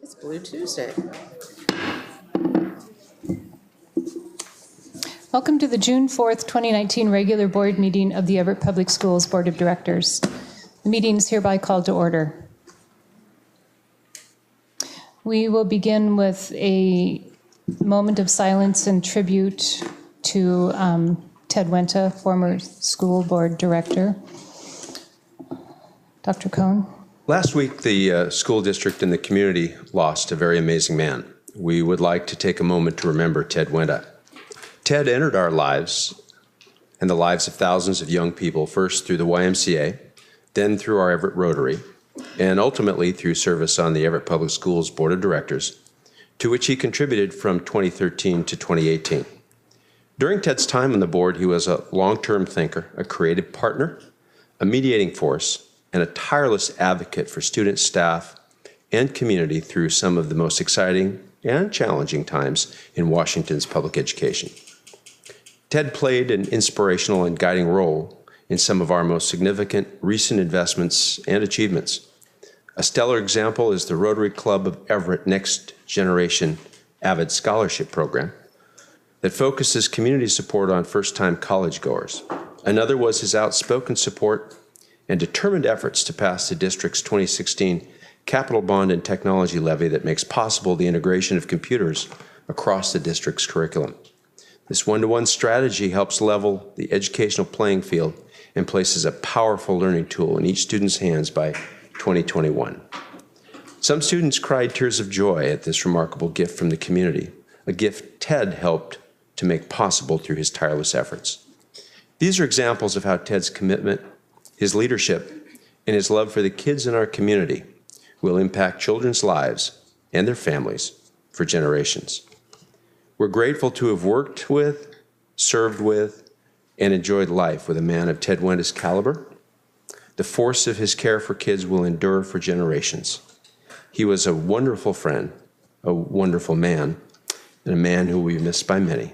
It's Blue Tuesday. Welcome to the June 4th, 2019 regular board meeting of the Everett Public Schools Board of Directors. The meeting is hereby called to order. We will begin with a moment of silence and tribute to Ted Wenta, former school board director. Dr. Cohn. Last week, the school district and the community lost a very amazing man. We would like to take a moment to remember Ted Wenta. Ted entered our lives and the lives of thousands of young people, first through the YMCA, then through our Everett Rotary, and ultimately through service on the Everett Public Schools Board of Directors, to which he contributed from 2013 to 2018. During Ted's time on the board, he was a long-term thinker, a creative partner, a mediating force, and a tireless advocate for students, staff, and community through some of the most exciting and challenging times in Washington's public education. Ted played an inspirational and guiding role in some of our most significant recent investments and achievements. A stellar example is the Rotary Club of Everett Next Generation Avid Scholarship Program that focuses community support on first-time college goers. Another was his outspoken support and determined efforts to pass the district's 2016 Capital Bond and Technology Levy that makes possible the integration of computers across the district's curriculum. This one-to-one strategy helps level the educational playing field and places a powerful learning tool in each student's hands by 2021. Some students cried tears of joy at this remarkable gift from the community, a gift Ted helped to make possible through his tireless efforts. These are examples of how Ted's commitment, his leadership, and his love for the kids in our community will impact children's lives and their families for generations. We're grateful to have worked with, served with, and enjoyed life with a man of Ted Wenta's caliber. The force of his care for kids will endure for generations. He was a wonderful friend, a wonderful man, and a man who will be missed by many,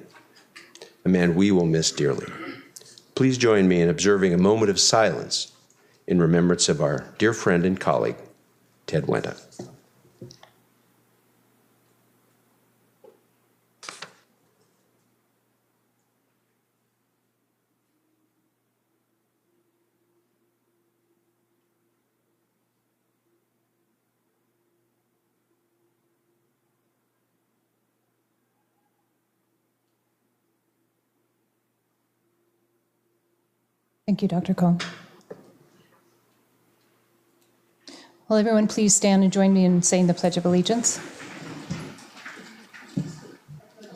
a man we will miss dearly. Please join me in observing a moment of silence in remembrance of our dear friend and colleague, Ted Wenta. Thank you, Dr. Cohn. Will everyone please stand and join me in saying the Pledge of Allegiance?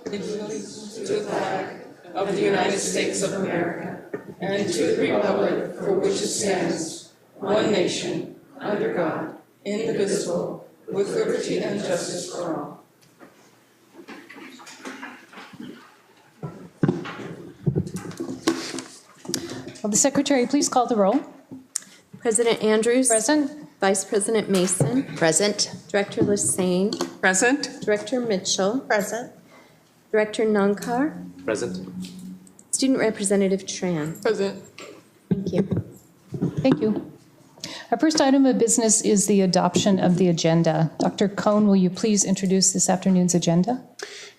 Allegiance to the flag of the United States of America and to the republic for which it stands, one nation, under God, indivisible, with liberty and justice for all. Will the Secretary please call the roll? President Andrews. Present. Vice President Mason. Present. Director Lassane. Present. Director Mitchell. Present. Director Nankar. Present. Student Representative Tran. Present. Thank you. Thank you. Our first item of business is the adoption of the agenda. Dr. Cohn, will you please introduce this afternoon's agenda?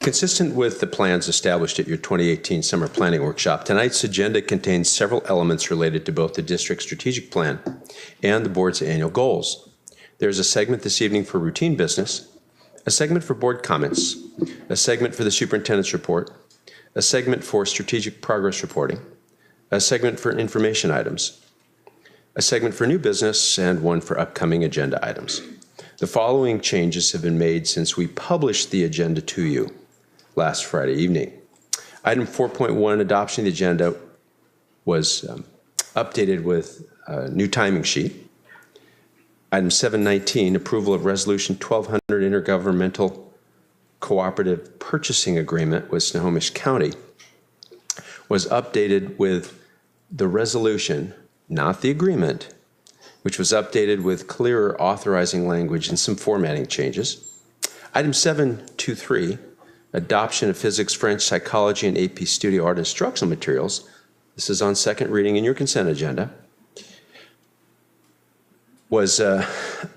Consistent with the plans established at your 2018 Summer Planning Workshop, tonight's agenda contains several elements related to both the district's strategic plan and the board's annual goals. There's a segment this evening for routine business, a segment for board comments, a segment for the superintendent's report, a segment for strategic progress reporting, a segment for information items, a segment for new business, and one for upcoming agenda items. The following changes have been made since we published the agenda to you last Friday evening. Item 4.1, adoption of the agenda, was updated with a new timing sheet. Item 719, approval of Resolution 1200 Intergovernmental Cooperative Purchasing Agreement with Snohomish County, was updated with the resolution, not the agreement, which was updated with clearer authorizing language and some formatting changes. Item 723, adoption of physics, French, psychology, and AP Studio Art instructional materials. This is on second reading in your consent agenda. Was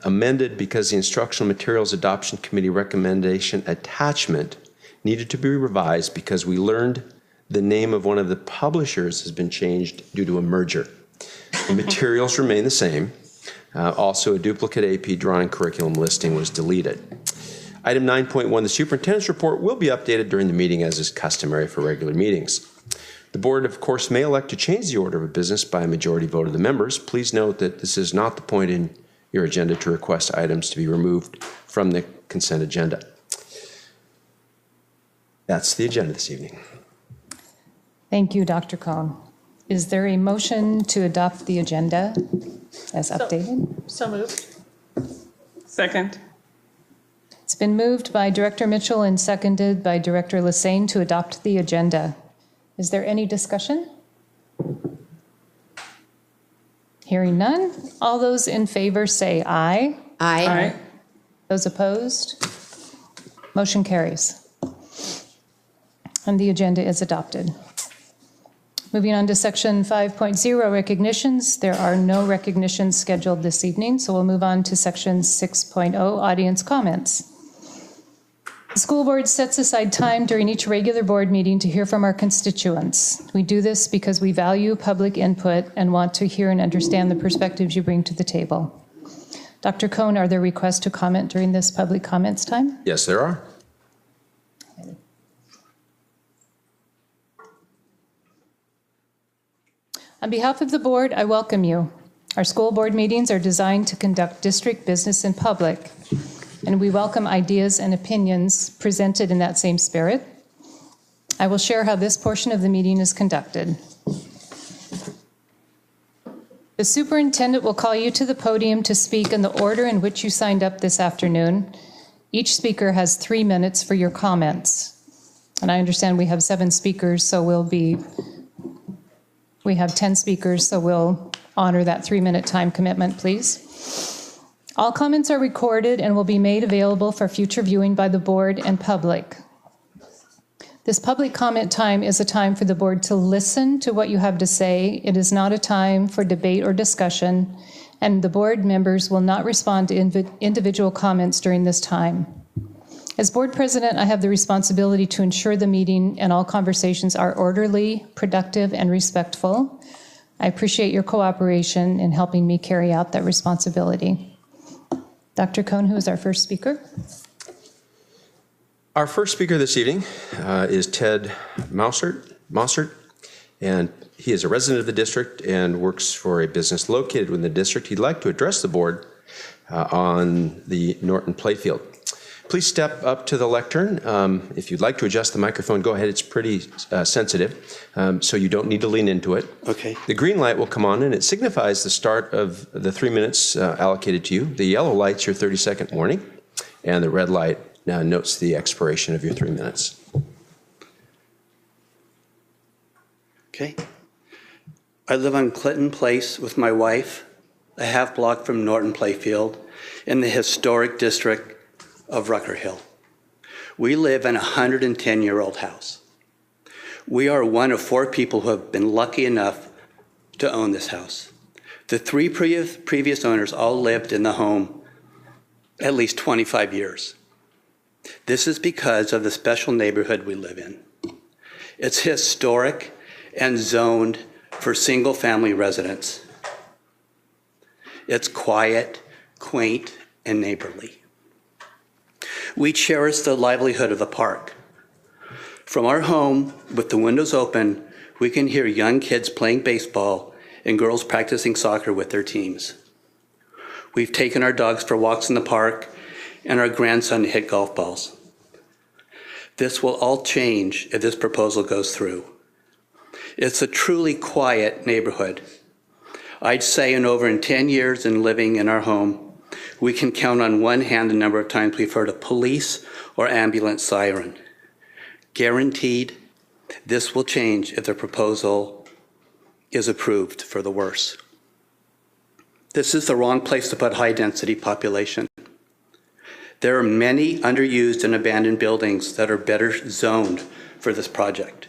amended because the Instructional Materials Adoption Committee recommendation attachment needed to be revised because we learned the name of one of the publishers has been changed due to a merger. The materials remain the same. Also, a duplicate AP drawing curriculum listing was deleted. Item 9.1, the superintendent's report will be updated during the meeting as is customary for regular meetings. The board, of course, may elect to change the order of business by a majority vote of the members. Please note that this is not the point in your agenda to request items to be removed from the consent agenda. That's the agenda this evening. Thank you, Dr. Cohn. Is there a motion to adopt the agenda as updated? So moved. Second. It's been moved by Director Mitchell and seconded by Director Lassane to adopt the agenda. Is there any discussion? Hearing none. All those in favor say aye. Aye. Those opposed? Motion carries. And the agenda is adopted. Moving on to section 5.0, recognitions. There are no recognitions scheduled this evening, so we'll move on to section 6.0, audience comments. The school board sets aside time during each regular board meeting to hear from our constituents. We do this because we value public input and want to hear and understand the perspectives you bring to the table. Dr. Cohn, are there requests to comment during this public comments time? Yes, there are. On behalf of the board, I welcome you. Our school board meetings are designed to conduct district business in public, and we welcome ideas and opinions presented in that same spirit. I will share how this portion of the meeting is conducted. The superintendent will call you to the podium to speak in the order in which you signed up this afternoon. Each speaker has 3 minutes for your comments. And I understand we have 7 speakers, so we have 10 speakers, so we'll honor that 3-minute time commitment, please. All comments are recorded and will be made available for future viewing by the board and public. This public comment time is a time for the board to listen to what you have to say. It is not a time for debate or discussion, and the board members will not respond to individual comments during this time. As board president, I have the responsibility to ensure the meeting and all conversations are orderly, productive, and respectful. I appreciate your cooperation in helping me carry out that responsibility. Dr. Cohn, who is our first speaker? Our first speaker this evening is Ted Mossert, and he is a resident of the district and works for a business located within the district. He'd like to address the board on the Norton playfield. Please step up to the lectern. If you'd like to adjust the microphone, go ahead. It's pretty sensitive, so you don't need to lean into it. Okay. The green light will come on, and it signifies the start of the 3 minutes allocated to you. The yellow light's your 30-second warning, and the red light notes the expiration of your 3 minutes. Okay. I live on Clinton Place with my wife, a half block from Norton Playfield, in the historic district of Rucker Hill. We live in a 110-year-old house. We are one of 4 people who have been lucky enough to own this house. The 3 previous owners all lived in the home at least 25 years. This is because of the special neighborhood we live in. It's historic and zoned for single-family residents. It's quiet, quaint, and neighborly. We cherish the livelihood of the park. From our home, with the windows open, we can hear young kids playing baseball and girls practicing soccer with their teams. We've taken our dogs for walks in the park and our grandson to hit golf balls. This will all change if this proposal goes through. It's a truly quiet neighborhood. I'd say in 10 years in living in our home, we can count on one hand the number of times we've heard a police or ambulance siren. Guaranteed, this will change if the proposal is approved for the worse. This is the wrong place to put high-density population. There are many underused and abandoned buildings that are better zoned for this project.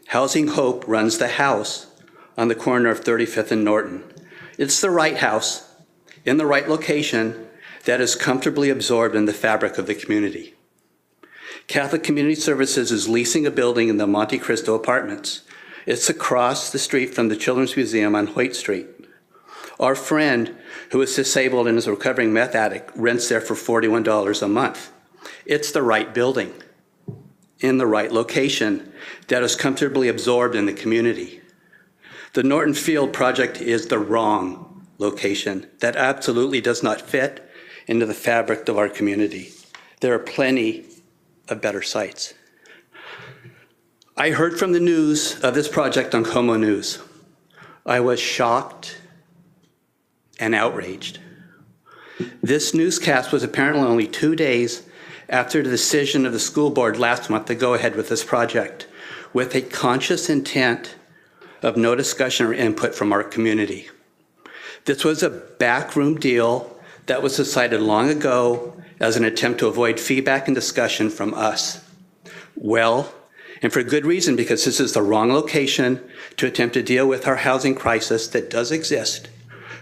Housing Hope runs the house on the corner of 35th and Norton. It's the right house in the right location that is comfortably absorbed in the fabric of the community. Catholic Community Services is leasing a building in the Monte Cristo Apartments. It's across the street from the Children's Museum on Hoyt Street. Our friend, who is disabled and is a recovering meth addict, rents there for $41 a month. It's the right building in the right location that is comfortably absorbed in the community. The Norton Field project is the wrong location that absolutely does not fit into the fabric of our community. There are plenty of better sites. I heard from the news of this project on Como News. I was shocked and outraged. This newscast was apparently only 2 days after the decision of the school board last month to go ahead with this project, with a conscious intent of no discussion or input from our community. This was a backroom deal that was decided long ago as an attempt to avoid feedback and discussion from us. Well, and for good reason, because this is the wrong location to attempt to deal with our housing crisis that does exist,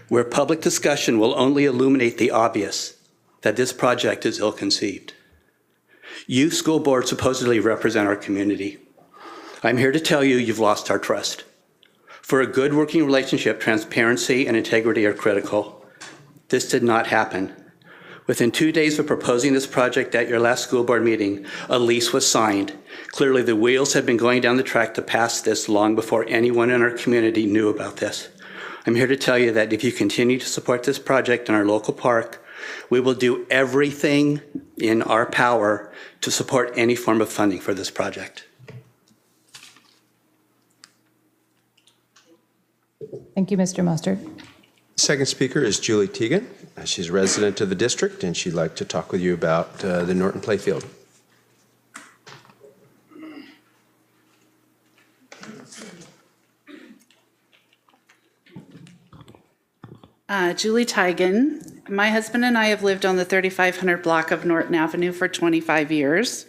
where public discussion will only illuminate the obvious, that this project is ill-conceived. You, school board, supposedly represent our community. I'm here to tell you you've lost our trust. For a good working relationship, transparency and integrity are critical. This did not happen. Within 2 days of proposing this project at your last school board meeting, a lease was signed. Clearly, the wheels had been going down the track to pass this long before anyone in our community knew about this. I'm here to tell you that if you continue to support this project in our local park, we will do everything in our power to support any form of funding for this project. Thank you, Mr. Mustard. Second speaker is Julie Teagan. She's a resident of the district, and she'd like to talk with you about the Norton Playfield. Julie Teigen. My husband and I have lived on the 3500 block of Norton Avenue for 25 years,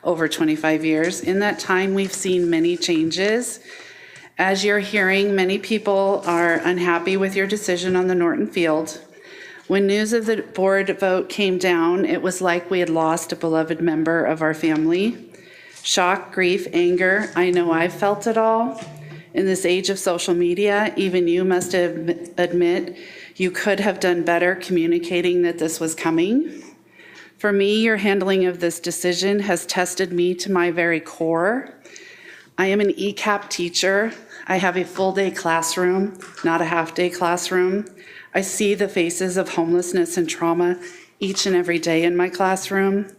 over 25 years. In that time, we've seen many changes. As you're hearing, many people are unhappy with your decision on the Norton Field. When news of the board vote came down, it was like we had lost a beloved member of our family. Shock, grief, anger, I know I've felt it all. In this age of social media, even you must admit you could have done better communicating that this was coming. For me, your handling of this decision has tested me to my very core. I am an ECAP teacher. I have a full-day classroom, not a half-day classroom. I see the faces of homelessness and trauma each and every day in my classroom.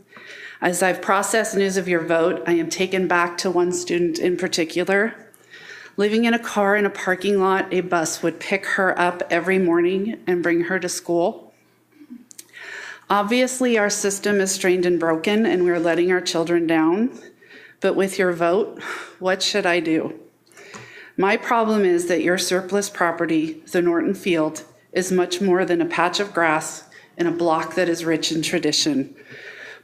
As I've processed news of your vote, I am taken back to one student in particular. Living in a car in a parking lot, a bus would pick her up every morning and bring her to school. Obviously, our system is strained and broken, and we're letting our children down. But with your vote, what should I do? My problem is that your surplus property, the Norton Field, is much more than a patch of grass in a block that is rich in tradition.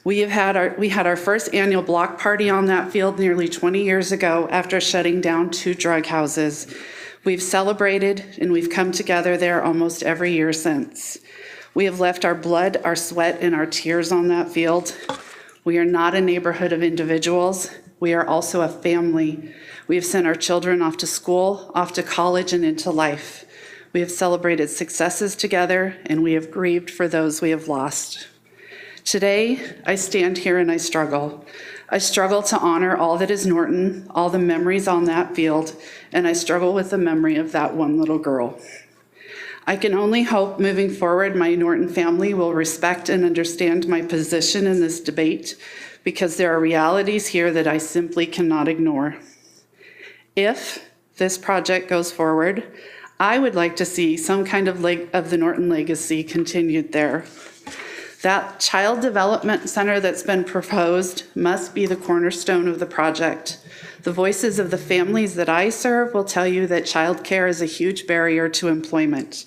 We had our first annual block party on that field nearly 20 years ago after shutting down 2 drug houses. We've celebrated and we've come together there almost every year since. We have left our blood, our sweat, and our tears on that field. We are not a neighborhood of individuals. We are also a family. We have sent our children off to school, off to college, and into life. We have celebrated successes together, and we have grieved for those we have lost. Today, I stand here and I struggle. I struggle to honor all that is Norton, all the memories on that field, and I struggle with the memory of that one little girl. I can only hope moving forward my Norton family will respect and understand my position in this debate, because there are realities here that I simply cannot ignore. If this project goes forward, I would like to see some kind of the Norton legacy continued there. That child development center that's been proposed must be the cornerstone of the project. The voices of the families that I serve will tell you that childcare is a huge barrier to employment.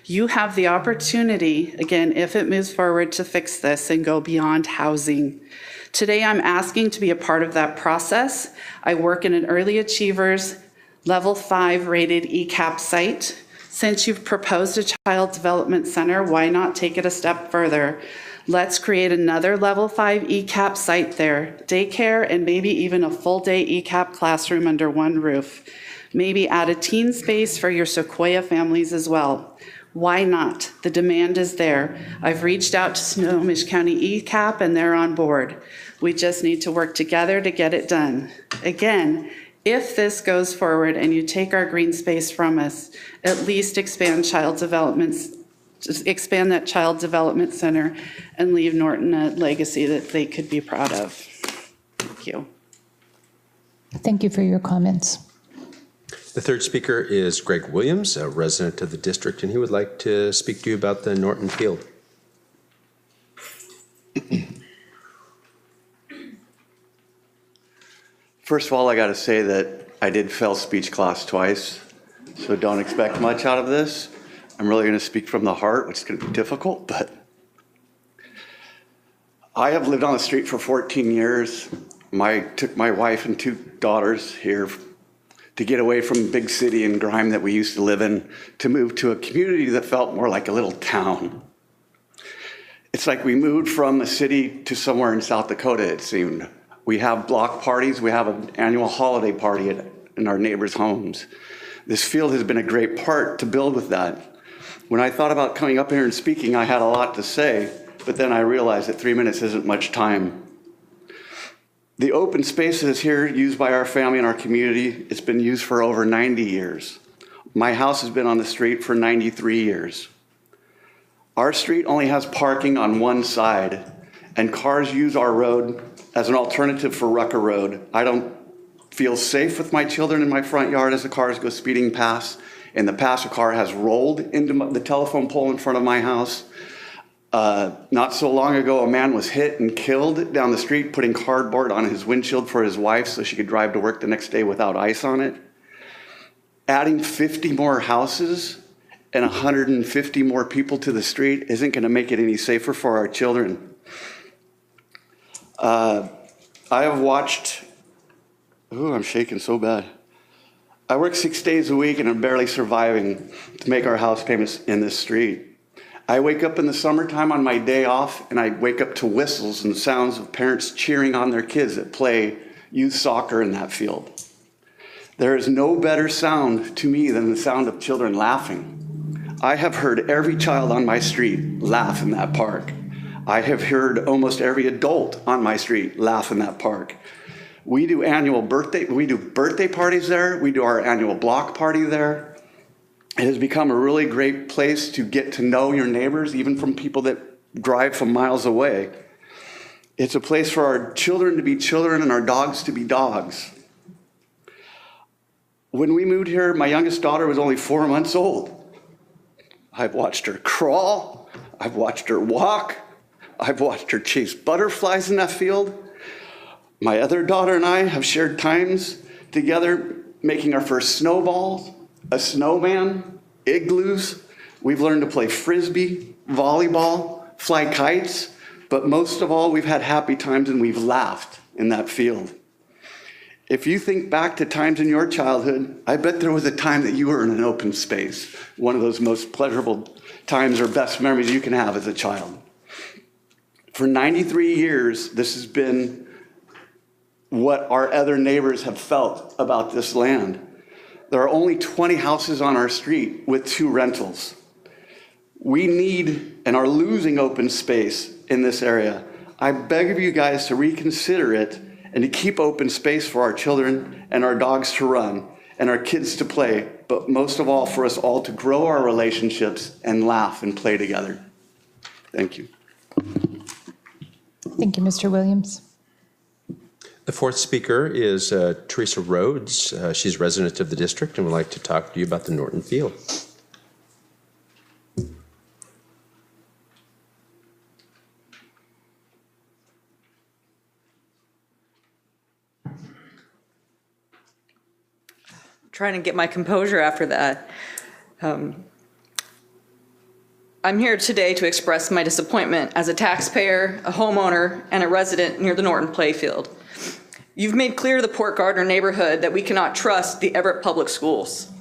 You have the opportunity, again, if it moves forward, to fix this and go beyond housing. Today, I'm asking to be a part of that process. I work in an Early Achievers Level 5 rated ECAP site. Since you've proposed a child development center, why not take it a step further? Let's create another Level 5 ECAP site there, daycare, and maybe even a full-day ECAP classroom under one roof. Maybe add a teen space for your Sequoia families as well. Why not? The demand is there. I've reached out to Snohomish County ECAP and they're on board. We just need to work together to get it done. Again, if this goes forward and you take our green space from us, at least expand that child development center and leave Norton a legacy that they could be proud of. Thank you. Thank you for your comments. The third speaker is Greg Williams, a resident of the district, and he would like to speak to you about the Norton Field. First of all, I got to say that I did fail speech class twice, so don't expect much out of this. I'm really going to speak from the heart, which is going to be difficult, but I have lived on the street for 14 years. Took my wife and 2 daughters here to get away from the big city and grime that we used to live in, to move to a community that felt more like a little town. It's like we moved from a city to somewhere in South Dakota, it seemed. We have block parties. We have an annual holiday party in our neighbors' homes. This field has been a great part to build with that. When I thought about coming up here and speaking, I had a lot to say, but then I realized that 3 minutes isn't much time. The open space that is here used by our family and our community, it's been used for over 90 years. My house has been on the street for 93 years. Our street only has parking on one side, and cars use our road as an alternative for Rucker Road. I don't feel safe with my children in my front yard as the cars go speeding past, and the passenger car has rolled into the telephone pole in front of my house. Not so long ago, a man was hit and killed down the street, putting cardboard on his windshield for his wife so she could drive to work the next day without ice on it. Adding 50 more houses and 150 more people to the street isn't going to make it any safer for our children. I have watched, I'm shaking so bad. I work 6 days a week and I'm barely surviving to make our house payments in this street. I wake up in the summertime on my day off and I wake up to whistles and sounds of parents cheering on their kids that play youth soccer in that field. There is no better sound to me than the sound of children laughing. I have heard every child on my street laugh in that park. I have heard almost every adult on my street laugh in that park. We do birthday parties there. We do our annual block party there. It has become a really great place to get to know your neighbors, even from people that drive from miles away. It's a place for our children to be children and our dogs to be dogs. When we moved here, my youngest daughter was only 4 months old. I've watched her crawl. I've watched her walk. I've watched her chase butterflies in that field. My other daughter and I have shared times together making our first snowballs, a snowman, igloos. We've learned to play frisbee, volleyball, fly kites, but most of all, we've had happy times and we've laughed in that field. If you think back to times in your childhood, I bet there was a time that you were in an open space, one of those most pleasurable times or best memories you can have as a child. For 93 years, this has been what our other neighbors have felt about this land. There are only 20 houses on our street with 2 rentals. We need and are losing open space in this area. I beg of you guys to reconsider it and to keep open space for our children and our dogs to run and our kids to play, but most of all for us all to grow our relationships and laugh and play together. Thank you. Thank you, Mr. Williams. The fourth speaker is Teresa Rhodes. She's a resident of the district and would like to talk to you about the Norton Field. Trying to get my composure after that. I'm here today to express my disappointment as a taxpayer, a homeowner, and a resident near the Norton Playfield. You've made clear to the Port Gardner neighborhood that we cannot trust the Everett Public Schools.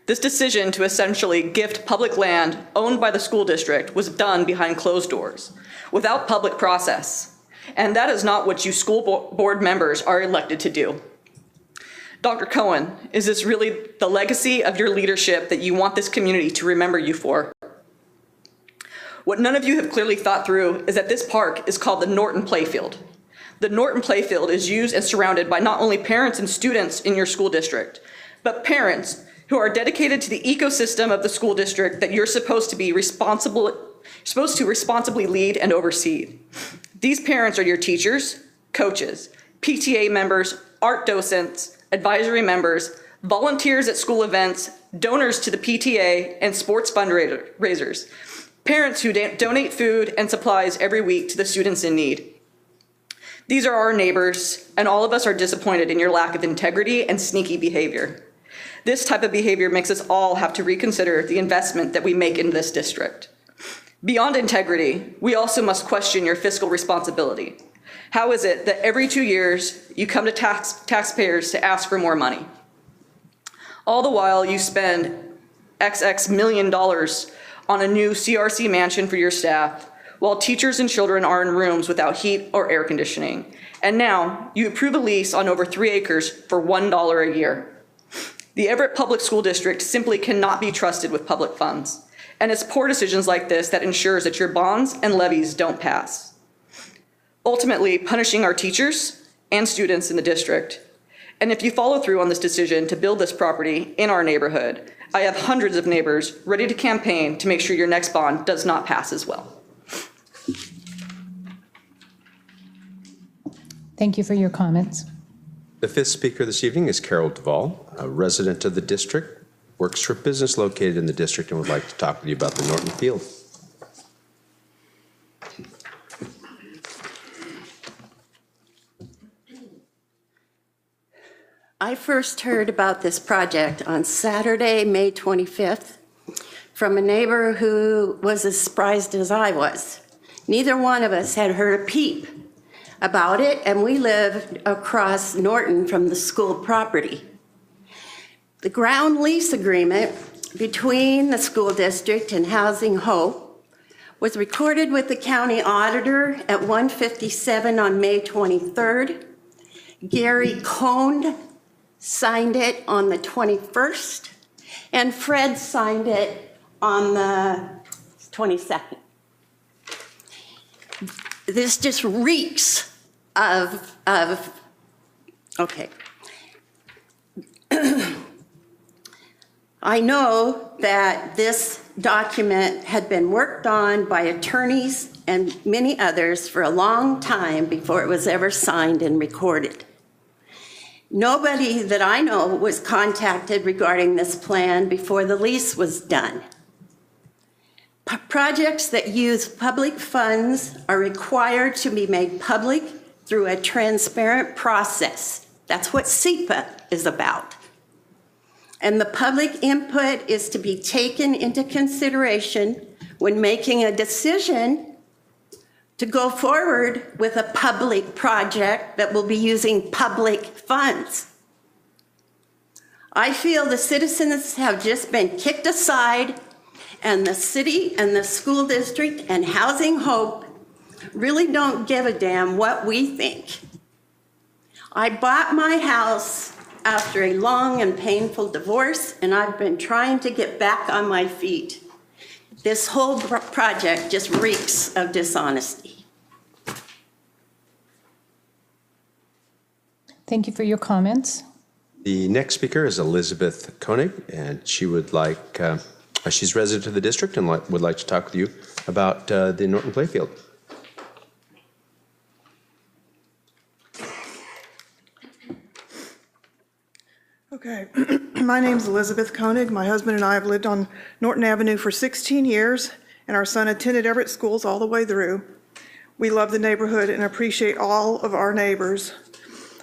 This decision to essentially gift public land owned by the school district was done behind closed doors, without public process. And that is not what you school board members are elected to do. Dr. Cohen, is this really the legacy of your leadership that you want this community to remember you for? What none of you have clearly thought through is that this park is called the Norton Playfield. The Norton Playfield is used and surrounded by not only parents and students in your school district, but parents who are dedicated to the ecosystem of the school district that you're supposed to responsibly lead and oversee. These parents are your teachers, coaches, PTA members, art docents, advisory members, volunteers at school events, donors to the PTA, and sports fundraisers. Parents who donate food and supplies every week to the students in need. These are our neighbors, and all of us are disappointed in your lack of integrity and sneaky behavior. This type of behavior makes us all have to reconsider the investment that we make in this district. Beyond integrity, we also must question your fiscal responsibility. How is it that every 2 years you come to taxpayers to ask for more money? All the while you spend XX million dollars on a new CRC mansion for your staff, while teachers and children are in rooms without heat or air conditioning. And now you approve a lease on over 3 acres for $1 a year. The Everett Public School District simply cannot be trusted with public funds. And it's poor decisions like this that ensures that your bonds and levies don't pass, ultimately punishing our teachers and students in the district. And if you follow through on this decision to build this property in our neighborhood, I have hundreds of neighbors ready to campaign to make sure your next bond does not pass as well. Thank you for your comments. The fifth speaker this evening is Carol Duvall, a resident of the district, works for a business located in the district, and would like to talk with you about the Norton Field. I first heard about this project on Saturday, May 25th, from a neighbor who was as surprised as I was. Neither one of us had heard a peep about it, and we lived across Norton from the school property. The ground lease agreement between the school district and Housing Hope was recorded with the county auditor at 1:57 on May 23rd. Gary Cohn signed it on the 21st, and Fred signed it on the 22nd. This just reeks of okay. I know that this document had been worked on by attorneys and many others for a long time before it was ever signed and recorded. Nobody that I know was contacted regarding this plan before the lease was done. Projects that use public funds are required to be made public through a transparent process. That's what SEPA is about. And the public input is to be taken into consideration when making a decision to go forward with a public project that will be using public funds. I feel the citizens have just been kicked aside, and the city and the school district and Housing Hope really don't give a damn what we think. I bought my house after a long and painful divorce, and I've been trying to get back on my feet. This whole project just reeks of dishonesty. Thank you for your comments. The next speaker is Elizabeth Koenig, and she would like, she's resident of the district and would like to talk with you about the Norton Playfield. Okay, my name's Elizabeth Koenig. My husband and I have lived on Norton Avenue for 16 years, and our son attended Everett schools all the way through. We love the neighborhood and appreciate all of our neighbors.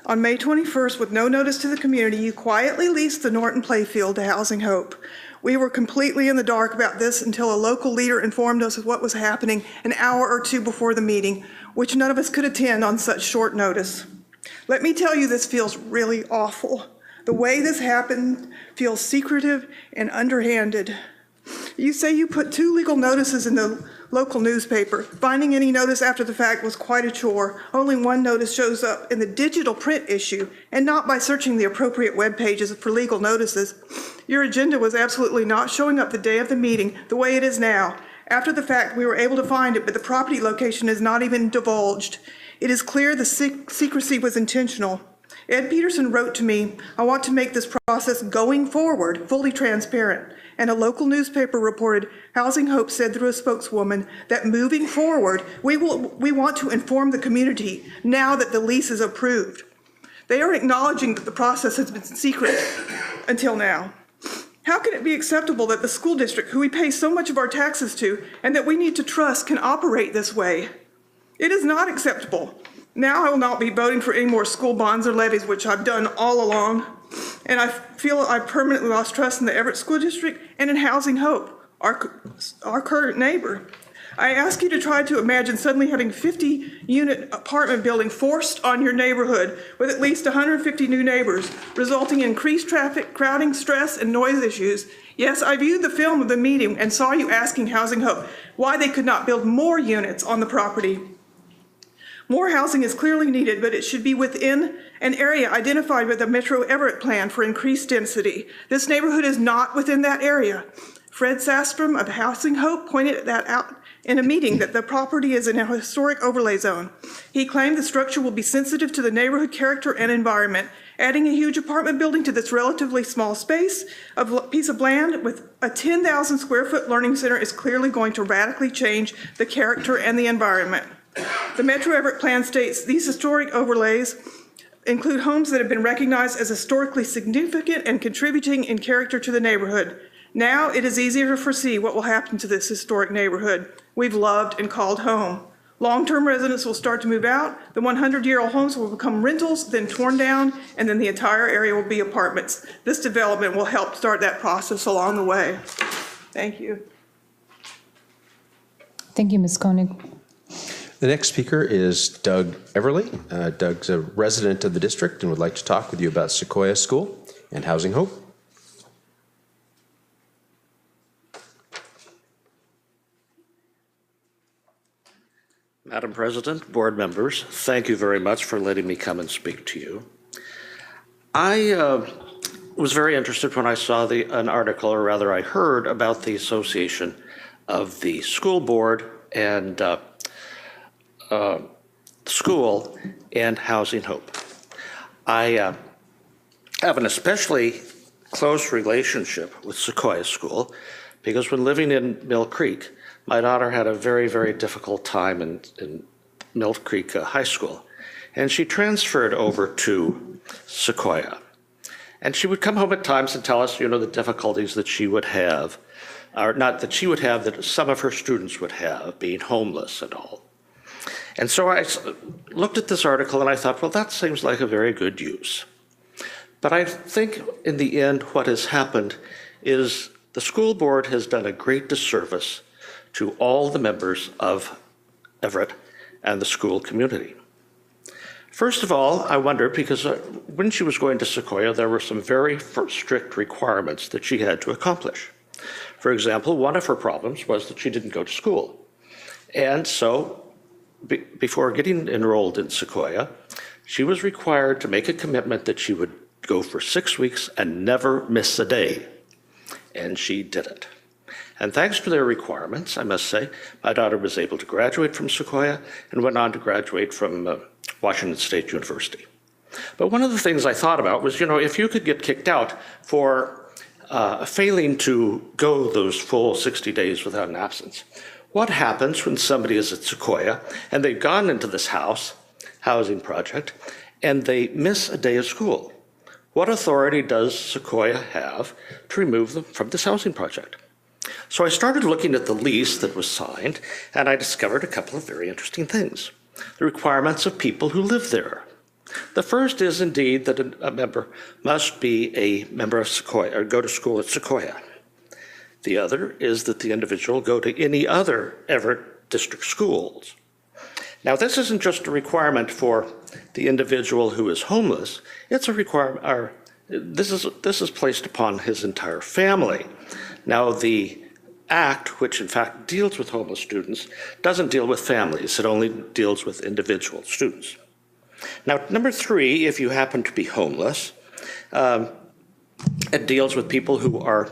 On May 21st, with no notice to the community, you quietly leased the Norton Playfield to Housing Hope. We were completely in the dark about this until a local leader informed us of what was happening an hour or two before the meeting, which none of us could attend on such short notice. Let me tell you, this feels really awful. The way this happened feels secretive and underhanded. You say you put 2 legal notices in the local newspaper. Finding any notice after the fact was quite a chore. Only 1 notice shows up in the digital print issue, and not by searching the appropriate web pages for legal notices. Your agenda was absolutely not showing up the day of the meeting the way it is now. After the fact, we were able to find it, but the property location is not even divulged. It is clear the secrecy was intentional. Ed Peterson wrote to me, "I want to make this process going forward fully transparent." And a local newspaper reported, Housing Hope said through a spokeswoman that moving forward, we want to inform the community now that the lease is approved. They are acknowledging that the process has been secret until now. How can it be acceptable that the school district, who we pay so much of our taxes to and that we need to trust, can operate this way? It is not acceptable. Now I will not be voting for any more school bonds or levies, which I've done all along. And I feel I've permanently lost trust in the Everett School District and in Housing Hope, our current neighbor. I ask you to try to imagine suddenly having 50-unit apartment building forced on your neighborhood with at least 150 new neighbors, resulting in increased traffic, crowding, stress, and noise issues. Yes, I viewed the film of the meeting and saw you asking Housing Hope why they could not build more units on the property. More housing is clearly needed, but it should be within an area identified by the Metro Everett plan for increased density. This neighborhood is not within that area. Fred Sastrom of Housing Hope pointed that out in a meeting that the property is in a historic overlay zone. He claimed the structure will be sensitive to the neighborhood character and environment. Adding a huge apartment building to this relatively small space, a piece of land with a 10,000 square foot learning center is clearly going to radically change the character and the environment. The Metro Everett plan states these historic overlays include homes that have been recognized as historically significant and contributing in character to the neighborhood. Now it is easier to foresee what will happen to this historic neighborhood we've loved and called home. Long-term residents will start to move out, the 100-year-old homes will become rentals, then torn down, and then the entire area will be apartments. This development will help start that process along the way. Thank you. Thank you, Ms. Koenig. The next speaker is Doug Everly. Doug's a resident of the district and would like to talk with you about Sequoia School and Housing Hope. Madam President, board members, thank you very much for letting me come and speak to you. I was very interested when I saw an article, or rather I heard about the association of the school board and school and Housing Hope. I have an especially close relationship with Sequoia School because when living in Mill Creek, my daughter had a very, very difficult time in Mill Creek High School, and she transferred over to Sequoia. And she would come home at times and tell us, you know, the difficulties that she would have, or not that she would have, that some of her students would have, being homeless and all. And so I looked at this article and I thought, well, that seems like a very good use. But I think in the end, what has happened is the school board has done a great disservice to all the members of Everett and the school community. First of all, I wondered, because when she was going to Sequoia, there were some very strict requirements that she had to accomplish. For example, one of her problems was that she didn't go to school. And so before getting enrolled in Sequoia, she was required to make a commitment that she would go for 6 weeks and never miss a day. And she did it. And thanks to their requirements, I must say, my daughter was able to graduate from Sequoia and went on to graduate from Washington State University. But one of the things I thought about was, you know, if you could get kicked out for failing to go those full 60 days without an absence, what happens when somebody is at Sequoia and they've gone into this housing project, and they miss a day of school? What authority does Sequoia have to remove them from this housing project? So I started looking at the lease that was signed, and I discovered a couple of very interesting things. The requirements of people who live there. The first is indeed that a member must be a member of Sequoia or go to school at Sequoia. The other is that the individual go to any other Everett district schools. Now, this isn't just a requirement for the individual who is homeless. It's a requirement, this is placed upon his entire family. Now, the Act, which in fact deals with homeless students, doesn't deal with families. It only deals with individual students. Now, number three, if you happen to be homeless, it deals with people who are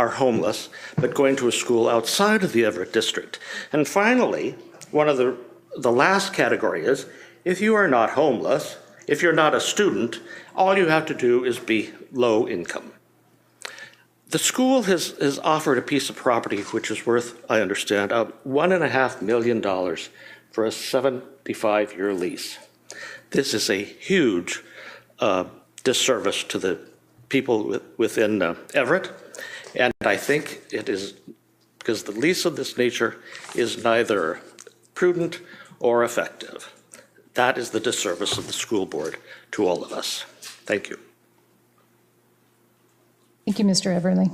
homeless but going to a school outside of the Everett district. And finally, one of the last category is if you are not homeless, if you're not a student, all you have to do is be low income. The school has offered a piece of property which is worth, I understand, $1.5 million for a 75-year lease. This is a huge disservice to the people within Everett, and I think it is because the lease of this nature is neither prudent or effective. That is the disservice of the school board to all of us. Thank you. Thank you, Mr. Everly.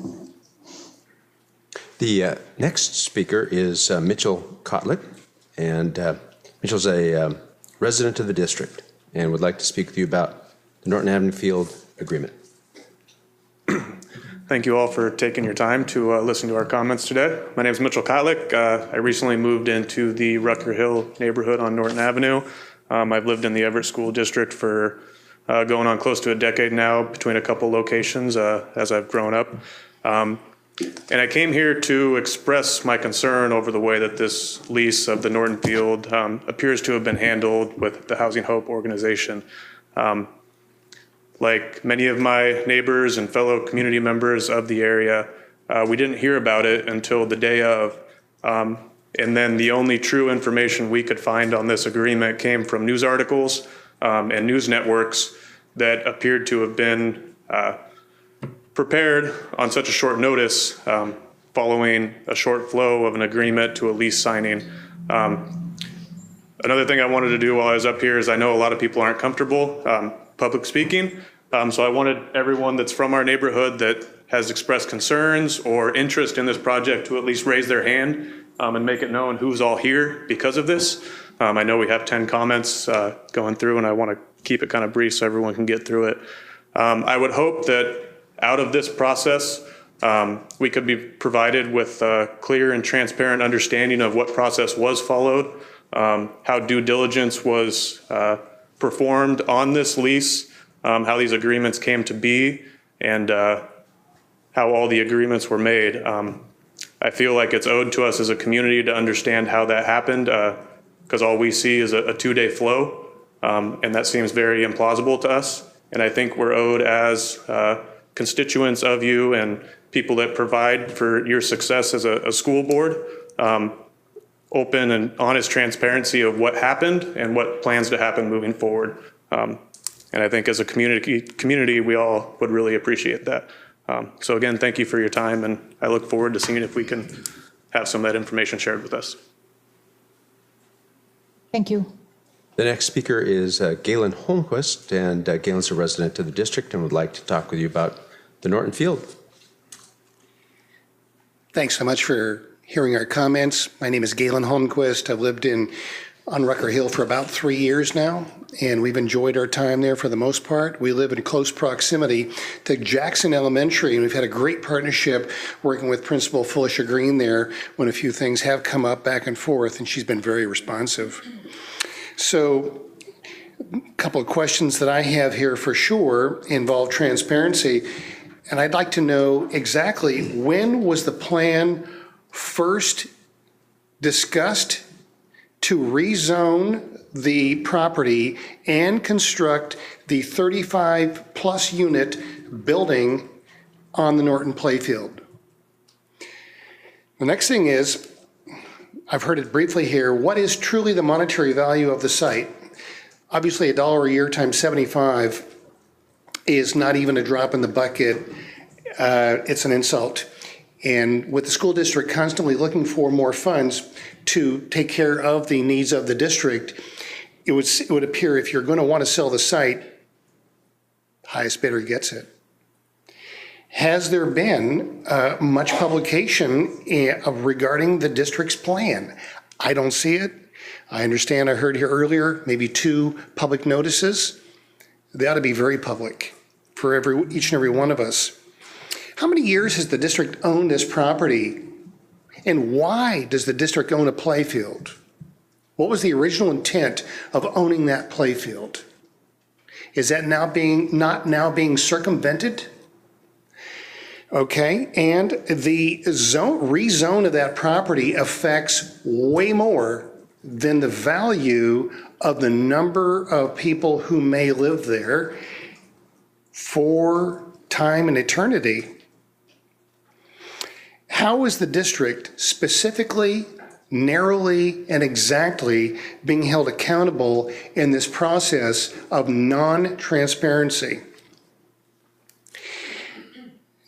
The next speaker is Mitchell Kotlick, and Mitchell's a resident of the district and would like to speak with you about the Norton Avenue Field agreement. Thank you all for taking your time to listen to our comments today. My name is Mitchell Kotlick. I recently moved into the Rucker Hill neighborhood on Norton Avenue. I've lived in the Everett School District for going on close to a decade now, between a couple locations as I've grown up. And I came here to express my concern over the way that this lease of the Norton Field appears to have been handled with the Housing Hope organization. Like many of my neighbors and fellow community members of the area, we didn't hear about it until the day of. And then the only true information we could find on this agreement came from news articles and news networks that appeared to have been prepared on such a short notice following a short flow of an agreement to a lease signing. Another thing I wanted to do while I was up here is I know a lot of people aren't comfortable public speaking, so I wanted everyone that's from our neighborhood that has expressed concerns or interest in this project to at least raise their hand and make it known who's all here because of this. I know we have 10 comments going through, and I want to keep it kind of brief so everyone can get through it. I would hope that out of this process, we could be provided with a clear and transparent understanding of what process was followed, how due diligence was performed on this lease, how these agreements came to be, and how all the agreements were made. I feel like it's owed to us as a community to understand how that happened, because all we see is a two-day flow, and that seems very implausible to us. And I think we're owed as constituents of you and people that provide for your success as a school board, open and honest transparency of what happened and what plans to happen moving forward. And I think as a community, we all would really appreciate that. So again, thank you for your time, and I look forward to seeing if we can have some of that information shared with us. Thank you. The next speaker is Galen Holmquist, and Galen's a resident of the district and would like to talk with you about the Norton Field. Thanks so much for hearing our comments. My name is Galen Holmquist. I've lived on Rucker Hill for about 3 years now, and we've enjoyed our time there for the most part. We live in close proximity to Jackson Elementary, and we've had a great partnership working with Principal Felicia Green there when a few things have come up back and forth, and she's been very responsive. So a couple of questions that I have here for sure involve transparency, and I'd like to know exactly when was the plan first discussed to rezone the property and construct the 35-plus unit building on the Norton playfield. The next thing is, I've heard it briefly here, what is truly the monetary value of the site? Obviously, $1 a year times 75 is not even a drop in the bucket. It's an insult. And with the school district constantly looking for more funds to take care of the needs of the district, it would appear if you're going to want to sell the site, highest bidder gets it. Has there been much publication regarding the district's plan? I don't see it. I understand I heard here earlier maybe 2 public notices. They ought to be very public for each and every one of us. How many years has the district owned this property? And why does the district own a playfield? What was the original intent of owning that playfield? Is that not now being circumvented? Okay, and the rezone of that property affects way more than the value of the number of people who may live there for time and eternity. How is the district specifically, narrowly, and exactly being held accountable in this process of non-transparency?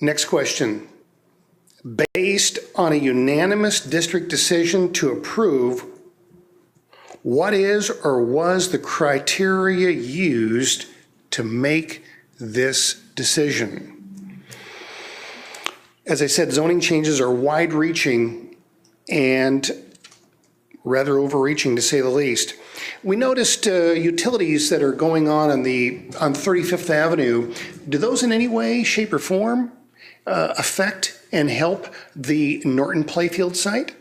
Next question. Based on a unanimous district decision to approve, what is or was the criteria used to make this decision? As I said, zoning changes are wide-reaching and rather overreaching, to say the least. We noticed utilities that are going on 35th Avenue. Do those in any way, shape, or form affect and help the Norton Playfield site?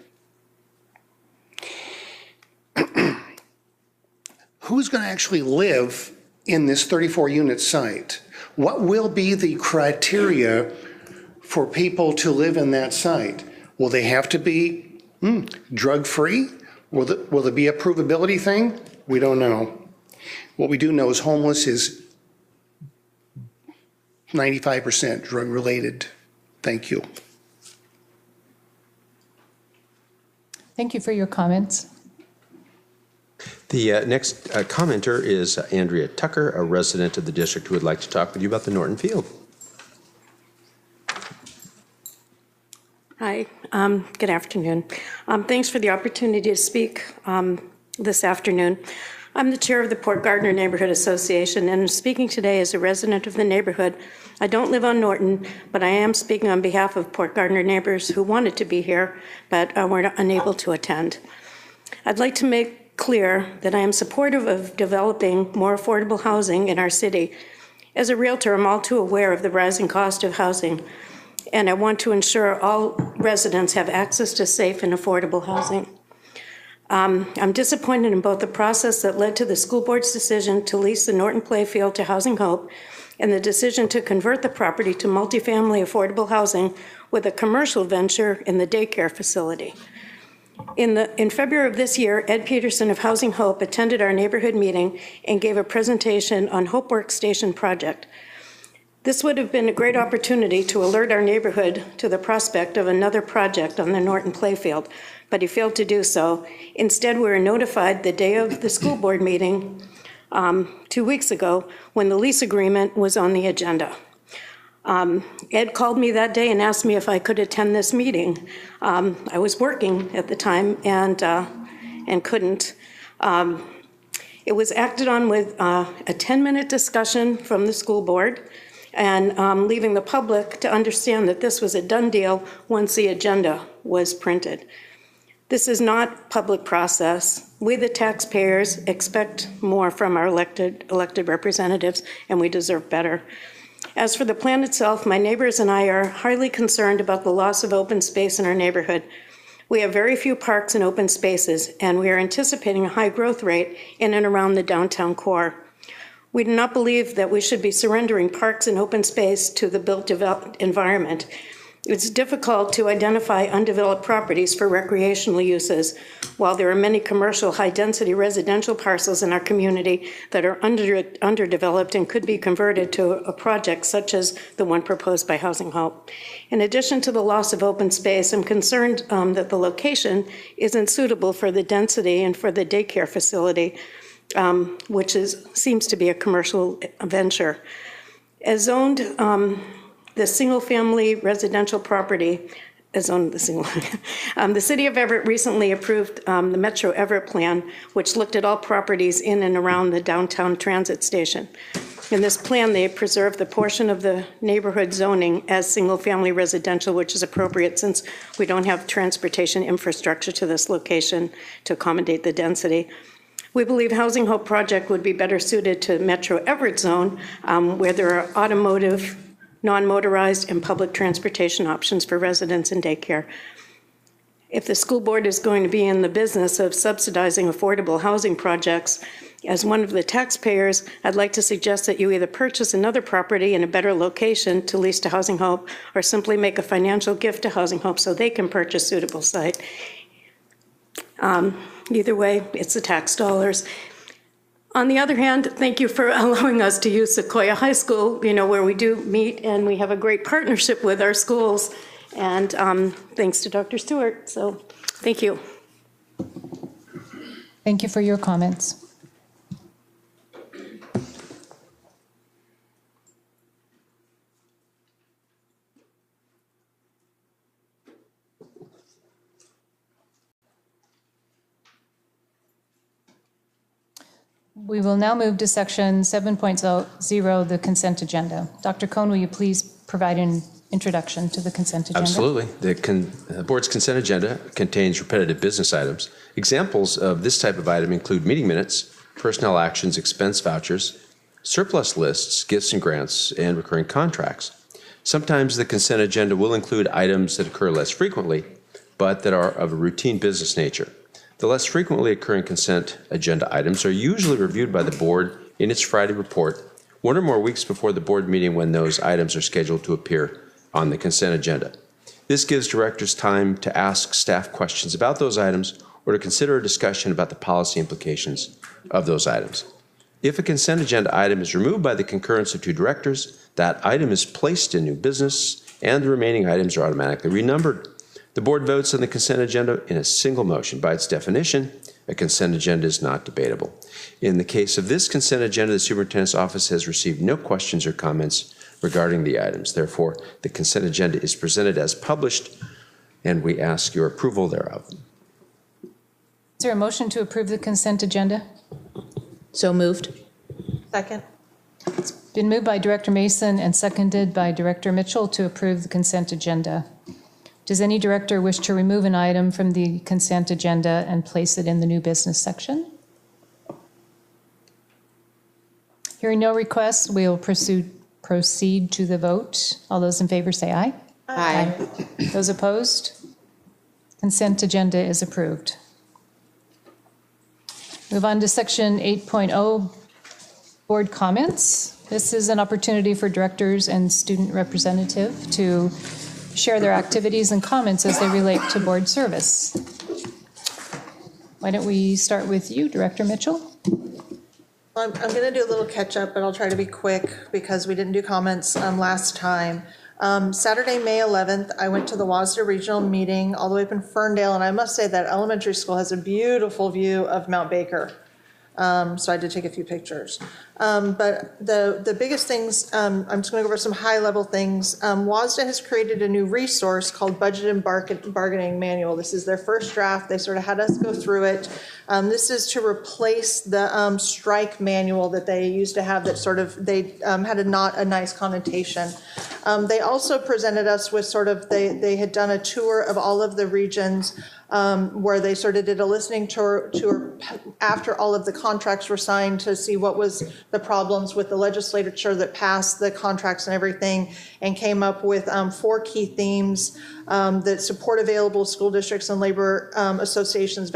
Who's going to actually live in this 34-unit site? What will be the criteria for people to live in that site? Will they have to be drug-free? Will there be a provability thing? We don't know. What we do know is homeless is 95% drug-related. Thank you. Thank you for your comments. The next commenter is Andrea Tucker, a resident of the district who would like to talk with you about the Norton Field. Hi, good afternoon. Thanks for the opportunity to speak this afternoon. I'm the chair of the Port Gardner Neighborhood Association, and I'm speaking today as a resident of the neighborhood. I don't live on Norton, but I am speaking on behalf of Port Gardner neighbors who wanted to be here, but were unable to attend. I'd like to make clear that I am supportive of developing more affordable housing in our city. As a realtor, I'm all too aware of the rising cost of housing, and I want to ensure all residents have access to safe and affordable housing. I'm disappointed in both the process that led to the school board's decision to lease the Norton Playfield to Housing Hope and the decision to convert the property to multifamily affordable housing with a commercial venture in the daycare facility. In February of this year, Ed Peterson of Housing Hope attended our neighborhood meeting and gave a presentation on Hope Workstation project. This would have been a great opportunity to alert our neighborhood to the prospect of another project on the Norton Playfield, but he failed to do so. Instead, we were notified the day of the school board meeting 2 weeks ago when the lease agreement was on the agenda. Ed called me that day and asked me if I could attend this meeting. I was working at the time and couldn't. It was acted on with a 10-minute discussion from the school board and leaving the public to understand that this was a done deal once the agenda was printed. This is not public process. We, the taxpayers, expect more from our elected representatives, and we deserve better. As for the plan itself, my neighbors and I are highly concerned about the loss of open space in our neighborhood. We have very few parks and open spaces, and we are anticipating a high growth rate in and around the downtown core. We do not believe that we should be surrendering parks and open space to the built environment. It's difficult to identify undeveloped properties for recreational uses, while there are many commercial high-density residential parcels in our community that are underdeveloped and could be converted to a project such as the one proposed by Housing Hope. In addition to the loss of open space, I'm concerned that the location isn't suitable for the density and for the daycare facility, which seems to be a commercial venture. As zoned, the single-family residential property is on the single. The city of Everett recently approved the Metro Everett plan, which looked at all properties in and around the downtown transit station. In this plan, they preserve the portion of the neighborhood zoning as single-family residential, which is appropriate since we don't have transportation infrastructure to this location to accommodate the density. We believe Housing Hope project would be better suited to Metro Everett zone, where there are automotive, non-motorized, and public transportation options for residents and daycare. If the school board is going to be in the business of subsidizing affordable housing projects, as one of the taxpayers, I'd like to suggest that you either purchase another property in a better location to lease to Housing Hope, or simply make a financial gift to Housing Hope so they can purchase a suitable site. Either way, it's the tax dollars. On the other hand, thank you for allowing us to use Sequoia High School, where we do meet and we have a great partnership with our schools. And thanks to Dr. Stewart. So thank you. Thank you for your comments. We will now move to section 7.0, the consent agenda. Dr. Cohn, will you please provide an introduction to the consent agenda? Absolutely. The board's consent agenda contains repetitive business items. Examples of this type of item include meeting minutes, personnel actions, expense vouchers, surplus lists, gifts and grants, and recurring contracts. Sometimes the consent agenda will include items that occur less frequently, but that are of a routine business nature. The less frequently occurring consent agenda items are usually reviewed by the board in its Friday report, 1 or more weeks before the board meeting when those items are scheduled to appear on the consent agenda. This gives directors time to ask staff questions about those items or to consider a discussion about the policy implications of those items. If a consent agenda item is removed by the concurrence of 2 directors, that item is placed in new business and the remaining items are automatically renumbered. The board votes on the consent agenda in a single motion. By its definition, a consent agenda is not debatable. In the case of this consent agenda, the superintendent's office has received no questions or comments regarding the items. Therefore, the consent agenda is presented as published, and we ask your approval thereof. Is there a motion to approve the consent agenda? So moved. Second. It's been moved by Director Mason and seconded by Director Mitchell to approve the consent agenda. Does any director wish to remove an item from the consent agenda and place it in the new business section? Hearing no requests, we will proceed to the vote. All those in favor say aye. Aye. Those opposed? Consent agenda is approved. Move on to section 8.0, board comments. This is an opportunity for directors and student representative to share their activities and comments as they relate to board service. Why don't we start with you, Director Mitchell? I'm going to do a little catch up, but I'll try to be quick because we didn't do comments last time. Saturday, May 11th, I went to the WASDA regional meeting all the way up in Ferndale, and I must say that elementary school has a beautiful view of Mount Baker. So I did take a few pictures. But the biggest things, I'm just going to go over some high-level things. WASDA has created a new resource called Budget and Bargaining Manual. This is their first draft. They sort of had us go through it. This is to replace the strike manual that they used to have that sort of, they had not a nice connotation. They also presented us with sort of, they had done a tour of all of the regions where they sort of did a listening tour after all of the contracts were signed to see what was the problems with the legislature that passed the contracts and everything, and came up with 4 key themes that support available school districts and labor associations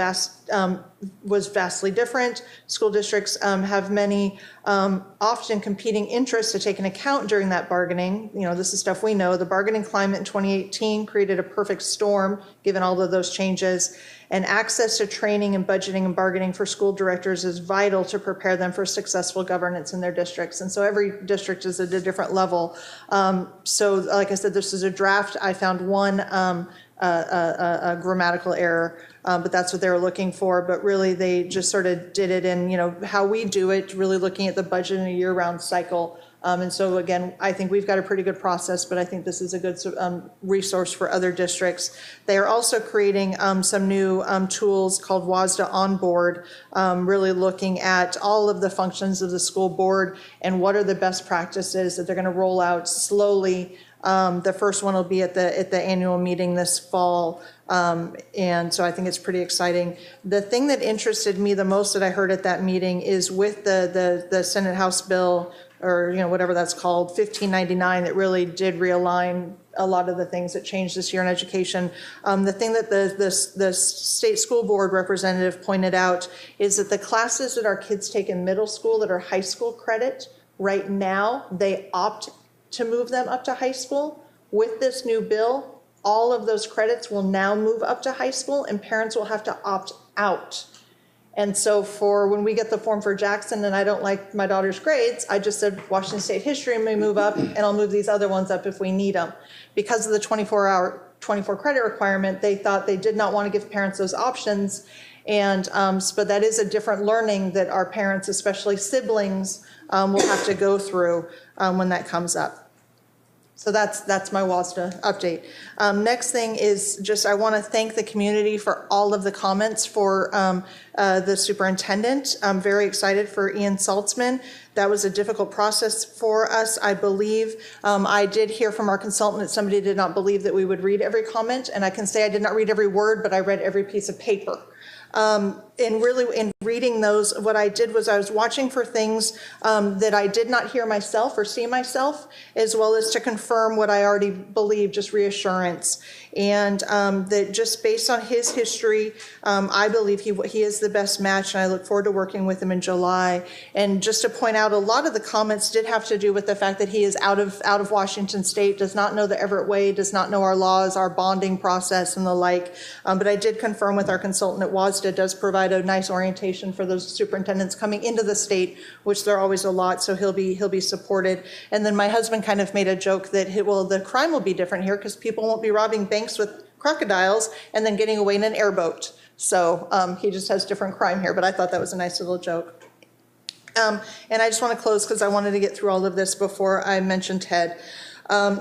was vastly different. School districts have many often competing interests to take into account during that bargaining. This is stuff we know. The bargaining climate in 2018 created a perfect storm given all of those changes. And access to training and budgeting and bargaining for school directors is vital to prepare them for successful governance in their districts. And so every district is at a different level. So like I said, this is a draft. I found one a grammatical error, but that's what they were looking for. But really, they just sort of did it in, how we do it, really looking at the budget in a year-round cycle And so again, I think we've got a pretty good process, but I think this is a good resource for other districts. They are also creating some new tools called WASDA Onboard, really looking at all of the functions of the school board and what are the best practices that they're going to roll out slowly. The first one will be at the annual meeting this fall. And so I think it's pretty exciting. The thing that interested me the most that I heard at that meeting is with the Senate House bill, or whatever that's called, 1599, that really did realign a lot of the things that changed this year in education. The thing that the state school board representative pointed out is that the classes that our kids take in middle school that are high school credit, right now, they opt to move them up to high school. With this new bill, all of those credits will now move up to high school, and parents will have to opt out. And so for when we get the form for Jackson and I don't like my daughter's grades, I just said Washington State history may move up, and I'll move these other ones up if we need them. Because of the 24 credit requirement, they thought they did not want to give parents those options. And but that is a different learning that our parents, especially siblings, will have to go through when that comes up. So that's my WASDA update. Next thing is just I want to thank the community for all of the comments for the superintendent. I'm very excited for Ian Saltzman. That was a difficult process for us, I believe. I did hear from our consultant that somebody did not believe that we would read every comment, and I can say I did not read every word, but I read every piece of paper. And really in reading those, what I did was I was watching for things that I did not hear myself or see myself, as well as to confirm what I already believed, just reassurance. And that just based on his history, I believe he is the best match, and I look forward to working with him in July. And just to point out, a lot of the comments did have to do with the fact that he is out of Washington State, does not know the Everett way, does not know our laws, our bonding process, and the like. But I did confirm with our consultant at WASDA does provide a nice orientation for those superintendents coming into the state, which there are always a lot, so he'll be supported. And then my husband kind of made a joke that the crime will be different here because people won't be robbing banks with crocodiles and then getting away in an airboat. So he just has different crime here, but I thought that was a nice little joke. And I just want to close because I wanted to get through all of this before I mention Ted.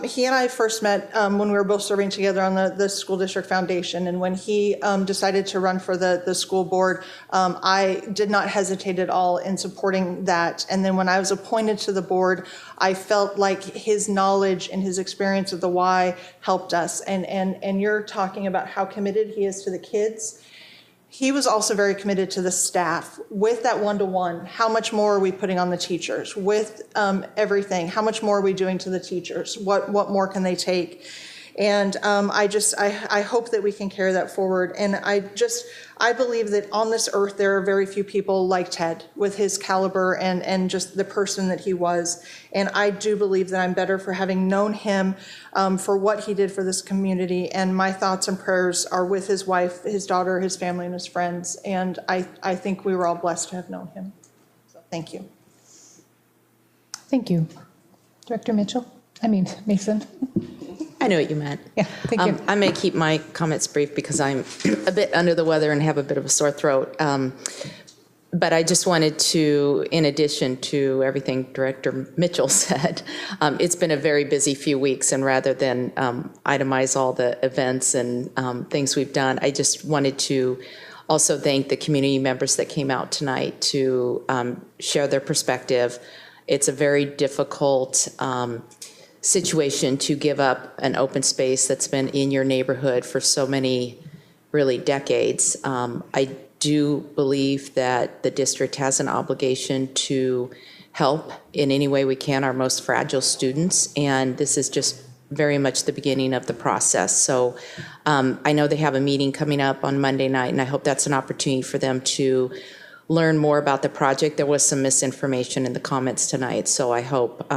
He and I first met when we were both serving together on the school district foundation. And when he decided to run for the school board, I did not hesitate at all in supporting that. And then when I was appointed to the board, I felt like his knowledge and his experience of the Y helped us. And you're talking about how committed he is to the kids. He was also very committed to the staff. With that one-to-one, how much more are we putting on the teachers? With everything, how much more are we doing to the teachers? What more can they take? And I hope that we can carry that forward. And I believe that on this earth, there are very few people like Ted with his caliber and just the person that he was. And I do believe that I'm better for having known him for what he did for this community. And my thoughts and prayers are with his wife, his daughter, his family, and his friends. And I think we were all blessed to have known him. So thank you. Thank you. Director Mason. I know what you meant. Yeah, thank you. I may keep my comments brief because I'm a bit under the weather and have a bit of a sore throat. But I just wanted to, in addition to everything Director Mitchell said, it's been a very busy few weeks, and rather than itemize all the events and things we've done, I just wanted to also thank the community members that came out tonight to share their perspective. It's a very difficult situation to give up an open space that's been in your neighborhood for so many, really, decades. I do believe that the district has an obligation to help in any way we can our most fragile students, and this is just very much the beginning of the process. So I know they have a meeting coming up on Monday night, and I hope that's an opportunity for them to learn more about the project. There was some misinformation in the comments tonight, so I hope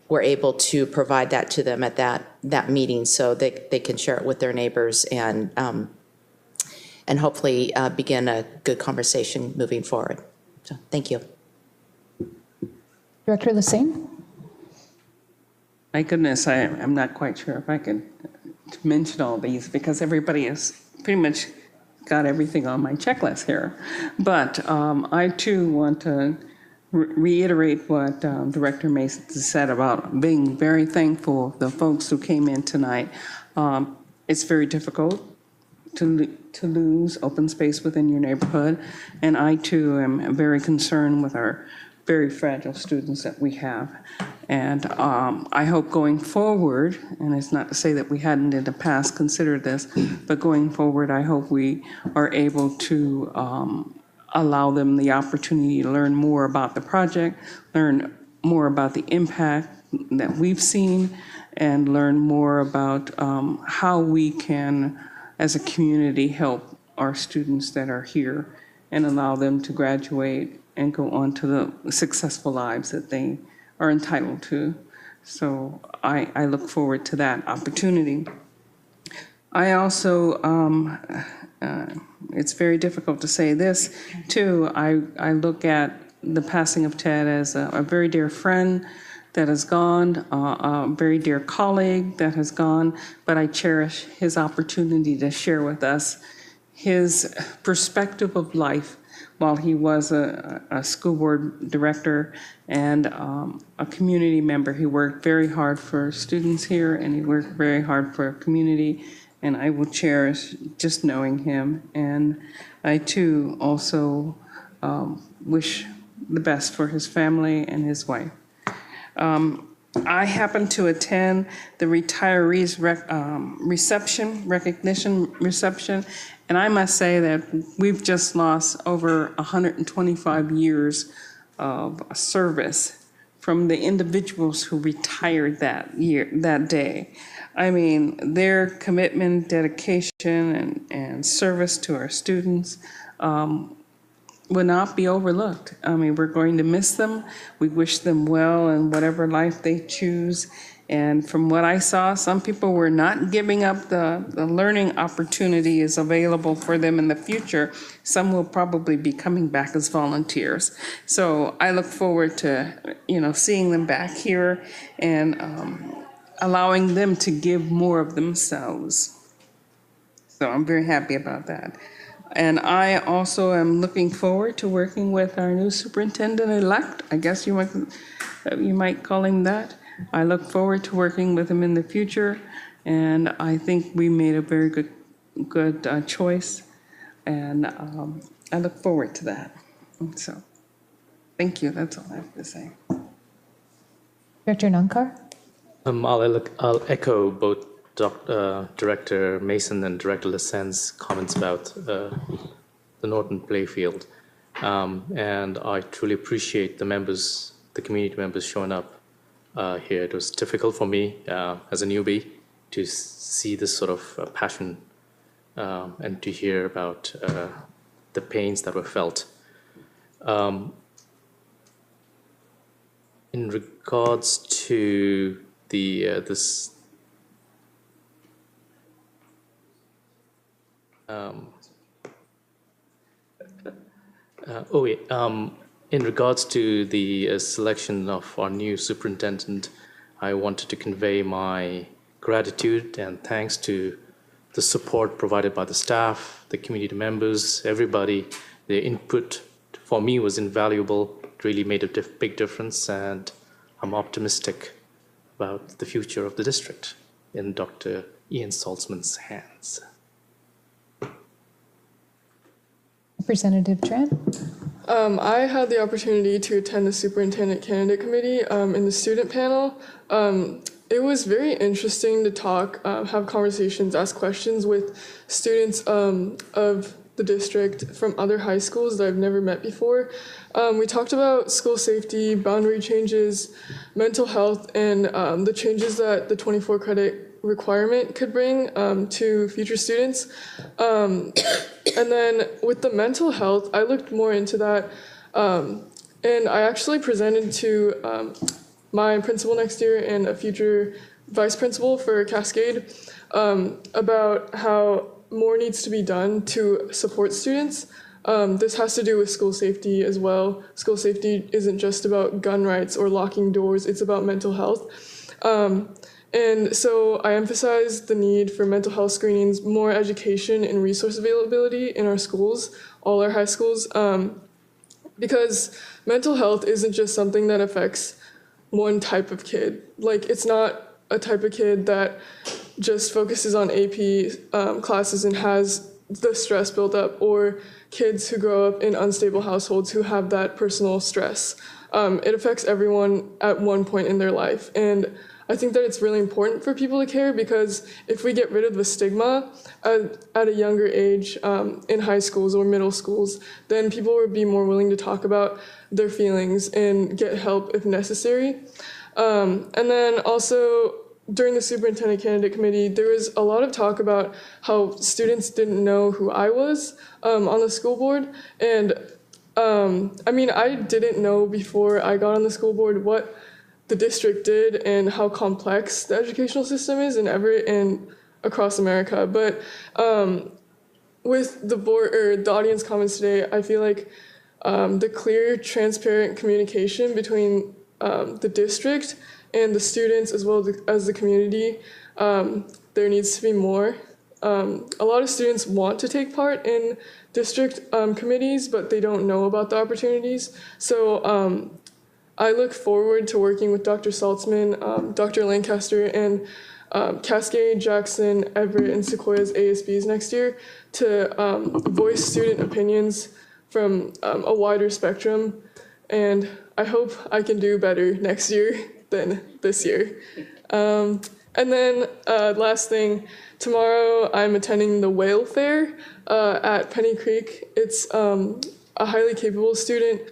we're able to provide that to them at that meeting so they can share it with their neighbors and hopefully begin a good conversation moving forward. So thank you. Director Lassane? My goodness, I'm not quite sure if I can mention all these because everybody has pretty much got everything on my checklist here. But I too want to reiterate what Director Mason said about being very thankful of the folks who came in tonight. It's very difficult to lose open space within your neighborhood, and I too am very concerned with our very fragile students that we have. And I hope going forward, and it's not to say that we hadn't in the past considered this, but going forward, I hope we are able to allow them the opportunity to learn more about the project, learn more about the impact that we've seen, and learn more about how we can, as a community, help our students that are here and allow them to graduate and go on to the successful lives that they are entitled to. So I look forward to that opportunity. I also, it's very difficult to say this too, I look at the passing of Ted as a very dear friend that has gone, a very dear colleague that has gone, but I cherish his opportunity to share with us his perspective of life while he was a school board director and a community member. He worked very hard for students here, and he worked very hard for our community, and I will cherish just knowing him. And I too also wish the best for his family and his wife. I happened to attend the retirees recognition reception, and I must say that we've just lost over 125 years of service from the individuals who retired that day. I mean, their commitment, dedication, and service to our students will not be overlooked. I mean, we're going to miss them. We wish them well in whatever life they choose. And from what I saw, some people were not giving up the learning opportunity is available for them in the future. Some will probably be coming back as volunteers. So I look forward to, seeing them back here and allowing them to give more of themselves. So I'm very happy about that. And I also am looking forward to working with our new superintendent-elect. I guess you might call him that. I look forward to working with him in the future, and I think we made a very good choice, and I look forward to that. So, thank you. That's all I have to say. Director Nankar? I'll echo both Director Mason and Director Lassen's comments about the Norton playfield. And I truly appreciate the community members showing up here. It was difficult for me as a newbie to see this sort of passion and to hear about the pains that were felt. In regards to this in regards to the selection of our new superintendent, I wanted to convey my gratitude and thanks to the support provided by the staff, the community members, everybody. Their input for me was invaluable. It really made a big difference, and I'm optimistic about the future of the district in Dr. Ian Saltzman's hands. Representative Tran? I had the opportunity to attend the Superintendent Candidate Committee in the student panel. It was very interesting to talk, have conversations, ask questions with students of the district from other high schools that I've never met before. We talked about school safety, boundary changes, mental health, and the changes that the 24 credit requirement could bring to future students. And then with the mental health, I looked more into that, and I actually presented to my principal next year and a future vice principal for Cascade about how more needs to be done to support students. This has to do with school safety as well. School safety isn't just about gun rights or locking doors, it's about mental health. And so I emphasized the need for mental health screenings, more education and resource availability in our schools, all our high schools. because mental health isn't just something that affects one type of kid. Like, it's not a type of kid that just focuses on AP classes and has the stress built up, or kids who grow up in unstable households who have that personal stress. It affects everyone at one point in their life. And I think that it's really important for people to care, because if we get rid of the stigma at a younger age in high schools or middle schools, then people will be more willing to talk about their feelings and get help if necessary. And then also, during the superintendent candidate committee, there was a lot of talk about how students didn't know who I was on the school board. And I mean, I didn't know before I got on the school board what the district did and how complex the educational system is in Everett and across America. But with the board or the audience comments today, I feel like the clear, transparent communication between the district and the students as well as the community, there needs to be more. A lot of students want to take part in district committees, but they don't know about the opportunities. So I look forward to working with Dr. Saltzman, Dr. Lancaster, and Cascade, Jackson, Everett, and Sequoia's ASBs next year to voice student opinions from a wider spectrum. And I hope I can do better next year than this year. And then last thing, tomorrow I'm attending the Whale Fair at Penny Creek. It's a highly capable student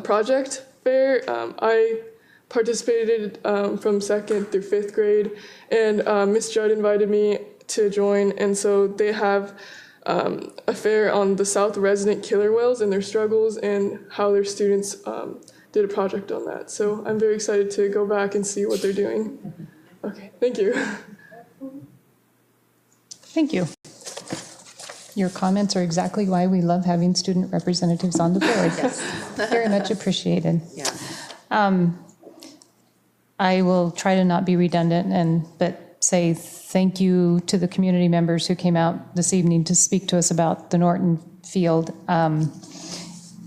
project fair. I participated from 2nd through 5th grade, and Miss Judd invited me to join, and so they have a fair on the South resident killer whales and their struggles and how their students did a project on that. So I'm very excited to go back and see what they're doing. Okay, thank you. Thank you. Your comments are exactly why we love having student representatives on the board. Yes. Very much appreciated. Yeah. I will try to not be redundant, but say thank you to the community members who came out this evening to speak to us about the Norton Field.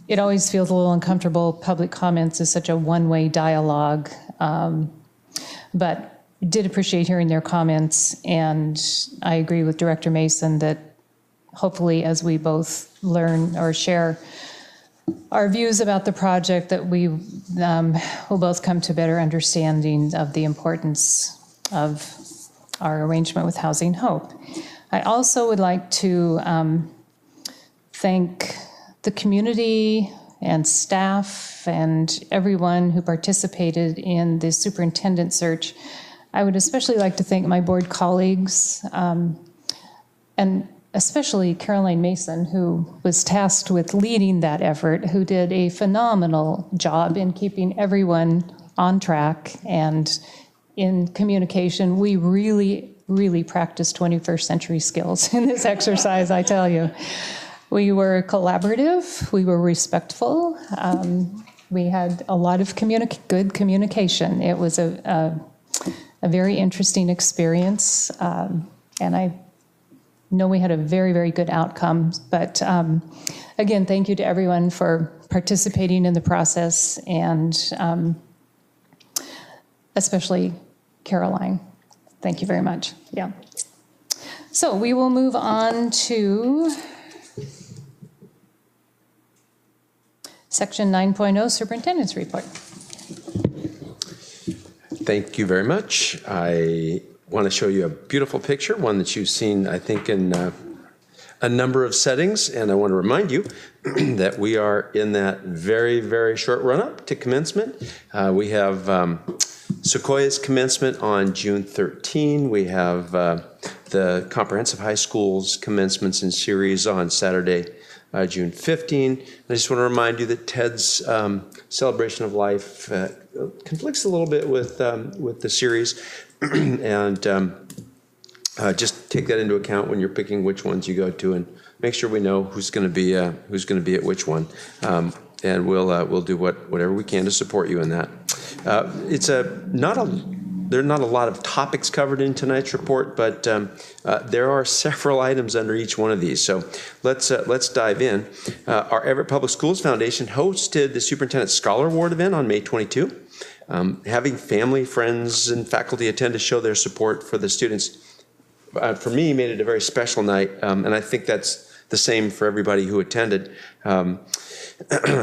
It always feels a little uncomfortable. Public comments is such a one-way dialogue, but did appreciate hearing their comments, and I agree with Director Mason that hopefully as we both learn or share our views about the project, that we will both come to a better understanding of the importance of our arrangement with Housing Hope. I also would like to thank the community and staff and everyone who participated in the superintendent search. I would especially like to thank my board colleagues, and especially Caroline Mason, who was tasked with leading that effort, who did a phenomenal job in keeping everyone on track and in communication. We really, really practiced 21st century skills in this exercise, I tell you. We were collaborative, we were respectful, we had a lot of good communication. It was a very interesting experience, and I know we had a very, very good outcome. But again, thank you to everyone for participating in the process, and especially Caroline. Thank you very much. Yeah. So we will move on to Section 9.0, Superintendent's Report. Thank you very much. I want to show you a beautiful picture, one that you've seen, I think, in a number of settings. And I want to remind you that we are in that very, very short run-up to commencement. We have Sequoia's commencement on June 13. We have the Comprehensive High School's commencements in series on Saturday, June 15. And I just want to remind you that Ted's celebration of life conflicts a little bit with the series, and just take that into account when you're picking which ones you go to, and make sure we know who's going to be at which one, and we'll do whatever we can to support you in that. It's not a are not a lot of topics covered in tonight's report, but there are several items under each one of these. So let's dive in. Our Everett Public Schools Foundation hosted the Superintendent Scholar Award event on May 22. Having family, friends, and faculty attend to show their support for the students, for me, made it a very special night, and I think that's the same for everybody who attended.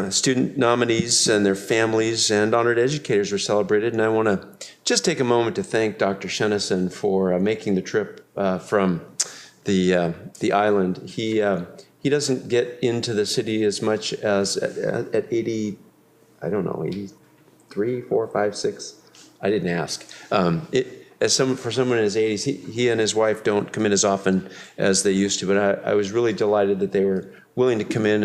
Student nominees and their families and honored educators were celebrated, and I want to just take a moment to thank Dr. Shenison for making the trip from the island. He doesn't get into the city as much as at 80, I don't know, 83, 4, 5, 6. I didn't ask. For someone in his 80s, he and his wife don't come in as often as they used to. But I was really delighted that they were willing to come in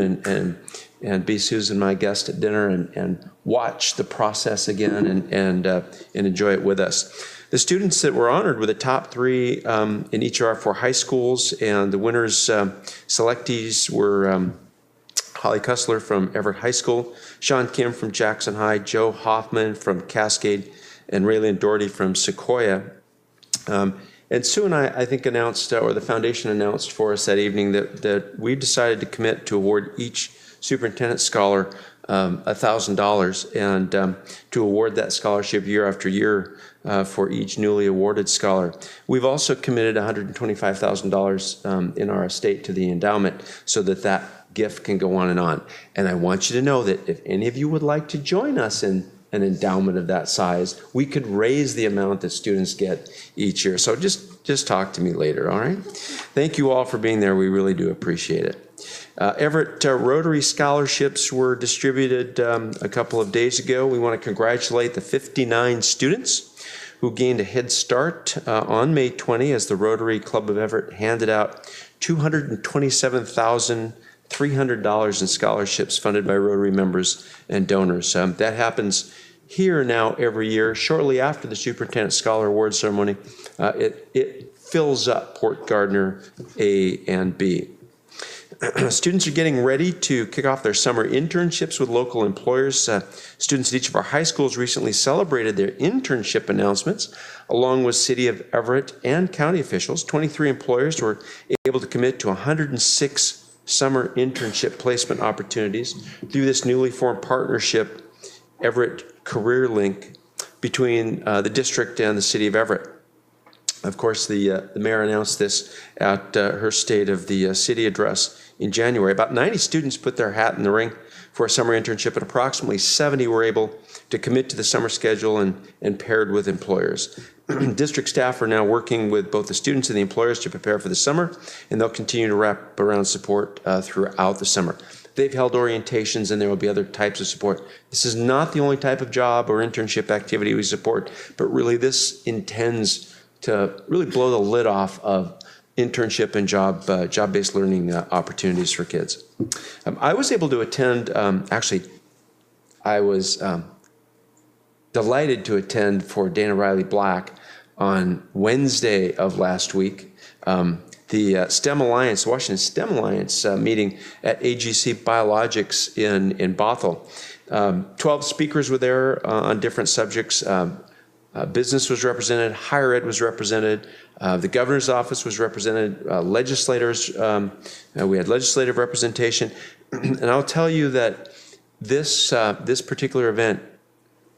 and be Susan, my guest at dinner, and watch the process again and enjoy it with us. The students that were honored were the top 3 in each of our 4 high schools, and the winners selectees were Holly Kussler from Everett High School, Sean Kim from Jackson High, Joe Hoffman from Cascade, and Raylene Doherty from Sequoia. And Sue and I think announced, or the foundation announced for us that evening, that we decided to commit to award each superintendent scholar $1,000 and to award that scholarship year after year for each newly awarded scholar. We've also committed $125,000 in our estate to the endowment so that gift can go on. And I want you to know that if any of you would like to join us in an endowment of that size, we could raise the amount that students get each year. So just talk to me later, all right? Thank you all for being there. We really do appreciate it. Everett Rotary scholarships were distributed a couple of days ago. We want to congratulate the 59 students who gained a head start on May 20 as the Rotary Club of Everett handed out $227,300 in scholarships funded by Rotary members and donors. That happens here now every year. Shortly after the Superintendent Scholar Award ceremony, it fills up Port Gardner A and B. Students are getting ready to kick off their summer internships with local employers. Students at each of our high schools recently celebrated their internship announcements, along with City of Everett and county officials. 23 employers were able to commit to 106 summer internship placement opportunities through this newly formed partnership, Everett Career Link, between the district and the City of Everett. Of course, the mayor announced this at her State of the City address in January. About 90 students put their hat in the ring for a summer internship, and approximately 70 were able to commit to the summer schedule and paired with employers. District staff are now working with both the students and the employers to prepare for the summer, and they'll continue to wrap around support throughout the summer. They've held orientations, and there will be other types of support. This is not the only type of job or internship activity we support, but really this intends to really blow the lid off of internship and job-based learning opportunities for kids. I was able to attend, I was delighted to attend for Dana Riley Black on Wednesday of last week, the STEM Alliance, Washington STEM Alliance meeting at AGC Biologics in Bothell. 12 speakers were there on different subjects. Business was represented, higher ed was represented, the governor's office was represented, legislators, we had legislative representation. And I'll tell you that this particular event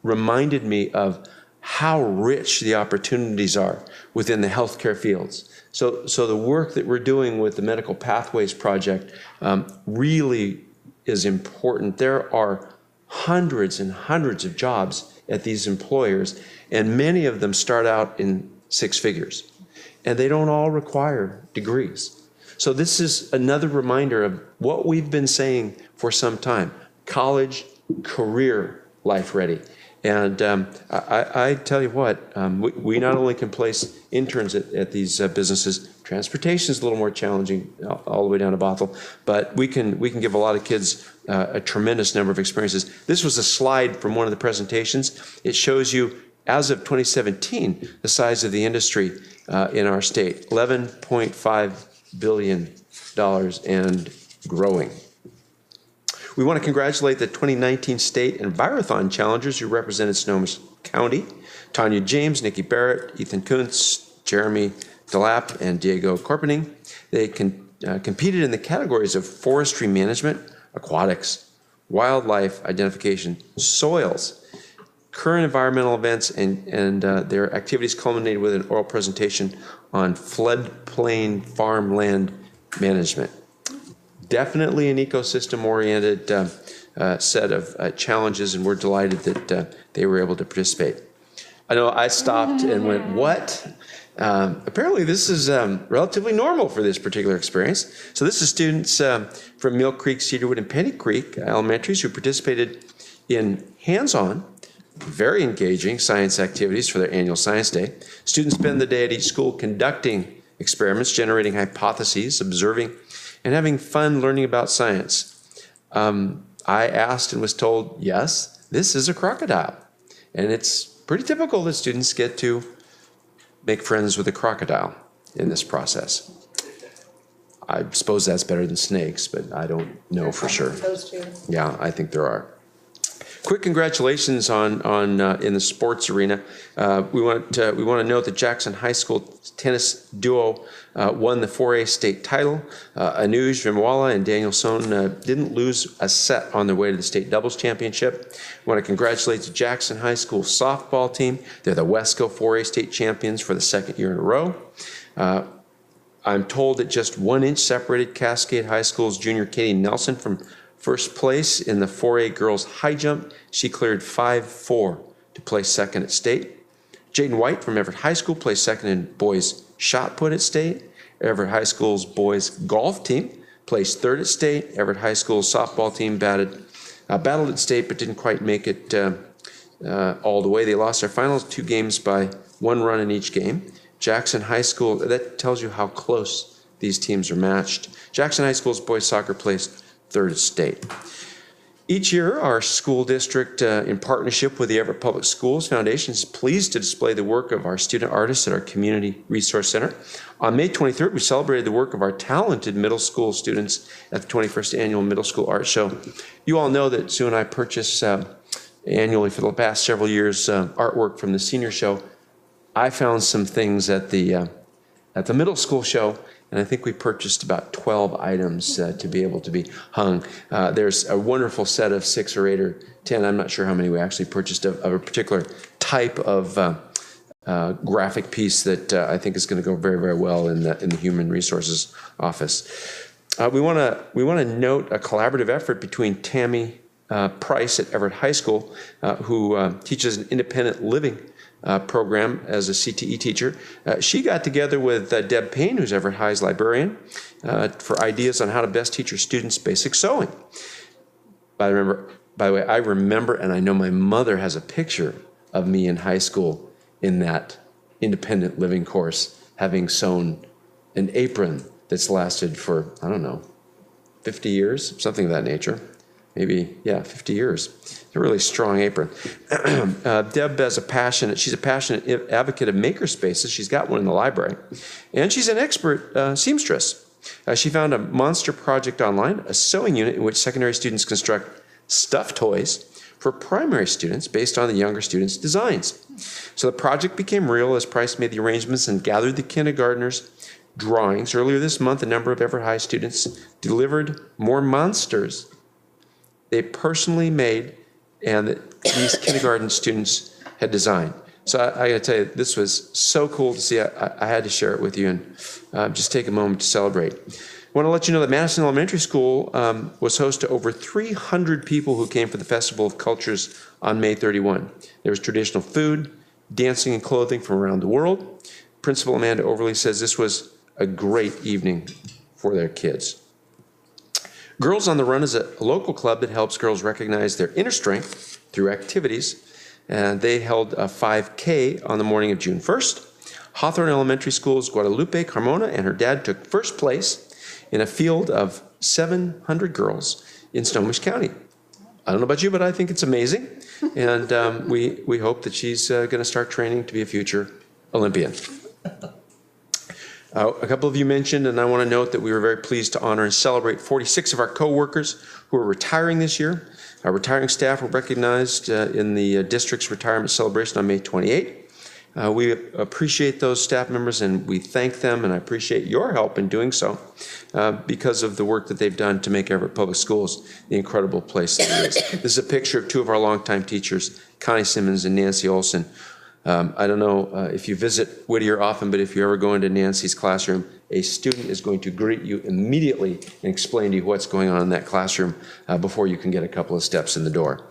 reminded me of how rich the opportunities are within the healthcare fields. So the work that we're doing with the Medical Pathways Project really is important. There are hundreds and hundreds of jobs at these employers, and many of them start out in 6 figures, and they don't all require degrees. So this is another reminder of what we've been saying for some time: college, career, life ready. And I tell you what, we not only can place interns at these businesses. Transportation is a little more challenging all the way down to Bothell, but we can give a lot of kids a tremendous number of experiences. This was a slide from one of the presentations. It shows you, as of 2017, the size of the industry in our state: $11.5 billion and growing. We want to congratulate the 2019 State Envirothon challengers who represented Sonoma County. Tanya James, Nikki Barrett, Ethan Kuntz, Jeremy Delap, and Diego Corpening. They competed in the categories of forestry management, aquatics, wildlife identification, soils, current environmental events, and their activities culminated with an oral presentation on floodplain farmland management. Definitely an ecosystem-oriented set of challenges, and we're delighted that they were able to participate. I know I stopped and went, what? Apparently this is relatively normal for this particular experience. So this is students from Mill Creek, Cedarwood, and Penny Creek elementaries who participated in hands-on, very engaging science activities for their annual science day. Students spend the day at each school conducting experiments, generating hypotheses, observing, and having fun learning about science. I asked and was told, yes, this is a crocodile. And it's pretty typical that students get to make friends with a crocodile in this process. I suppose that's better than snakes, but I don't know for sure. Those two. Yeah, I think there are. Quick congratulations on in the sports arena. We want to note that Jackson High School tennis duo won the 4A state title. Anuj Vimwala and Daniel Sohn didn't lose a set on their way to the state doubles championship. We want to congratulate the Jackson High School softball team. They're the Wesco 4A state champions for the second year in a row. I'm told that just 1 inch separated Cascade High School's junior Katie Nelson from first place in the 4A girls high jump. She cleared 5.4 to place second at state. Jaden White from Everett High School placed second in boys shot put at state. Everett High School's boys golf team placed third at state. Everett High School's softball team battled at state but didn't quite make it all the way. They lost their final 2 games by 1 run in each game. Jackson High School, that tells you how close these teams are matched. Jackson High School's boys soccer placed third at state. Each year, our school district, in partnership with the Everett Public Schools Foundation, is pleased to display the work of our student artists at our Community Resource Center. On May 23rd, we celebrated the work of our talented middle school students at the 21st Annual Middle School Art Show. You all know that Sue and I purchase annually for the past several years artwork from the senior show. I found some things at the middle school show, and I think we purchased about 12 items to be able to be hung. There's a wonderful set of 6 or 8 or 10, I'm not sure how many we actually purchased, of a particular type of graphic piece that I think is going to go very, very well in the Human Resources Office. We want to note a collaborative effort between Tammy Price at Everett High School, who teaches an independent living program as a CTE teacher. She got together with Deb Payne, who's Everett High's librarian, for ideas on how to best teach her students basic sewing. By the way, I remember, and I know my mother has a picture of me in high school in that independent living course, having sewn an apron that's lasted for, I don't know, 50 years, something of that nature. Maybe, yeah, 50 years. It's a really strong apron. Deb has she's a passionate advocate of maker spaces. She's got one in the library. And she's an expert seamstress. She found a monster project online, a sewing unit in which secondary students construct stuffed toys for primary students based on the younger students' designs. So the project became real as Price made the arrangements and gathered the kindergartners' drawings. Earlier this month, a number of Everett High students delivered more monsters they personally made and that these kindergarten students had designed. So I got to tell you, this was so cool to see. I had to share it with you and just take a moment to celebrate. I want to let you know that Madison Elementary School was host to over 300 people who came for the Festival of Cultures on May 31. There was traditional food, dancing, and clothing from around the world. Principal Amanda Overly says this was a great evening for their kids. Girls on the Run is a local club that helps girls recognize their inner strength through activities. And they held a 5K on the morning of June 1st. Hawthorne Elementary School's Guadalupe Carmona and her dad took first place in a field of 700 girls in Snohomish County. I don't know about you, but I think it's amazing. And we hope that she's going to start training to be a future Olympian. A couple of you mentioned, and I want to note that we were very pleased to honor and celebrate 46 of our co-workers who are retiring this year. Our retiring staff were recognized in the district's retirement celebration on May 28th. We appreciate those staff members and we thank them, and I appreciate your help in doing so because of the work that they've done to make Everett Public Schools the incredible place that it is. This is a picture of two of our longtime teachers, Connie Simmons and Nancy Olson. I don't know if you visit Whittier often, but if you ever go into Nancy's classroom, a student is going to greet you immediately and explain to you what's going on in that classroom before you can get a couple of steps in the door.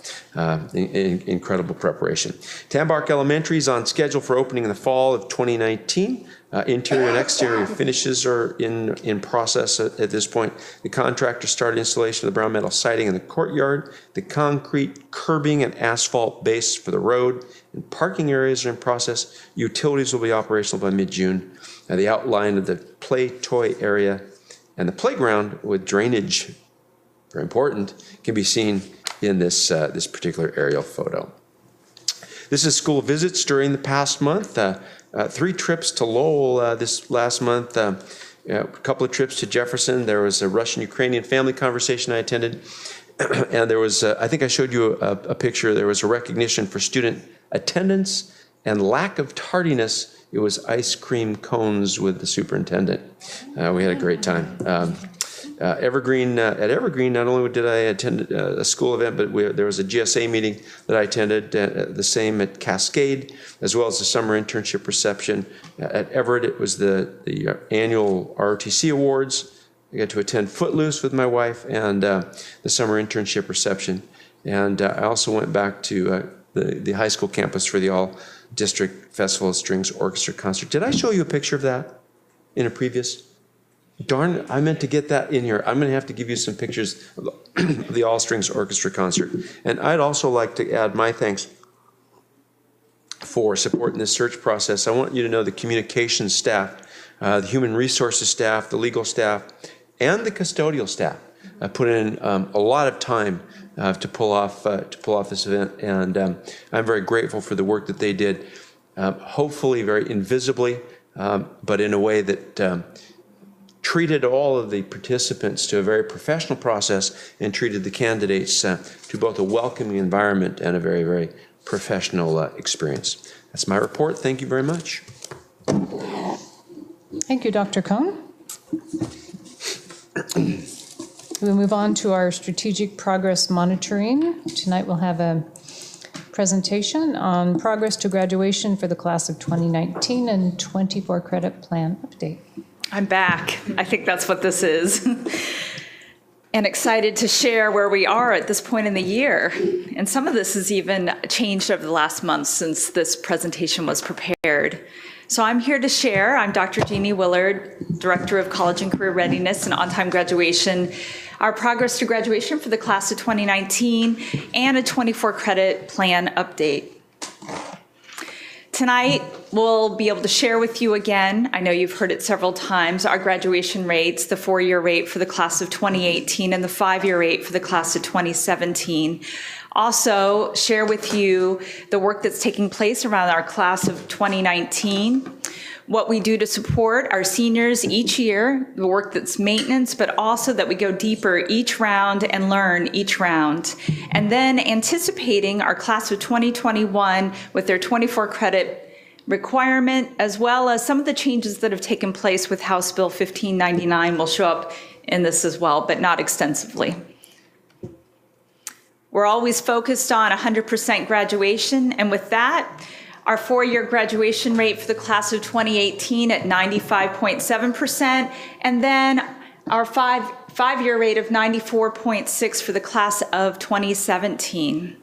Incredible preparation. Tambark Elementary is on schedule for opening in the fall of 2019. Interior and exterior finishes are in process at this point. The contractor started installation of the brown metal siding in the courtyard. The concrete curbing and asphalt base for the road and parking areas are in process. Utilities will be operational by mid-June. The outline of the play toy area and the playground with drainage, very important, can be seen in this particular aerial photo. This is school visits during the past month. 3 trips to Lowell this last month, a couple of trips to Jefferson. There was a Russian-Ukrainian family conversation I attended, and there was, I think I showed you a picture, there was a recognition for student attendance and lack of tardiness. It was ice cream cones with the superintendent. We had a great time. At Evergreen, not only did I attend a school event, but there was a GSA meeting that I attended, the same at Cascade, as well as the summer internship reception. At Everett, it was the annual ROTC Awards. I got to attend Footloose with my wife and the summer internship reception. And I also went back to the high school campus for the all-district Festival of Strings Orchestra concert. Did I show you a picture of that in a previous? Darn, I meant to get that in here. I'm going to have to give you some pictures of the All Strings Orchestra concert. And I'd also like to add my thanks for supporting this search process. I want you to know the communications staff, the human resources staff, the legal staff, and the custodial staff put in a lot of time to pull off this event, and I'm very grateful for the work that they did. Hopefully, very invisibly, but in a way that treated all of the participants to a very professional process and treated the candidates to both a welcoming environment and a very, very professional experience. That's my report. Thank you very much. Thank you, Dr. Cohn. We'll move on to our strategic progress monitoring. Tonight we'll have a presentation on progress to graduation for the class of 2019 and 24 credit plan update. I'm back. I think that's what this is. And excited to share where we are at this point in the year. And some of this has even changed over the last month since this presentation was prepared. So I'm here to share. I'm Dr. Jeannie Willard, Director of College and Career Readiness and On-Time Graduation, our progress to graduation for the class of 2019, and a 24 credit plan update. Tonight, we'll be able to share with you again, I know you've heard it several times, our graduation rates, the 4-year rate for the class of 2018 and the 5-year rate for the class of 2017. Also, share with you the work that's taking place around our class of 2019, what we do to support our seniors each year, the work that's maintenance, but also that we go deeper each round and learn each round. And then anticipating our class of 2021 with their 24 credit requirement, as well as some of the changes that have taken place with House Bill 1599 will show up in this as well, but not extensively. We're always focused on 100% graduation, and with that, our 4-year graduation rate for the class of 2018 at 95.7%, and then our five-year rate of 94.6 for the class of 2017.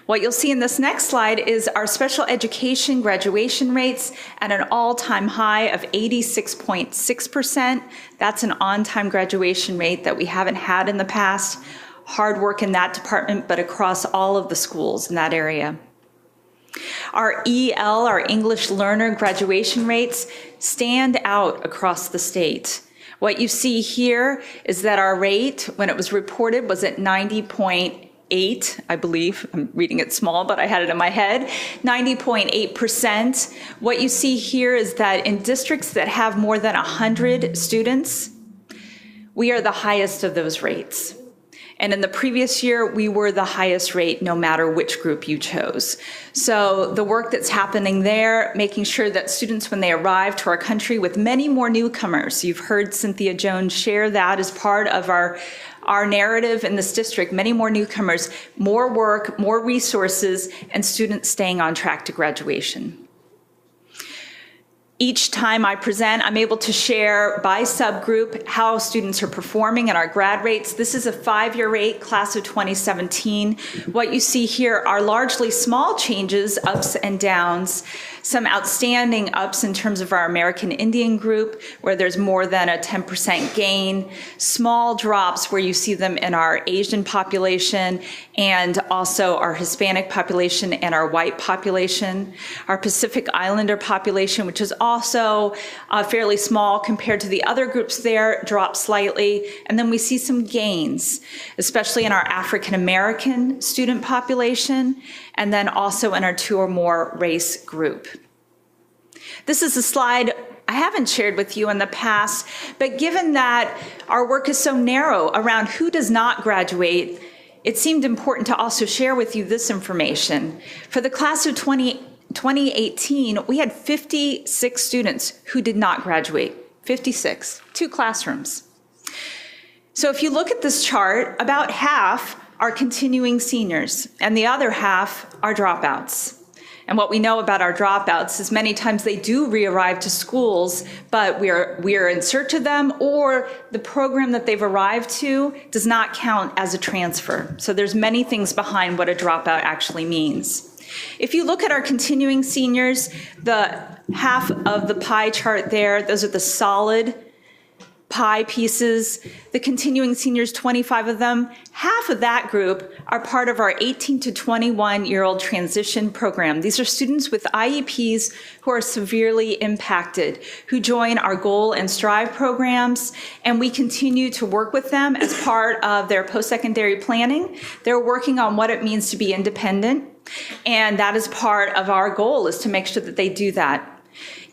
What you'll see in this next slide is our special education graduation rates at an all-time high of 86.6%. That's an on-time graduation rate that we haven't had in the past. Hard work in that department, but across all of the schools in that area. Our EL, our English learner graduation rates, stand out across the state. What you see here is that our rate, when it was reported, was at 90.8, I believe. I'm reading it small, but I had it in my head. 90.8%. What you see here is that in districts that have more than 100 students, we are the highest of those rates. And in the previous year, we were the highest rate no matter which group you chose. So the work that's happening there, making sure that students, when they arrive to our country with many more newcomers, you've heard Cynthia Jones share that as part of our narrative in this district, many more newcomers, more work, more resources, and students staying on track to graduation. Each time I present, I'm able to share by subgroup how students are performing and our grad rates. This is a 5-year rate, class of 2017. What you see here are largely small changes, ups and downs, some outstanding ups in terms of our American Indian group, where there's more than a 10% gain, small drops where you see them in our Asian population and also our Hispanic population and our white population. Our Pacific Islander population, which is also fairly small compared to the other groups there, drops slightly. And then we see some gains, especially in our African American student population, and then also in our 2 or more race group. This is a slide I haven't shared with you in the past, but given that our work is so narrow around who does not graduate, it seemed important to also share with you this information. For the class of 2018, we had 56 students who did not graduate. 56, 2 classrooms. So if you look at this chart, about half are continuing seniors, and the other half are dropouts. And what we know about our dropouts is many times they do re-arrive to schools, but we are in search of them, or the program that they've arrived to does not count as a transfer. So there's many things behind what a dropout actually means. If you look at our continuing seniors, the half of the pie chart there, those are the solid pie pieces. The continuing seniors, 25 of them, half of that group are part of our 18 to 21-year-old transition program. These are students with IEPs who are severely impacted, who join our Goal and Strive programs, and we continue to work with them as part of their post-secondary planning. They're working on what it means to be independent, and that is part of our goal, is to make sure that they do that.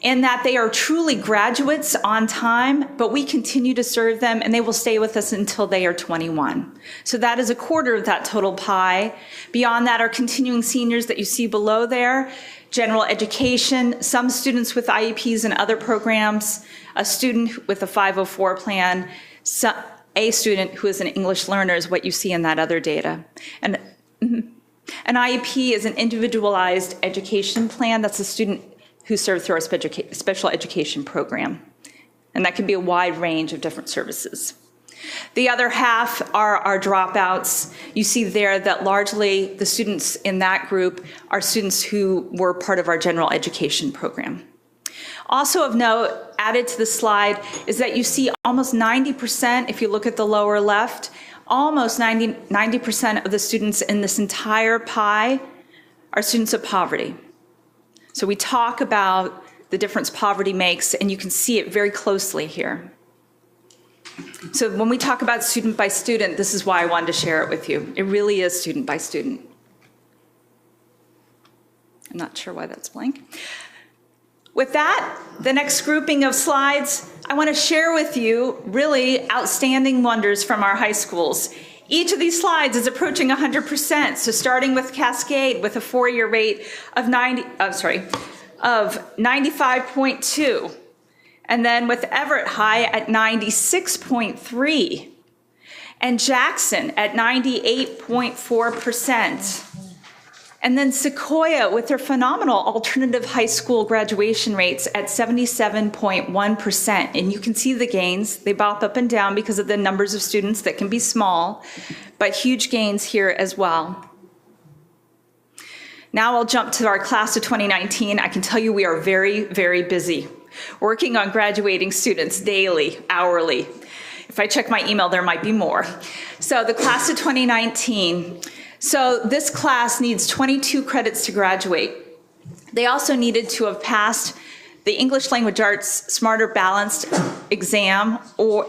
And that they are truly graduates on time, but we continue to serve them and they will stay with us until they are 21. So that is a quarter of that total pie. Beyond that are continuing seniors that you see below there, general education, some students with IEPs and other programs, a student with a 504 plan, a student who is an English learner is what you see in that other data. And an IEP is an individualized education plan. That's a student who serve through our special education program. And that can be a wide range of different services. The other half are our dropouts. You see there that largely the students in that group are students who were part of our general education program. Also of note, added to the slide, is that you see almost 90%, if you look at the lower left, almost 90% of the students in this entire pie are students of poverty. So we talk about the difference poverty makes, and you can see it very closely here. So when we talk about student by student, this is why I wanted to share it with you. It really is student by student. I'm not sure why that's blank. With that, the next grouping of slides, I want to share with you really outstanding wonders from our high schools. Each of these slides is approaching 100%. So starting with Cascade with a 4-year rate of 95.2, and then with Everett High at 96.3, and Jackson at 98.4%. And then Sequoia with their phenomenal alternative high school graduation rates at 77.1%. And you can see the gains. They bop up and down because of the numbers of students that can be small, but huge gains here as well. Now I'll jump to our class of 2019. I can tell you we are very, very busy, working on graduating students daily, hourly. If I check my email, there might be more. So the class of 2019, so this class needs 22 credits to graduate. They also needed to have passed the English Language Arts Smarter Balanced exam,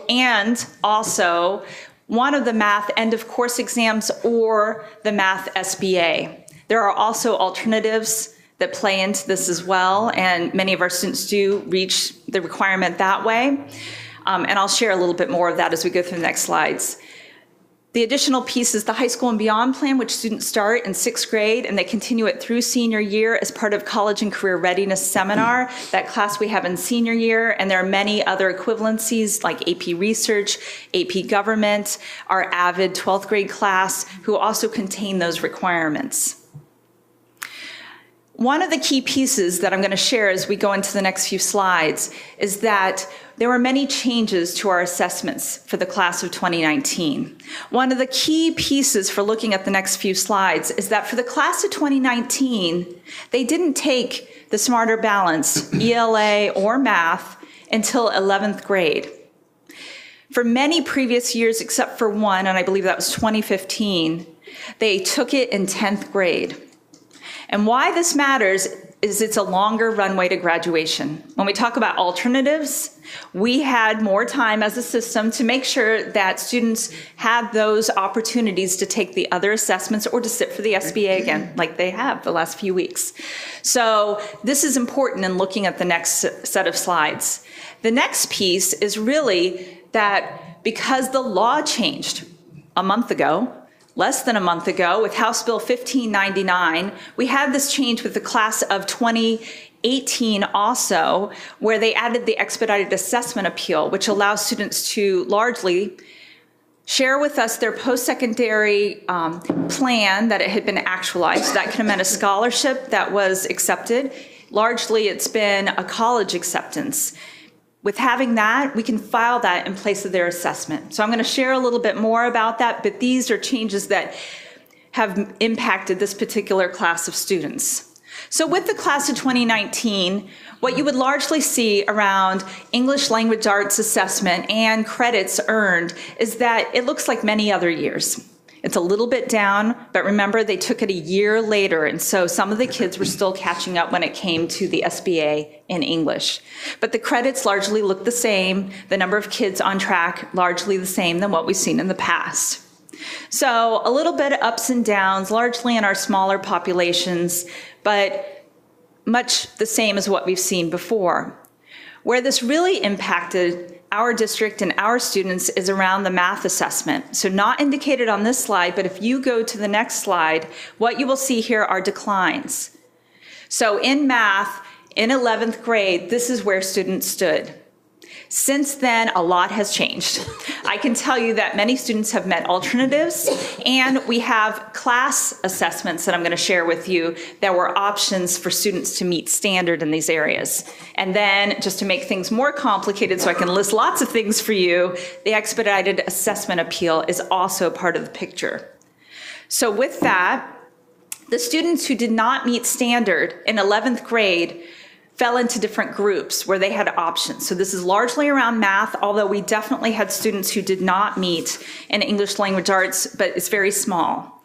and also one of the math end of course exams or the math SBA. There are also alternatives that play into this as well, and many of our students do reach the requirement that way. And I'll share a little bit more of that as we go through the next slides. The additional piece is the High School and Beyond plan, which students start in 6th grade and they continue it through senior year as part of College and Career Readiness Seminar, that class we have in senior year. And there are many other equivalencies like AP Research, AP Government, our AVID 12th grade class, who also contain those requirements. One of the key pieces that I'm going to share as we go into the next few slides is that there were many changes to our assessments for the class of 2019. One of the key pieces for looking at the next few slides is that for the class of 2019, they didn't take the Smarter Balance, ELA, or math until 11th grade. For many previous years, except for one, and I believe that was 2015, they took it in 10th grade. And why this matters is it's a longer runway to graduation. When we talk about alternatives, we had more time as a system to make sure that students had those opportunities to take the other assessments or to sit for the SBA again, like they have the last few weeks. So this is important in looking at the next set of slides. The next piece is really that because the law changed a month ago, less than a month ago, with House Bill 1599, we had this change with the class of 2018 also, where they added the expedited assessment appeal, which allows students to largely share with us their post-secondary plan that it had been actualized. That could have meant a scholarship that was accepted. Largely, it's been a college acceptance. With having that, we can file that in place of their assessment. So I'm going to share a little bit more about that, but these are changes that have impacted this particular class of students. So with the class of 2019, what you would largely see around English language arts assessment and credits earned is that it looks like many other years. It's a little bit down, but remember they took it a year later, and so some of the kids were still catching up when it came to the SBA in English. But the credits largely look the same, the number of kids on track largely the same than what we've seen in the past. So a little bit of ups and downs, largely in our smaller populations, but much the same as what we've seen before. Where this really impacted our district and our students is around the math assessment. So not indicated on this slide, but if you go to the next slide, what you will see here are declines. So in math, in 11th grade, this is where students stood. Since then, a lot has changed. I can tell you that many students have met alternatives, and we have class assessments that I'm going to share with you that were options for students to meet standard in these areas. And then, just to make things more complicated so I can list lots of things for you, the expedited assessment appeal is also part of the picture. So with that, the students who did not meet standard in 11th grade fell into different groups where they had options. So this is largely around math, although we definitely had students who did not meet in English language arts, but it's very small.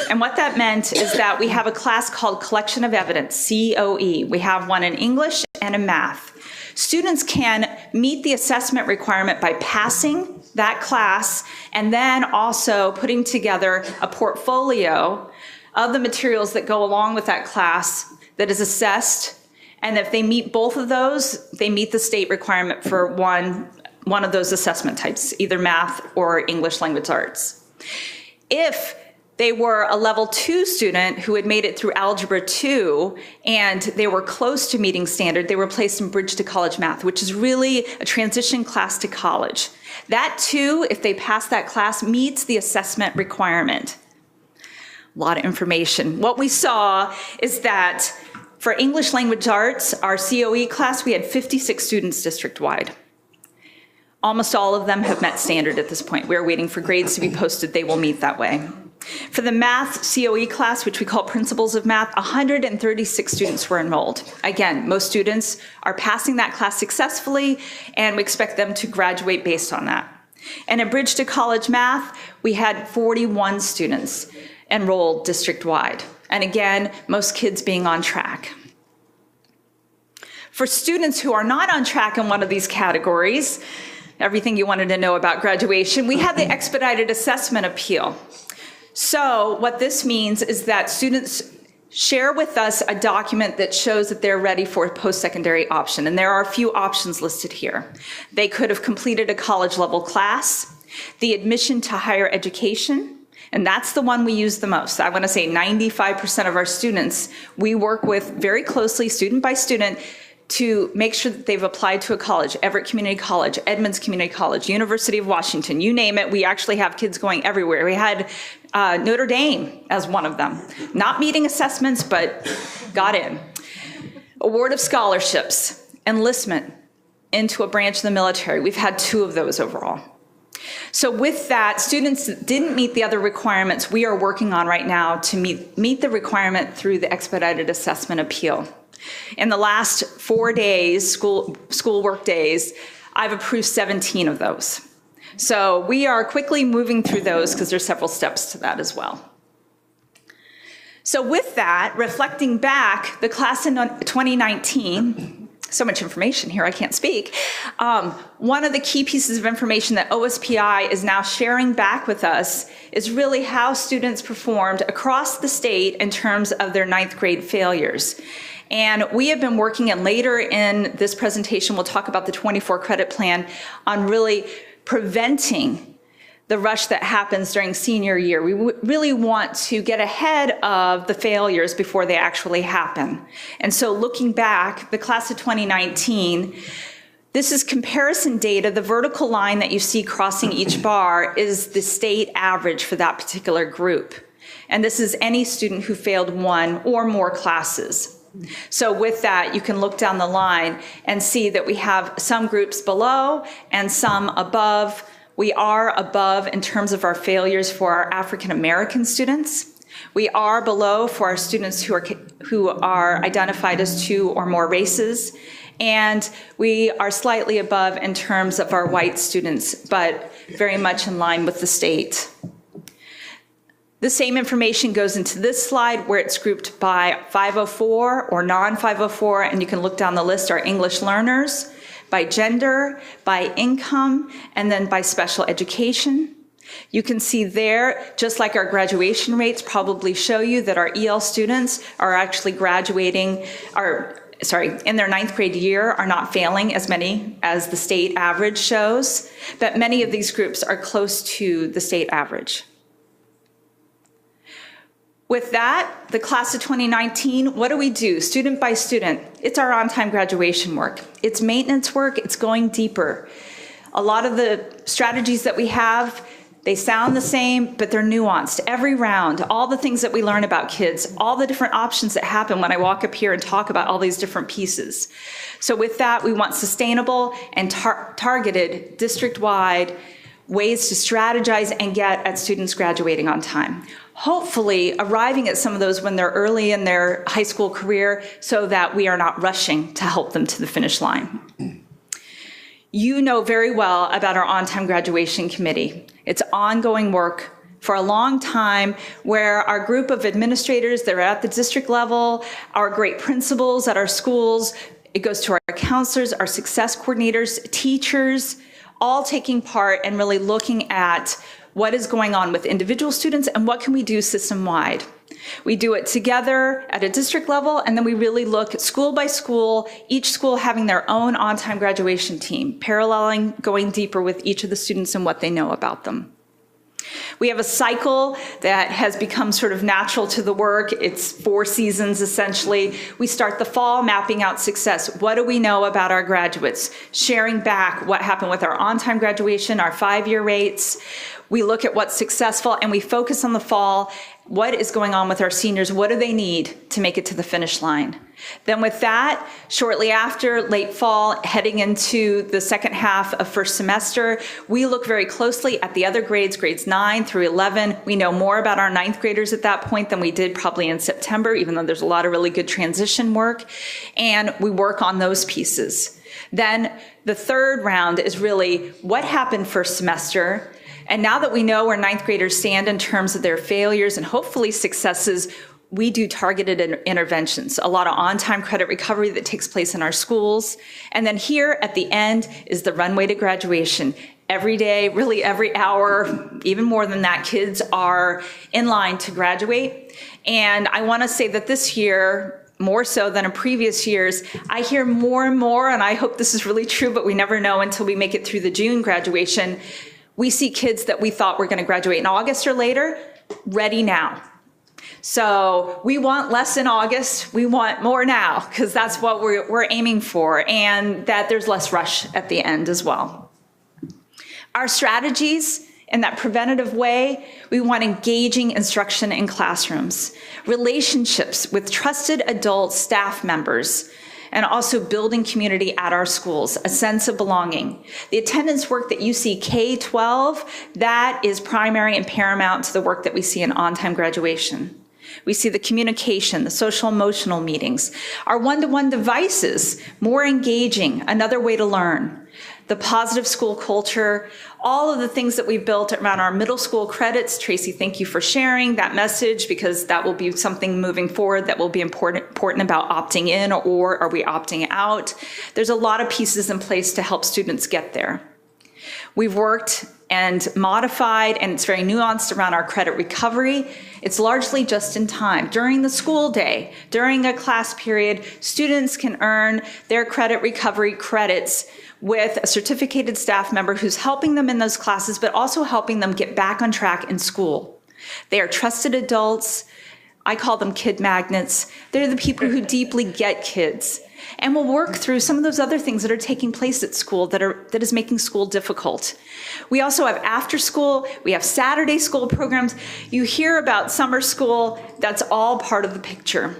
And what that meant is that we have a class called Collection of Evidence, COE. We have one in English and in math. Students can meet the assessment requirement by passing that class and then also putting together a portfolio of the materials that go along with that class that is assessed. And if they meet both of those, they meet the state requirement for one of those assessment types, either math or English language arts. If they were a level 2 student who had made it through Algebra 2 and they were close to meeting standard, they were placed in Bridge to College Math, which is really a transition class to college. That too, if they pass that class, meets the assessment requirement. A lot of information. What we saw is that for English language arts, our COE class, we had 56 students district-wide. Almost all of them have met standard at this point. We're waiting for grades to be posted. They will meet that way. For the math COE class, which we call Principles of Math, 136 students were enrolled. Again, most students are passing that class successfully, and we expect them to graduate based on that. And at Bridge to College Math, we had 41 students enrolled district-wide. And again, most kids being on track. For students who are not on track in one of these categories, everything you wanted to know about graduation, we have the expedited assessment appeal. So what this means is that students share with us a document that shows that they're ready for a post-secondary option. And there are a few options listed here. They could have completed a college level class. The admission to higher education, and that's the one we use the most. I want to say 95% of our students, we work with very closely, student by student, to make sure that they've applied to a college, Everett Community College, Edmonds Community College, University of Washington, you name it. We actually have kids going everywhere. We had Notre Dame as one of them. Not meeting assessments, but got in. Award of scholarships, enlistment into a branch of the military. We've had 2 of those overall. So with that, students that didn't meet the other requirements, we are working on right now to meet the requirement through the expedited assessment appeal. In the last 4 days, school work days, I've approved 17 of those. So we are quickly moving through those because there's several steps to that as well. So with that, reflecting back, the class in 2019, so much information here, I can't speak. One of the key pieces of information that OSPI is now sharing back with us is really how students performed across the state in terms of their 9th grade failures. And we have been working, and later in this presentation, we'll talk about the 24 credit plan on really preventing the rush that happens during senior year. We really want to get ahead of the failures before they actually happen. And so looking back, the class of 2019, this is comparison data. The vertical line that you see crossing each bar is the state average for that particular group. And this is any student who failed 1 or more classes. So with that, you can look down the line and see that we have some groups below and some above. We are above in terms of our failures for our African American students. We are below for our students who are identified as 2 or more races. And we are slightly above in terms of our white students, but very much in line with the state. The same information goes into this slide where it's grouped by 504 or non-504, and you can look down the list, our English learners, by gender, by income, and then by special education. You can see there, just like our graduation rates probably show you, that our EL students are actually graduating, in their 9th grade year are not failing as many as the state average shows, but many of these groups are close to the state average. With that, the class of 2019, what do we do? Student by student, it's our on-time graduation work. It's maintenance work, it's going deeper. A lot of the strategies that we have, they sound the same, but they're nuanced. Every round, all the things that we learn about kids, all the different options that happen when I walk up here and talk about all these different pieces. So with that, we want sustainable and targeted district-wide ways to strategize and get at students graduating on time. Hopefully arriving at some of those when they're early in their high school career so that we are not rushing to help them to the finish line. You know very well about our on-time graduation committee. It's ongoing work for a long time where our group of administrators that are at the district level, our great principals at our schools, it goes to our counselors, our success coordinators, teachers, all taking part and really looking at what is going on with individual students and what can we do system-wide. We do it together at a district level, and then we really look at school by school, each school having their own on-time graduation team, paralleling, going deeper with each of the students and what they know about them. We have a cycle that has become sort of natural to the work. It's 4 seasons, essentially. We start the fall mapping out success. What do we know about our graduates? Sharing back what happened with our on-time graduation, our 5-year rates. We look at what's successful, and we focus on the fall. What is going on with our seniors? What do they need to make it to the finish line? Then with that, shortly after, late fall, heading into the second half of first semester, we look very closely at the other grades, grades 9 through 11. We know more about our 9th graders at that point than we did probably in September, even though there's a lot of really good transition work, and we work on those pieces. Then the third round is really what happened first semester. And now that we know where 9th graders stand in terms of their failures and hopefully successes, we do targeted interventions, a lot of on-time credit recovery that takes place in our schools. And then here at the end is the runway to graduation. Every day, really every hour, even more than that, kids are in line to graduate. And I want to say that this year, more so than in previous years, I hear more and more, and I hope this is really true, but we never know until we make it through the June graduation. We see kids that we thought were going to graduate in August or later, ready now. So we want less in August, we want more now, because that's what we're aiming for, and that there's less rush at the end as well. Our strategies, in that preventative way, we want engaging instruction in classrooms, relationships with trusted adult staff members, and also building community at our schools, a sense of belonging. The attendance work that you see K-12, that is primary and paramount to the work that we see in on-time graduation. We see the communication, the social emotional meetings, our one-to-one devices, more engaging, another way to learn, the positive school culture, all of the things that we've built around our middle school credits. Tracy, thank you for sharing that message, because that will be something moving forward that will be important about opting in, or are we opting out? There's a lot of pieces in place to help students get there. We've worked and modified, and it's very nuanced around our credit recovery. It's largely just in time. During the school day, during a class period, students can earn their credit recovery credits with a certificated staff member who's helping them in those classes, but also helping them get back on track in school. They are trusted adults. I call them kid magnets. They're the people who deeply get kids. And we'll work through some of those other things that are taking place at school that is making school difficult. We also have after school, we have Saturday school programs. You hear about summer school, that's all part of the picture.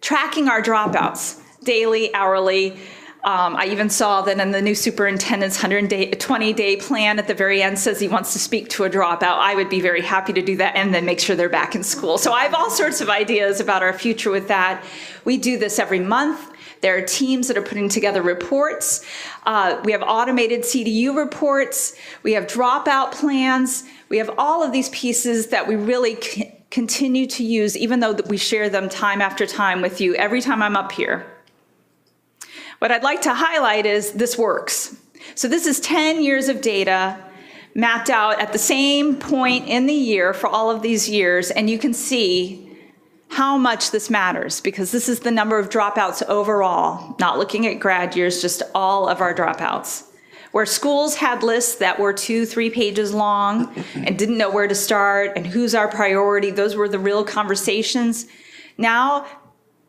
Tracking our dropouts, daily, hourly. I even saw that in the new superintendent's 120-day plan at the very end says he wants to speak to a dropout. I would be very happy to do that and then make sure they're back in school. So I have all sorts of ideas about our future with that. We do this every month. There are teams that are putting together reports. We have automated CDU reports. We have dropout plans. We have all of these pieces that we really continue to use, even though that we share them time after time with you every time I'm up here. What I'd like to highlight is this works. So this is 10 years of data mapped out at the same point in the year for all of these years, and you can see how much this matters, because this is the number of dropouts overall, not looking at grad years, just all of our dropouts. Where schools had lists that were 2-3 pages long and didn't know where to start and who's our priority, those were the real conversations. Now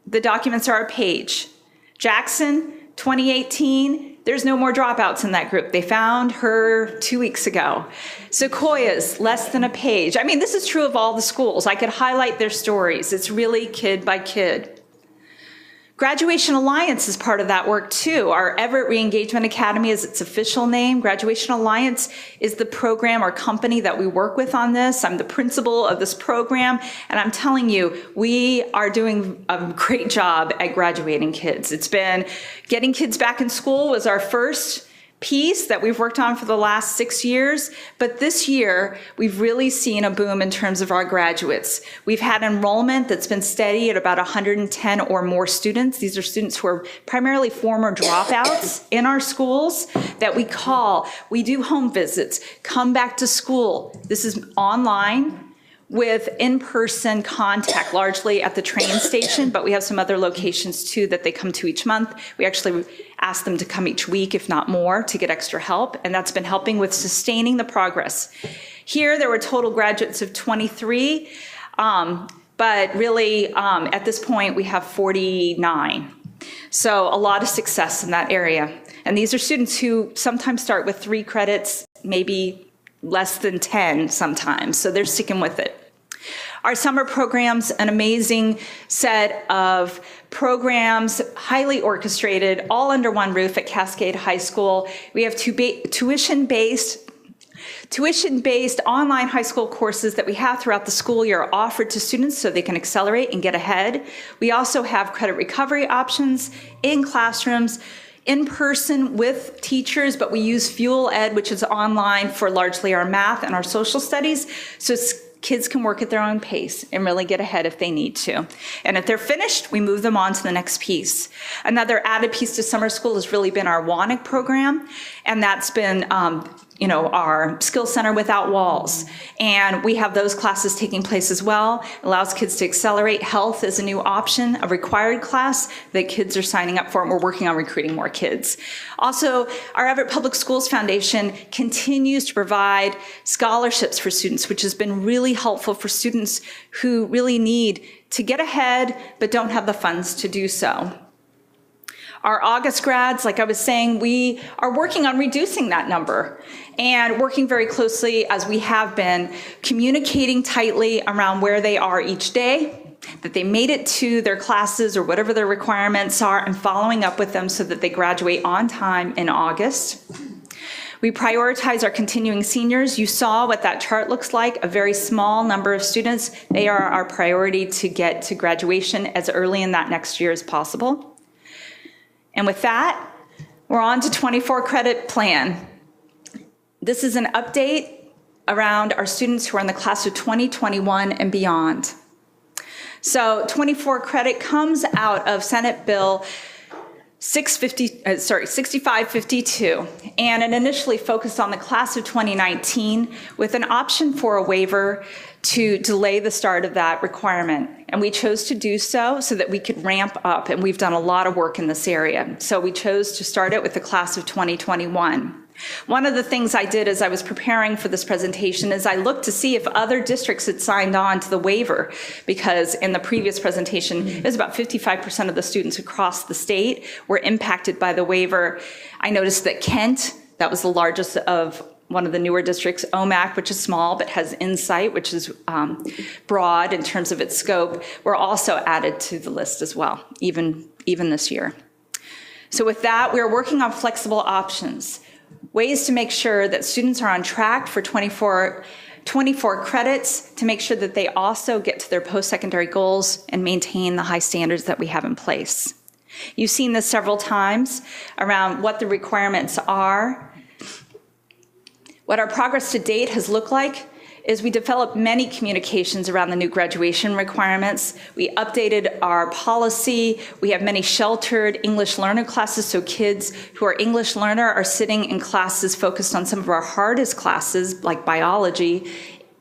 the documents are a page. Jackson, 2018, there's no more dropouts in that group. They found her 2 weeks ago. Sequoia's less than a page. I mean, this is true of all the schools. I could highlight their stories. It's really kid by kid. Graduation Alliance is part of that work too. Our Everett Re-Engagement Academy is its official name. Graduation Alliance is the program or company that we work with on this. I'm the principal of this program, and I'm telling you, we are doing a great job at graduating kids. It's been getting kids back in school was our first piece that we've worked on for the last 6 years, but this year we've really seen a boom in terms of our graduates. We've had enrollment that's been steady at about 110 or more students. These are students who are primarily former dropouts in our schools that we call. We do home visits, come back to school. This is online with in-person contact, largely at the train station, but we have some other locations too that they come to each month. We actually ask them to come each week, if not more, to get extra help, and that's been helping with sustaining the progress. Here, there were total graduates of 23, but really, at this point, we have 49. So a lot of success in that area. And these are students who sometimes start with 3 credits, maybe less than 10 sometimes, so they're sticking with it. Our summer programs, an amazing set of programs, highly orchestrated, all under one roof at Cascade High School. We have tuition-based online high school courses that we have throughout the school year offered to students so they can accelerate and get ahead. We also have credit recovery options in classrooms, in person with teachers, but we use Fuel Ed, which is online for largely our math and our social studies. So kids can work at their own pace and really get ahead if they need to. And if they're finished, we move them on to the next piece. Another added piece to summer school has really been our WANIC program, and that's been our skill center without walls. And we have those classes taking place as well. It allows kids to accelerate. Health is a new option, a required class that kids are signing up for, and we're working on recruiting more kids. Also, our Everett Public Schools Foundation continues to provide scholarships for students, which has been really helpful for students who really need to get ahead but don't have the funds to do so. Our August grads, like I was saying, we are working on reducing that number and working very closely, as we have been, communicating tightly around where they are each day, that they made it to their classes or whatever their requirements are, and following up with them so that they graduate on time in August. We prioritize our continuing seniors. You saw what that chart looks like, a very small number of students. They are our priority to get to graduation as early in that next year as possible. And with that, we're on to 24 credit plan. This is an update around our students who are in the class of 2021 and beyond. So 24 credit comes out of Senate Bill 6552, and it initially focused on the class of 2019 with an option for a waiver to delay the start of that requirement. And we chose to do so that we could ramp up, and we've done a lot of work in this area. So we chose to start it with the class of 2021. One of the things I did as I was preparing for this presentation is I looked to see if other districts had signed on to the waiver, because in the previous presentation, it was about 55% of the students across the state were impacted by the waiver. I noticed that Kent, that was the largest of one of the newer districts, OMAC, which is small but has Insight, which is broad in terms of its scope, were also added to the list as well, even this year. So with that, we're working on flexible options, ways to make sure that students are on track for 24 credits, to make sure that they also get to their post-secondary goals and maintain the high standards that we have in place. You've seen this several times around what the requirements are. What our progress to date has looked like is we developed many communications around the new graduation requirements. We updated our policy. We have many sheltered English learner classes, so kids who are English learner are sitting in classes focused on some of our hardest classes, like biology,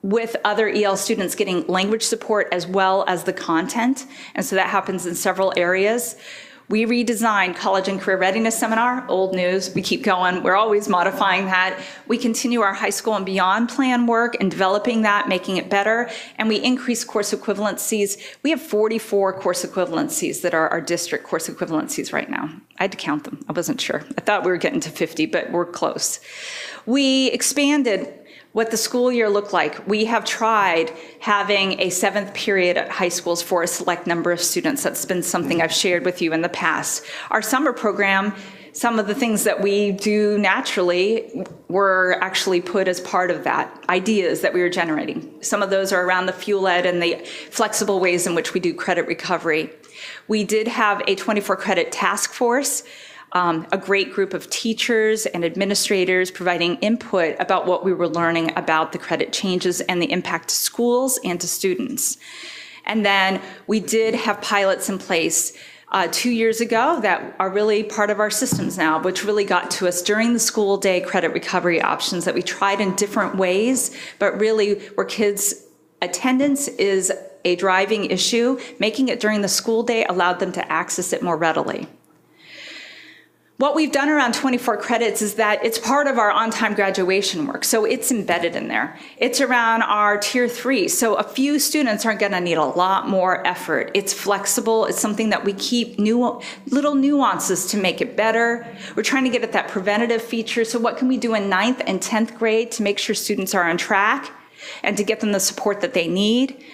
with other EL students getting language support as well as the content. And so that happens in several areas. We redesigned College and Career Readiness Seminar, old news, we keep going, we're always modifying that. We continue our high school and beyond plan work and developing that, making it better, and we increase course equivalencies. We have 44 course equivalencies that are our district course equivalencies right now. I had to count them, I wasn't sure. I thought we were getting to 50, but we're close. We expanded what the school year looked like. We have tried having a 7th period at high schools for a select number of students. That's been something I've shared with you in the past. Our summer program, some of the things that we do naturally were actually put as part of that, ideas that we were generating. Some of those are around the fuel ed and the flexible ways in which we do credit recovery. We did have a 24 credit task force, a great group of teachers and administrators providing input about what we were learning about the credit changes and the impact to schools and to students. And then we did have pilots in place 2 years ago that are really part of our systems now, which really got to us during the school day credit recovery options that we tried in different ways, but really where kids' attendance is a driving issue, making it during the school day allowed them to access it more readily. What we've done around 24 credits is that it's part of our on-time graduation work, so it's embedded in there. It's around our tier 3, so a few students aren't going to need a lot more effort. It's flexible. It's something that we keep little nuances to make it better. We're trying to get at that preventative feature, so what can we do in 9th and 10th grade to make sure students are on track and to get them the support that they need?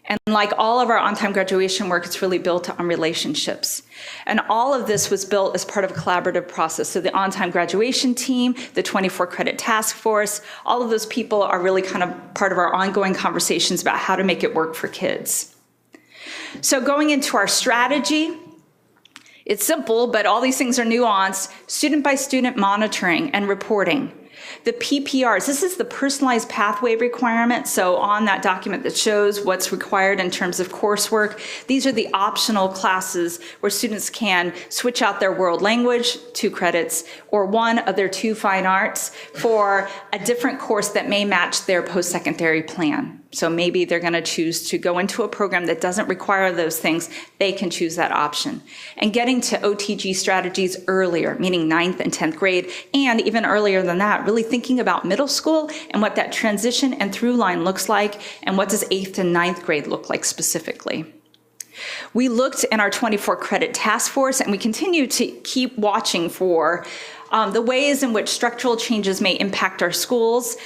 And like all of our on-time graduation work, it's really built on relationships. And all of this was built as part of a collaborative process. So the on-time graduation team, the 24 credit task force, all of those people are really kind of part of our ongoing conversations about how to make it work for kids. So going into our strategy, it's simple, but all these things are nuanced. Student by student monitoring and reporting. The PPRs, this is the personalized pathway requirement. So on that document that shows what's required in terms of coursework, these are the optional classes where students can switch out their world language, 2 credits, or one of their 2 fine arts for a different course that may match their post-secondary plan. So maybe they're going to choose to go into a program that doesn't require those things. They can choose that option. And getting to OTG strategies earlier, meaning 9th and 10th grade, and even earlier than that, really thinking about middle school and what that transition and through line looks like, and what does 8th and 9th grade look like specifically. We looked in our 24 credit task force, and we continue to keep watching for the ways in which structural changes may impact our schools.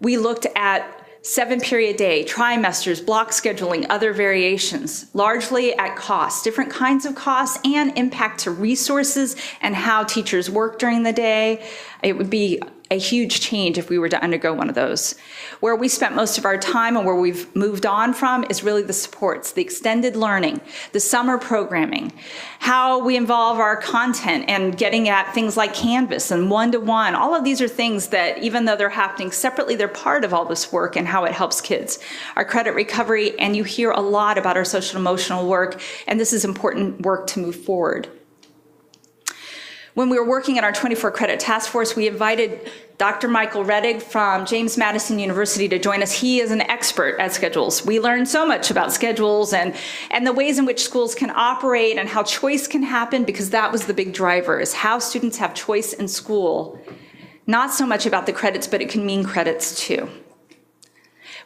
We looked at 7-period day, trimesters, block scheduling, other variations, largely at cost, different kinds of costs, and impact to resources and how teachers work during the day. It would be a huge change if we were to undergo one of those. Where we spent most of our time and where we've moved on from is really the supports, the extended learning, the summer programming, how we involve our content and getting at things like Canvas and one-to-one. All of these are things that, even though they're happening separately, they're part of all this work and how it helps kids. Our credit recovery, and you hear a lot about our social emotional work, and this is important work to move forward. When we were working at our 24 credit task force, we invited Dr. Michael Rettig from James Madison University to join us. He is an expert at schedules. We learned so much about schedules and the ways in which schools can operate and how choice can happen, because that was the big driver, is how students have choice in school. Not so much about the credits, but it can mean credits too.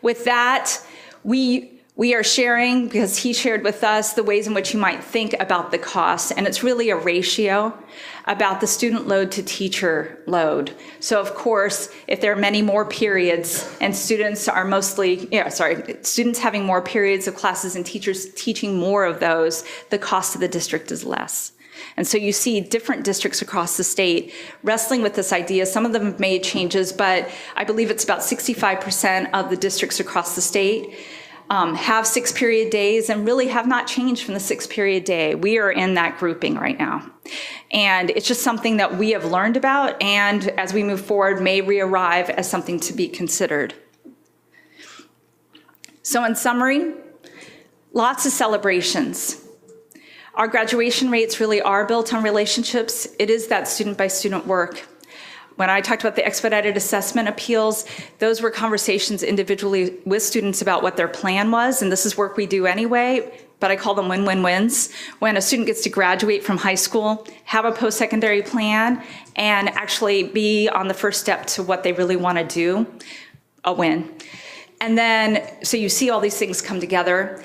With that, we are sharing, because he shared with us, the ways in which you might think about the costs, and it's really a ratio about the student load to teacher load. So of course, if there are many more periods and students are students having more periods of classes and teachers teaching more of those, the cost of the district is less. And so you see different districts across the state wrestling with this idea. Some of them have made changes, but I believe it's about 65% of the districts across the state have 6-period days and really have not changed from the 6-period day. We are in that grouping right now. And it's just something that we have learned about, and as we move forward may re-arrive as something to be considered. So in summary, lots of celebrations. Our graduation rates really are built on relationships. It is that student-by-student work. When I talked about the expedited assessment appeals, those were conversations individually with students about what their plan was, and this is work we do anyway, but I call them win-win-wins. When a student gets to graduate from high school, have a post-secondary plan, and actually be on the first step to what they really want to do, a win. And then, so you see all these things come together.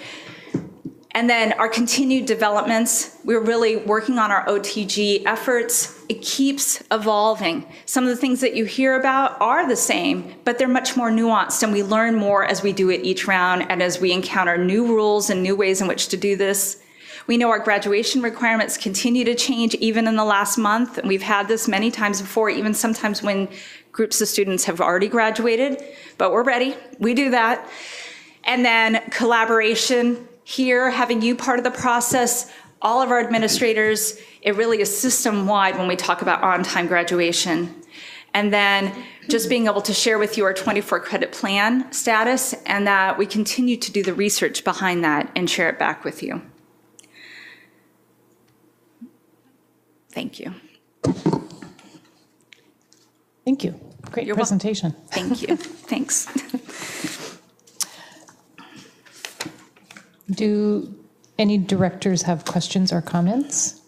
And then our continued developments, we're really working on our OTG efforts. It keeps evolving. Some of the things that you hear about are the same, but they're much more nuanced, and we learn more as we do it each round and as we encounter new rules and new ways in which to do this. We know our graduation requirements continue to change even in the last month, and we've had this many times before, even sometimes when groups of students have already graduated, but we're ready. We do that. And then collaboration. Here, having you part of the process, all of our administrators, it really is system-wide when we talk about on-time graduation. And then just being able to share with you our 24 credit plan status, and that we continue to do the research behind that and share it back with you. Thank you. Thank you. Great presentation. Thank you. Thanks. Do any directors have questions or comments?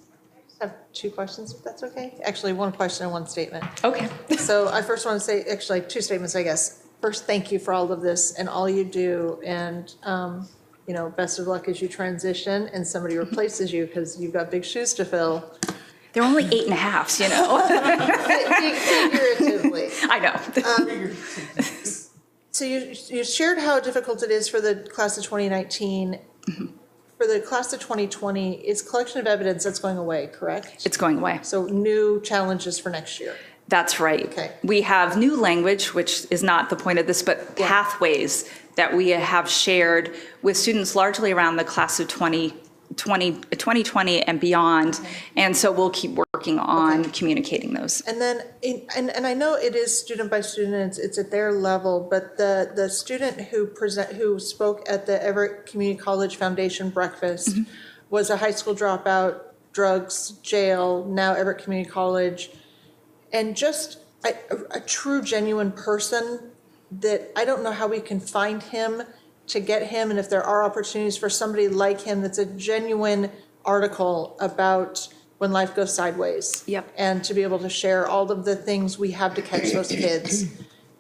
I have 2 questions, if that's okay. Actually, 1 question and 1 statement. Okay. So I first want to say, actually, 2 statements, I guess. First, thank you for all of this and all you do, and best of luck as you transition and somebody replaces you, because you've got big shoes to fill. They're only 8.5, Figuratively. I know. So you shared how difficult it is for the class of 2019. Mm-hmm. For the class of 2020, it's collection of evidence that's going away, correct? It's going away. So new challenges for next year. That's right. Okay. We have new language, which is not the point of this, but pathways that we have shared with students largely around the class of 2020 2020 and beyond. And so we'll keep working on communicating those. And then, and I know it is student by student, it's at their level, but the student who spoke at the Everett Community College Foundation breakfast was a high school dropout, drugs, jail, now Everett Community College, and just a true, genuine person that I don't know how we can find him to get him, and if there are opportunities for somebody like him that's a genuine article about when life goes sideways. Yep. And to be able to share all of the things we have to catch those kids.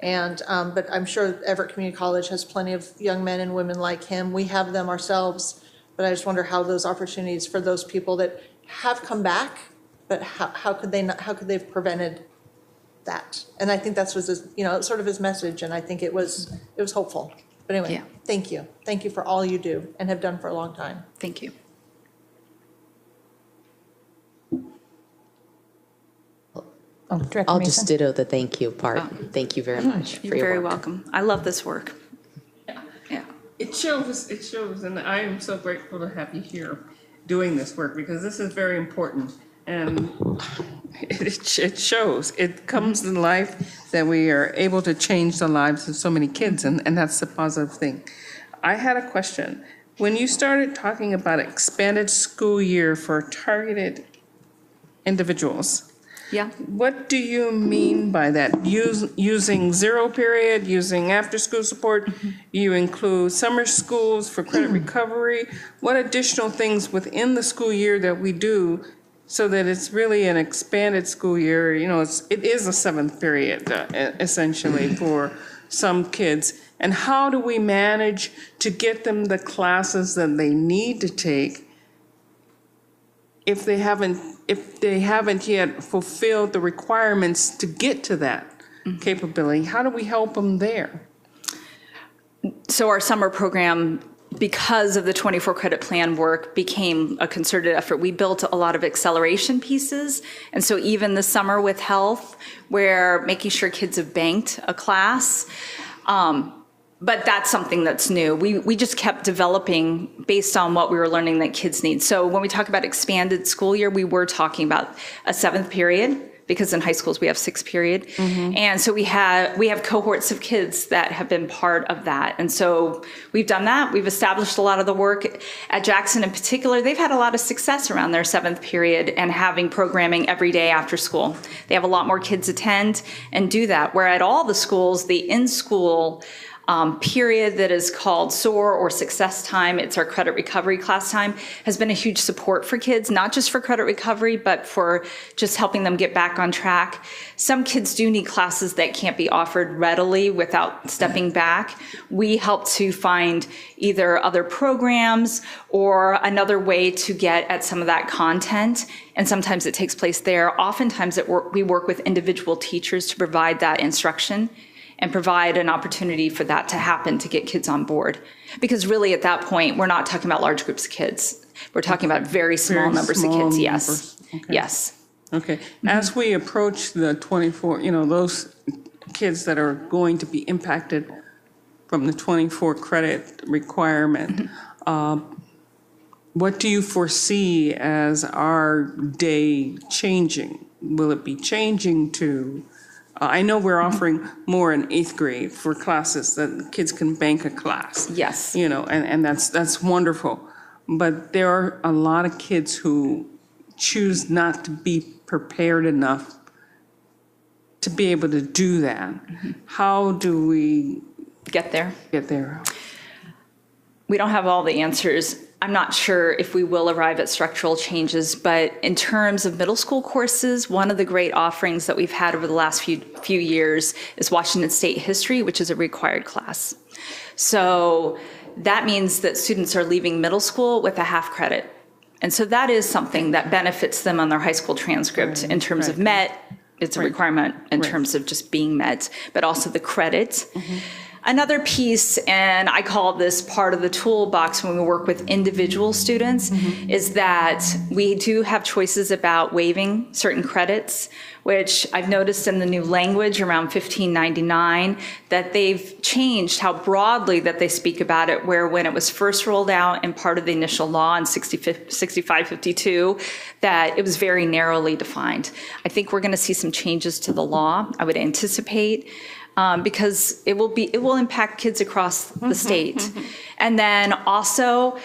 And, but I'm sure Everett Community College has plenty of young men and women like him. We have them ourselves, but I just wonder how those opportunities for those people that have come back, but how could they not, how could they have prevented that? And I think that was his, sort of his message, and I think it was hopeful. But anyway, Thank you. Thank you for all you do and have done for a long time. Thank you. Oh, Director I'll Mason? just ditto the thank you part. Thank you very much for You're your very work. welcome. I love this work. It shows, and I am so grateful to have you here doing this work, because this is very important. And it shows, it comes to life that we are able to change the lives of so many kids, and that's the positive thing. I had a question. When you started talking about expanded school year for targeted individuals, what do you mean by that? Using zero period, using after-school support, you include summer schools for credit recovery? What additional things within the school year that we do so that it's really an expanded school year? It is a seventh period, essentially, for some kids. And how do we manage to get them the classes that they need to take if they haven't yet fulfilled the requirements to get to that capability? How do we help them there? So our summer program, because of the 24 credit plan work, became a concerted effort. We built a lot of acceleration pieces. And so even this summer with health, we're making sure kids have banked a class. But that's something that's new. We just kept developing based on what we were learning that kids need. So when we talk about expanded school year, we were talking about a seventh period, because in high schools we have 6 period. And so we have cohorts of kids that have been part of that. And so we've done that. We've established a lot of the work. At Jackson in particular, they've had a lot of success around their 7th period and having programming every day after school. They have a lot more kids attend and do that, where at all the schools, the in-school period that is called SOAR or Success Time, it's our credit recovery class time, has been a huge support for kids, not just for credit recovery, but for just helping them get back on track. Some kids do need classes that can't be offered readily without stepping back. We help to find either other programs or another way to get at some of that content. And sometimes it takes place there. Oftentimes we work with individual teachers to provide that instruction and provide an opportunity for that to happen, to get kids on board. Because really at that point, we're not talking about large groups of kids. We're talking about very small numbers of kids, yes. Okay. Yes. Okay, as we approach the 24, those kids that are going to be impacted from the 24 credit requirement, what do you foresee as our day changing? Will it be changing to, I know we're offering more in 8th grade for classes that kids can bank a class. Yes. And that's wonderful. But there are a lot of kids who choose not to be prepared enough to be able to do that. How do we get there? We don't have all the answers. I'm not sure if we will arrive at structural changes, but in terms of middle school courses, one of the great offerings that we've had over the last few years is Washington State history, which is a required class. So that means that students are leaving middle school with a half credit. And so that is something that benefits them on their high school transcript in terms of MET. It's a requirement in terms of just being met, but also the credit. Another piece, and I call this part of the toolbox when we work with individual students, is that we do have choices about waiving certain credits, which I've noticed in the new language around 1599 that they've changed how broadly that they speak about it, where when it was first rolled out in part of the initial law in 6552, that it was very narrowly defined. I think we're going to see some changes to the law, I would anticipate, because it will impact kids across the state. And then also,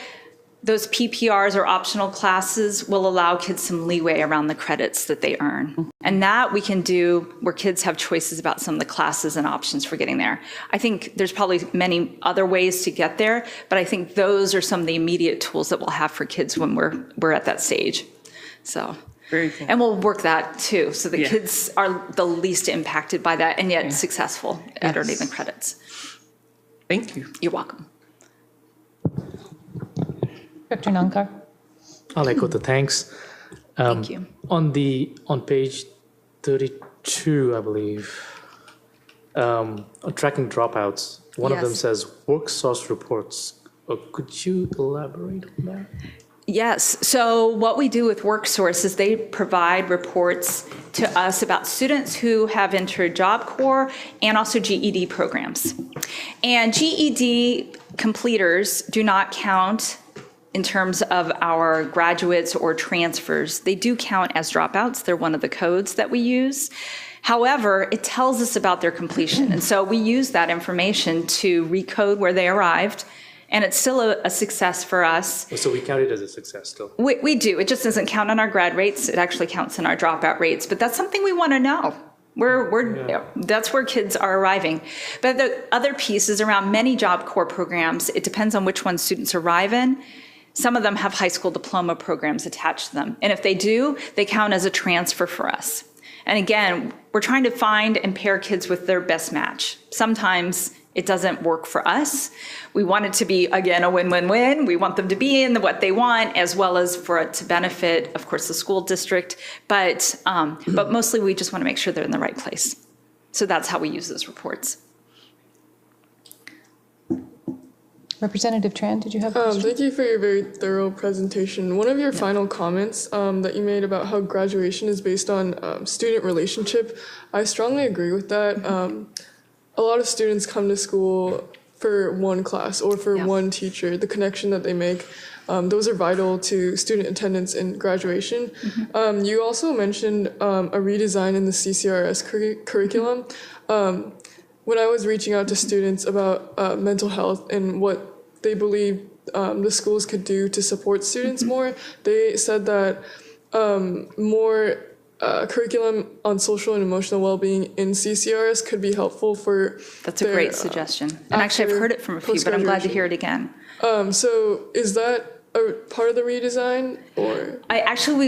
those PPRs or optional classes will allow kids some leeway around the credits that they earn. And that we can do where kids have choices about some of the classes and options for getting there. I think there's probably many other ways to get there, but I think those are some of the immediate tools that we'll have for kids when we're at that stage. So. Very cool. And we'll work that too, so the kids are the least impacted by that and yet successful at earning the credits. Thank you. You're welcome. Dr. Nankar? I'll echo the thanks. Thank you. On page 32, I believe, on tracking dropouts, one of them says work source reports. Could you elaborate on that? Yes. So what we do with WorkSource is they provide reports to us about students who have entered Job Corps and also GED programs. And GED completers do not count in terms of our graduates or transfers. They do count as dropouts. They're one of the codes that we use. However, it tells us about their completion. And so we use that information to recode where they arrived. And it's still a success for us. So we count it as a success still? We do. It just doesn't count on our grad rates. It actually counts in our dropout rates. But that's something we want to know. That's where kids are arriving. But the other piece is around many Job Corps programs. It depends on which ones students arrive in. Some of them have high school diploma programs attached to them. And if they do, they count as a transfer for us. And again, we're trying to find and pair kids with their best match. Sometimes it doesn't work for us. We want it to be, again, a win-win-win. We want them to be in what they want, as well as for it to benefit, of course, the school district. But mostly we just want to make sure they're in the right place. So that's how we use those reports. Representative Tran, did you have a question? Thank you for your very thorough presentation. One of your final comments that you made about how graduation is based on student relationship, I strongly agree with that. A lot of students come to school for one class or for one teacher. The connection that they make, those are vital to student attendance and graduation. You also mentioned a redesign in the CCRS curriculum. When I was reaching out to students about mental health and what they believe the schools could do to support students more, they said that more curriculum on social and emotional well-being in CCRS could be helpful for That's a great suggestion. And actually, I've heard it from a few, but I'm glad to hear it again. So is that a part of the redesign, or?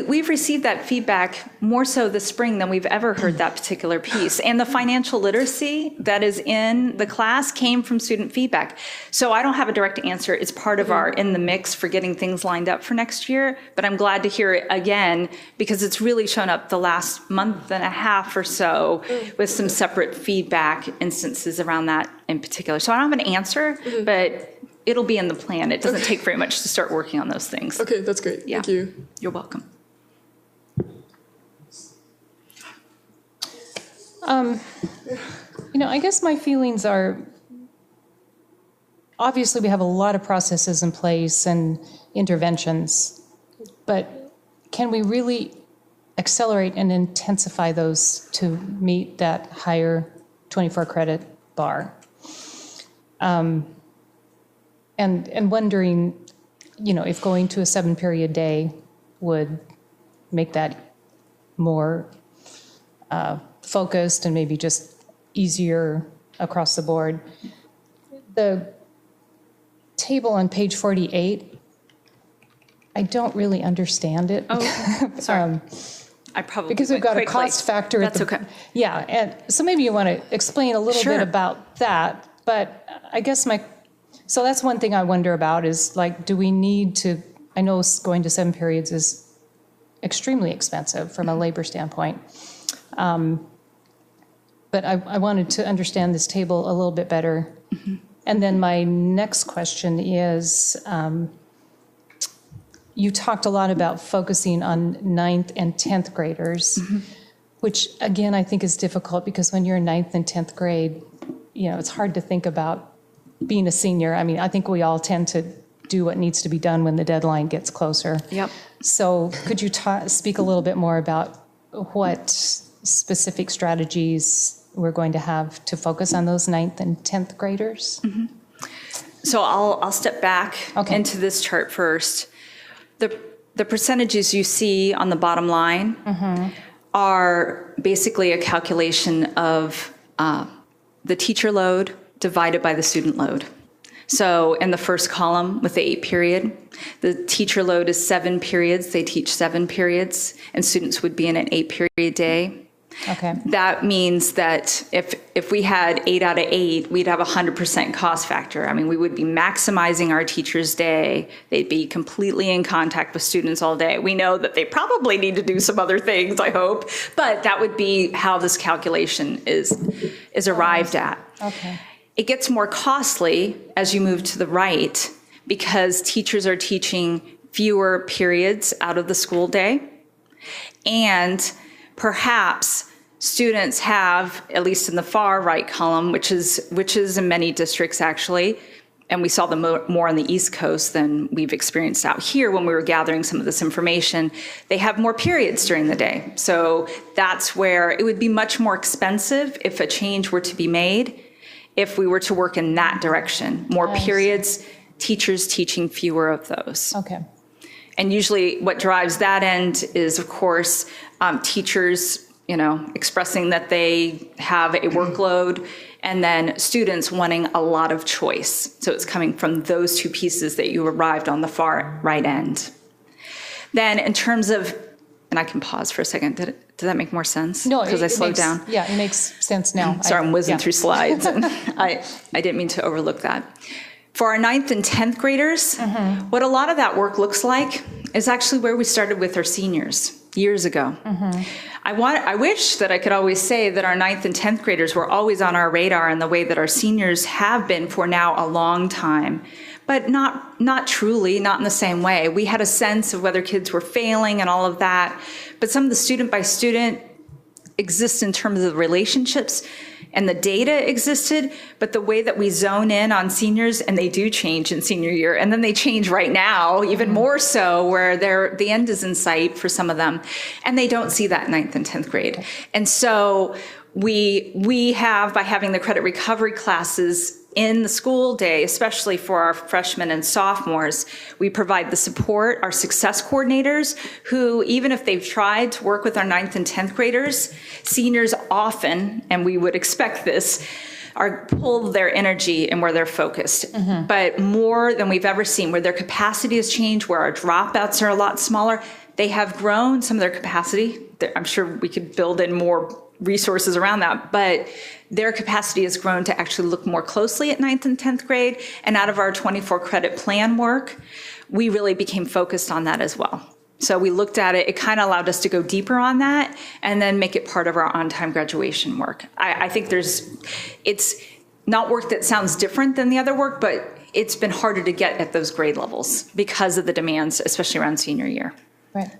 We've received that feedback more so this spring than we've ever heard that particular piece. And the financial literacy that is in the class came from student feedback. So I don't have a direct answer. It's part of our in the mix for getting things lined up for next year. But I'm glad to hear it again because it's really shown up the last month and a half or so with some separate feedback instances around that in particular. So I don't have an answer, but it'll be in the plan. It doesn't take very much to start working on those things. Okay, that's great. Thank you. You're welcome. I guess my feelings are, obviously we have a lot of processes in place and interventions, but can we really accelerate and intensify those to meet that higher 24 credit bar? And wondering, if going to a 7-period day would make that more focused and maybe just easier across the board. The table on page 48, I don't really understand it. Oh, sorry. I probably because we've got a cost factor. That's okay. Yeah, and so maybe you want to explain a little bit about that. But I guess so that's one thing I wonder about is do we need to, I know going to 7 periods is extremely expensive from a labor standpoint. But I wanted to understand this table a little bit better And then my next question is, you talked a lot about focusing on 9th and 10th graders, which again, I think is difficult because when you're in 9th and 10th grade, it's hard to think about being a senior. I mean, I think we all tend to do what needs to be done when the deadline gets closer. Yep. So could you speak a little bit more about what specific strategies we're going to have to focus on those 9th and 10th graders? So I'll step back into this chart first. The percentages you see on the bottom line are basically a calculation of the teacher load divided by the student load. So in the first column with the 8 period, the teacher load is 7 periods. They teach 7 periods, and students would be in an 8-period day. Okay. That means that if we had 8 out of 8, we'd have 100% cost factor. I mean, we would be maximizing our teacher's day. They'd be completely in contact with students all day. We know that they probably need to do some other things, I hope, but that would be how this calculation is arrived at. Okay. It gets more costly as you move to the right because teachers are teaching fewer periods out of the school day, and perhaps students have, at least in the far right column, which is in many districts actually, and we saw them more on the East Coast than we've experienced out here when we were gathering some of this information, they have more periods during the day. So that's where it would be much more expensive if a change were to be made, if we were to work in that direction. More periods, teachers teaching fewer of those. Okay. And usually what drives that end is, of course, teachers, expressing that they have a workload, and then students wanting a lot of choice. So it's coming from those two pieces that you arrived on the far right end. Then in terms of, and I can pause for a second, did that make more sense? No, because I slowed down. Yeah, it makes sense now. Sorry, I'm whizzing through slides, and I didn't mean to overlook that. For our 9th and 10th graders, what a lot of that work looks like is actually where we started with our seniors years ago. I wish that I could always say that our 9th and 10th graders were always on our radar in the way that our seniors have been for now a long time, but not truly, not in the same way. We had a sense of whether kids were failing and all of that, but some of the student by student exists in terms of the relationships, and the data existed, but the way that we zone in on seniors, and they do change in senior year, and then they change right now, even more so, where the end is in sight for some of them, and they don't see that 9th and 10th grade. And so we have, by having the credit recovery classes in the school day, especially for our freshmen and sophomores, we provide the support, our success coordinators, who, even if they've tried to work with our 9th and 10th graders, seniors often, and we would expect this, pull their energy and where they're focused. But more than we've ever seen, where their capacity has changed, where our dropouts are a lot smaller, they have grown some of their capacity. I'm sure we could build in more resources around that, but their capacity has grown to actually look more closely at 9th and 10th grade. And out of our 24 credit plan work, we really became focused on that as well. So we looked at it, it kind of allowed us to go deeper on that and then make it part of our on-time graduation work. I think it's not work that sounds different than the other work, but it's been harder to get at those grade levels because of the demands, especially around senior year. Right,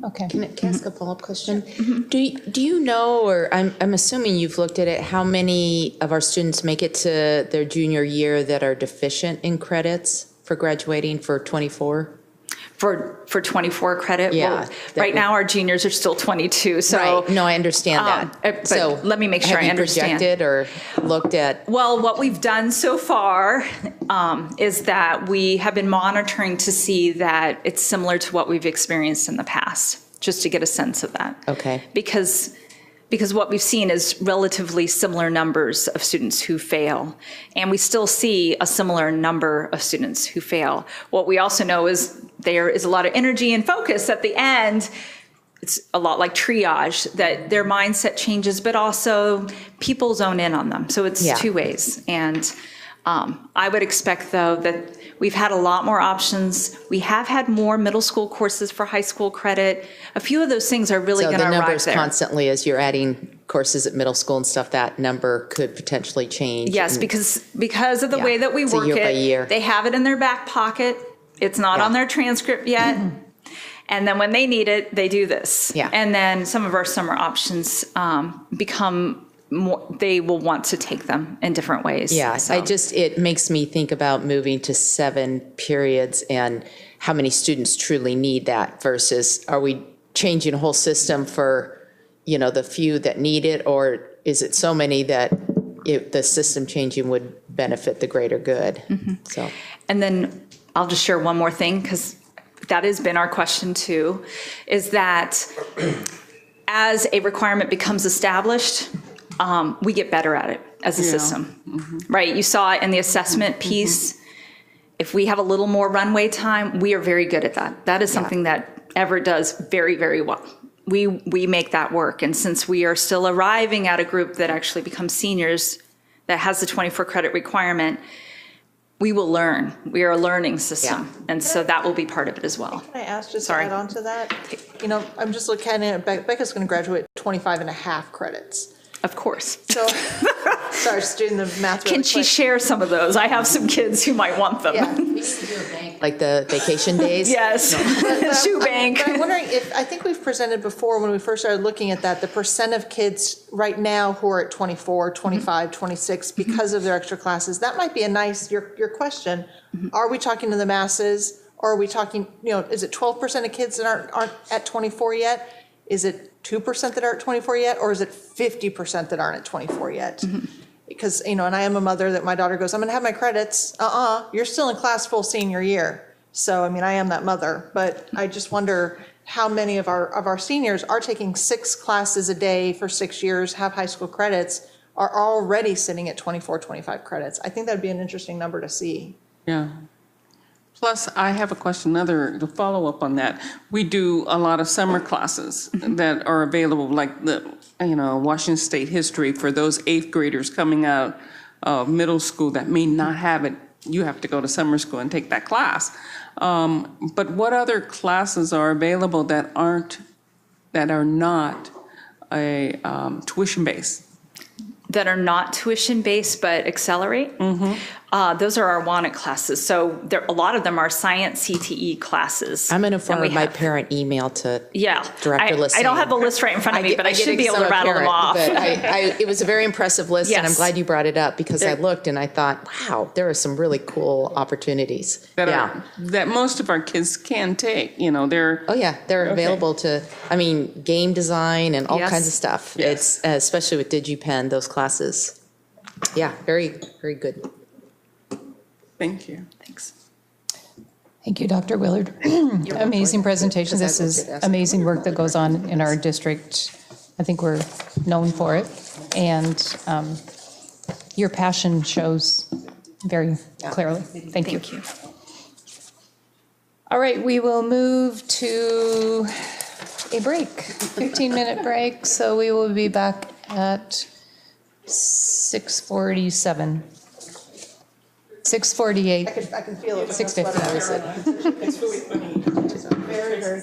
okay. Can I ask a follow-up question? Do you know, or I'm assuming you've looked at it, how many of our students make it to their junior year that are deficient in credits for graduating for 24? For 24 credit? Yeah. Well, right now, our juniors are still 22, so. Right, no, I understand that. But so let me make sure I understand. Have you projected or looked at? Well, what we've done so far is that we have been monitoring to see that it's similar to what we've experienced in the past, just to get a sense of that. Okay. Because what we've seen is relatively similar numbers of students who fail, and we still see a similar number of students who fail. What we also know is there is a lot of energy and focus at the end. It's a lot like triage, that their mindset changes, but also people zone in on them. So it's two ways. And I would expect, though, that we've had a lot more options. We have had more middle school courses for high school credit. A few of those things are really going to arrive there. So the numbers constantly, as you're adding courses at middle school and stuff, that number could potentially change. Yes, and- because of the way that we it's a work year by it, year. they have it in their back pocket. It's not on their transcript yet. And then when they need it, they do this. Yeah. And then some of our summer options become more, they will want to take them in different ways. Yeah, So- it makes me think about moving to 7 periods and how many students truly need that versus are we changing a whole system for, the few that need it, or is it so many that the system changing would benefit the greater good? So, And then I'll just share one more thing, because that has been our question too, is that as a requirement becomes established, we get better at it as a system, right? You saw it in the assessment piece. If we have a little more runway time, we are very good at that. That is something that Everett does very, very well. We make that work. And since we are still arriving at a group that actually becomes seniors that has the 24 credit requirement, we will learn. We are a learning system. And so that will be part of it as well. Can I ask, just Sorry. to add on to that? I'm just looking at it, Becca's going to graduate 25 and a half credits. Of course. So, sorry, just doing the math really Can she quick. share some of those? I have some kids who might want them. like the vacation days? Yes. Shoe bank. But I'm wondering I think we've presented before when we first started looking at that, the percent of kids right now who are at 24, 25, 26 because of their extra classes. That might be a nice, your question. Are we talking to the masses? Or are we talking, is it 12% of kids that aren't at 24 yet? Is it 2% that are at 24 yet? Or is it 50% that aren't at 24 yet? Because, and I am a mother that my daughter goes, I'm going to have my credits. You're still in class full senior year. So, I am that mother. But I just wonder how many of our seniors are taking 6 classes a day for 6 years, have high school credits, are already sitting at 24, 25 credits. I think that'd be an interesting number to see. Yeah. Plus, I have a question, to follow up on that. We do a lot of summer classes that are available, like the, Washington State history for those 8th graders coming out of middle school that may not have it. You have to go to summer school and take that class. But what other classes are available that are not a tuition-based? That are not tuition-based but accelerate. Those are our wanted classes. So a lot of them are science CTE classes. I'm going to forward my parent email to Director Lissane. I don't have the list right in front of me, but I should be able to rattle them off. But it was a very impressive list, and I'm Yes. glad you brought it up because I looked and I thought, wow, there are some really cool opportunities. That most of our kids can take. They're they're available to. Game design and all Yes. kinds of stuff. Yes. It's especially with DigiPen, those classes. Yeah, very, very good. Thank you. Thanks. Thank you, Dr. Willard. Amazing presentation. This is amazing work that goes on in our district. I think we're known for it. And your passion shows very clearly. Thank you. All right, we will move to a break, 15-minute break. So we will be back at 6:47. 6:48. I can feel it. 6:50. It's really funny. Very, very.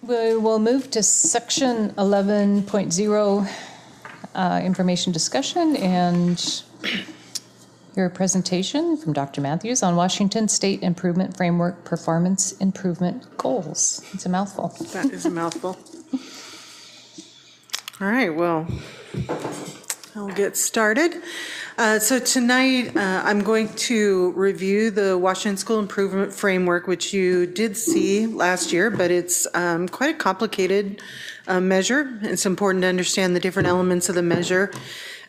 We will move to section 11.0, information discussion, and your presentation from Dr. Matthews on Washington State Improvement Framework Performance Improvement Goals. It's a mouthful. That is a mouthful. All right, well, I'll get started. So tonight, I'm going to review the Washington School Improvement Framework, which you did see last year, but it's quite a complicated measure. It's important to understand the different elements of the measure.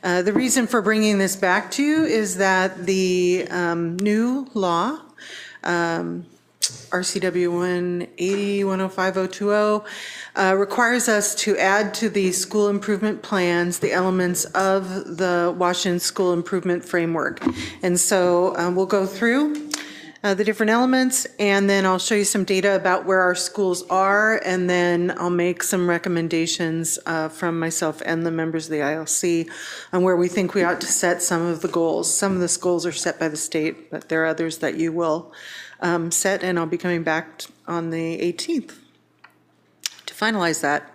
The reason for bringing this back to you is that the new law, RCW 180-105-020, requires us to add to the school improvement plans the elements of the Washington School Improvement Framework. And so we'll go through the different elements, and then I'll show you some data about where our schools are, and then I'll make some recommendations from myself and the members of the ILC on where we think we ought to set some of the goals. Some of the goals are set by the state, but there are others that you will set, and I'll be coming back on the 18th to finalize that.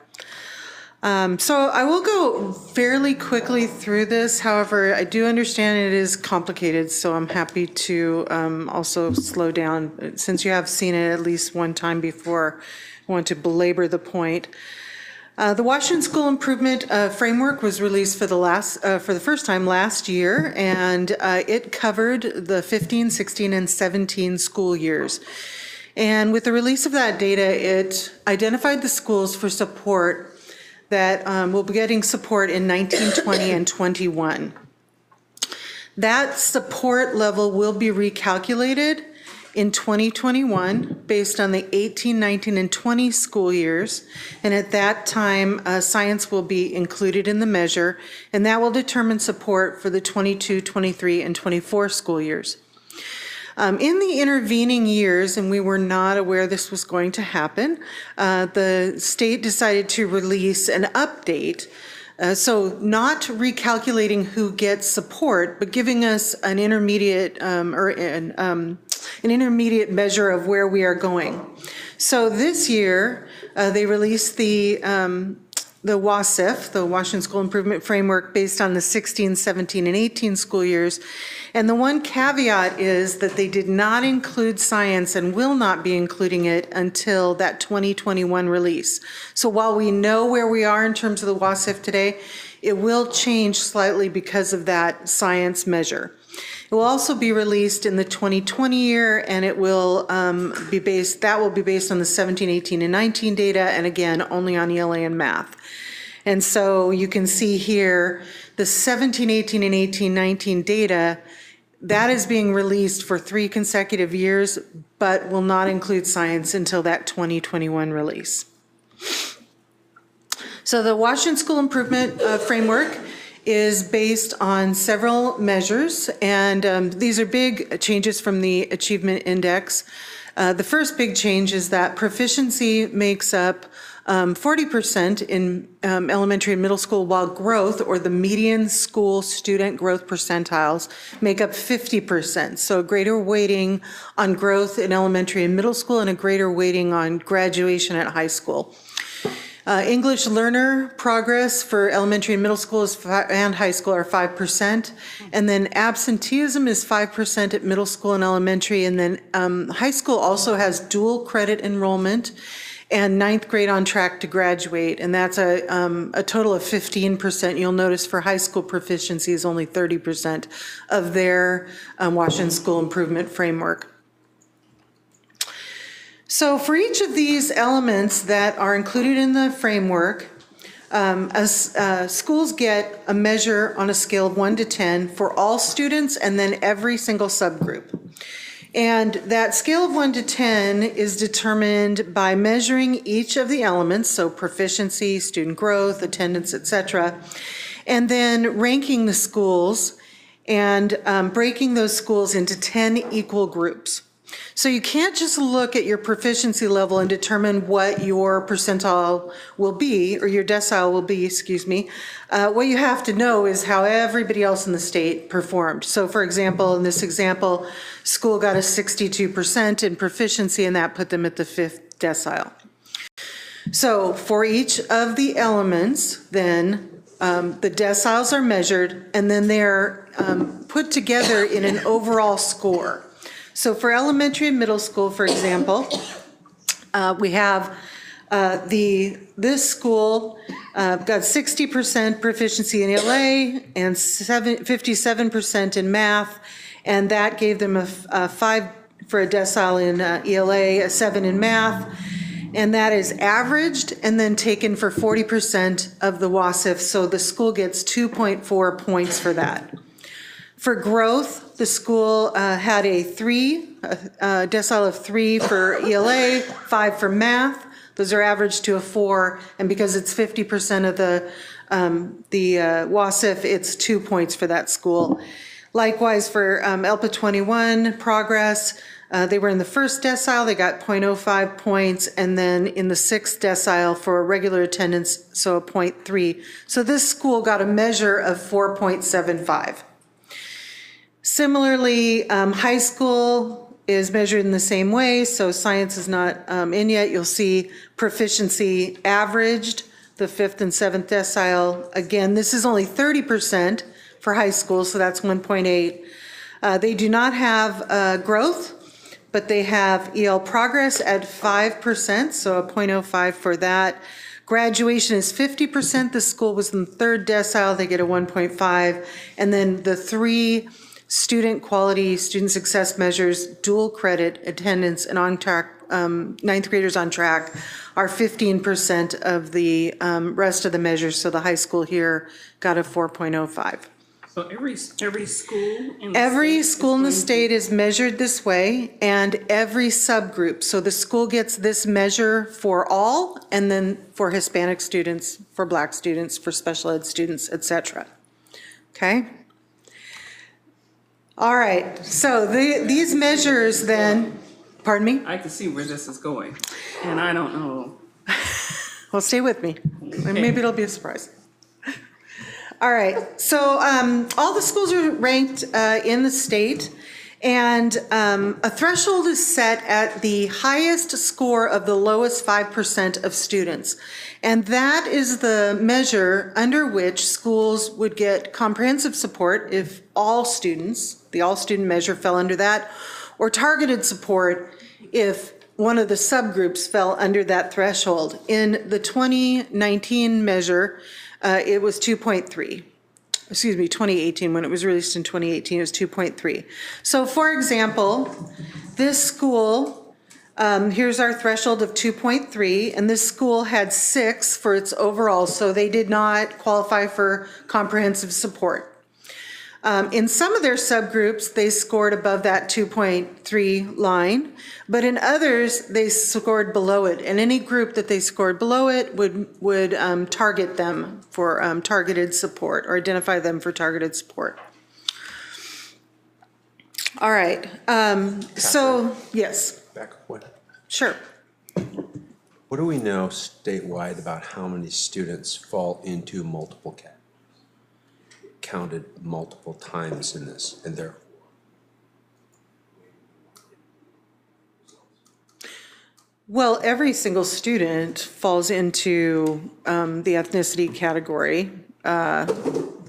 So I will go fairly quickly through this. However, I do understand it is complicated, so I'm happy to also slow down. Since you have seen it at least one time before, I want to belabor the point. The Washington School Improvement Framework was released for the first time last year, and it covered the 15, 16, and 17 school years. And with the release of that data, it identified the schools for support that will be getting support in 19, 20, and 21. That support level will be recalculated in 2021 based on the 18, 19, and 20 school years. And at that time, science will be included in the measure, and that will determine support for the 22, 23, and 24 school years. In the intervening years, and we were not aware this was going to happen, the state decided to release an update. So not recalculating who gets support, but giving us an intermediate an intermediate measure of where we are going. So this year, they released the WASIF, the Washington School Improvement Framework, based on the 16, 17, and 18 school years. And the one caveat is that they did not include science and will not be including it until that 2021 release. So while we know where we are in terms of the WASIF today, it will change slightly because of that science measure. It will also be released in the 2020 year, and it will be based on the 17, 18, and 19 data, and again, only on ELA and math. And so you can see here the 17, 18, and 18, 19 data, that is being released for 3 consecutive years, but will not include science until that 2021 release. So the Washington School Improvement Framework is based on several measures, and these are big changes from the Achievement Index. The first big change is that proficiency makes up 40% in elementary and middle school, while growth, or the median school student growth percentiles, make up 50%. So a greater weighting on growth in elementary and middle school, and a greater weighting on graduation at high school. English learner progress for elementary and middle school and high school are 5%. And then absenteeism is 5% at middle school and elementary. And then high school also has dual credit enrollment and 9th grade on track to graduate. And that's a total of 15%. You'll notice for high school proficiency is only 30% of their Washington School Improvement Framework. So for each of these elements that are included in the framework, schools get a measure on a scale of 1 to 10 for all students and then every single subgroup. And that scale of 1 to 10 is determined by measuring each of the elements, so proficiency, student growth, attendance, etc., and then ranking the schools and breaking those schools into 10 equal groups. So you can't just look at your proficiency level and determine what your percentile will be, or your decile will be, excuse me. What you have to know is how everybody else in the state performed. So for example, in this example, school got a 62% in proficiency, and that put them at the 5th decile. So for each of the elements, then the deciles are measured, and then they're put together in an overall score. So for elementary and middle school, for example, we have This school got 60% proficiency in ELA and 57% in math, and that gave them a 5 for a decile in ELA, a 7 in math, and that is averaged and then taken for 40% of the WASF, so the school gets 2.4 points for that. For growth, the school had a decile of 3 for ELA, 5 for math. Those are averaged to a 4, and because it's 50% of the WASF, it's 2 points for that school. Likewise, for ELPA 21 progress, they were in the first decile, they got 0.05 points, and then in the 6th decile for regular attendance, so a 0.3. So this school got a measure of 4.75. Similarly, high school is measured in the same way, so science is not in yet. You'll see proficiency averaged, the 5th and 7th decile. Again, this is only 30% for high school, so that's 1.8. They do not have growth, but they have EL progress at 5%, so a 0.05 for that. Graduation is 50%. The school was in the 3rd decile, they get a 1.5. And then the 3 student quality, student success measures, dual credit, attendance, and on track, 9th graders on track are 15% of the rest of the measures. So the high school here got a 4.05. So every school in the Every state school in the state is measured this way, and every subgroup. So the school gets this measure for all, and then for Hispanic students, for Black students, for special ed students, etc. Okay? All right, so these measures then, pardon me? I can see where this is going, and I don't know. Well, stay with me. Maybe it'll be a surprise. All right, so all the schools are ranked in the state, and a threshold is set at the highest score of the lowest 5% of students. And that is the measure under which schools would get comprehensive support if all students, the all student measure fell under that, or targeted support if one of the subgroups fell under that threshold. In the 2019 measure, it was 2.3. Excuse me, 2018, when it was released in 2018, it was 2.3. So for example, this school, here's our threshold of 2.3, and this school had 6 for its overall, so they did not qualify for comprehensive support. In some of their subgroups, they scored above that 2.3 line, but in others, they scored below it. And any group that they scored below it would target them for targeted support, or identify them for targeted support. All right, so, yes. Back what? Sure. What do we know statewide about how many students fall into multiple categories? Counted multiple times in this, and there. Well, every single student falls into the ethnicity category.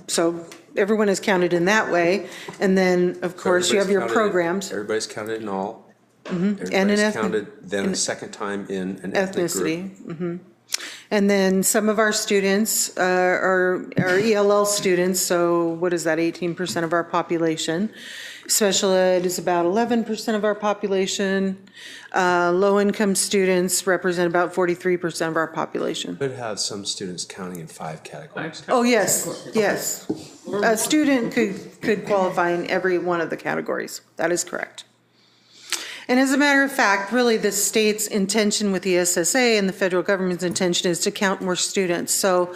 So everyone is counted in that way. And then, of course, you have your programs. Everybody's counted in all. And Everybody's counted then a second time in an ethnic ethnicity. group. And then some of our students are ELL students, so what is that, 18% of our population. Special ed is about 11% of our population. Low-income students represent about 43% of our population. Could have some students counting in 5 categories. Oh, yes, yes. A student could qualify in every one of the categories. That is correct. And as a matter of fact, really the state's intention with the SSA and the federal government's intention is to count more students. So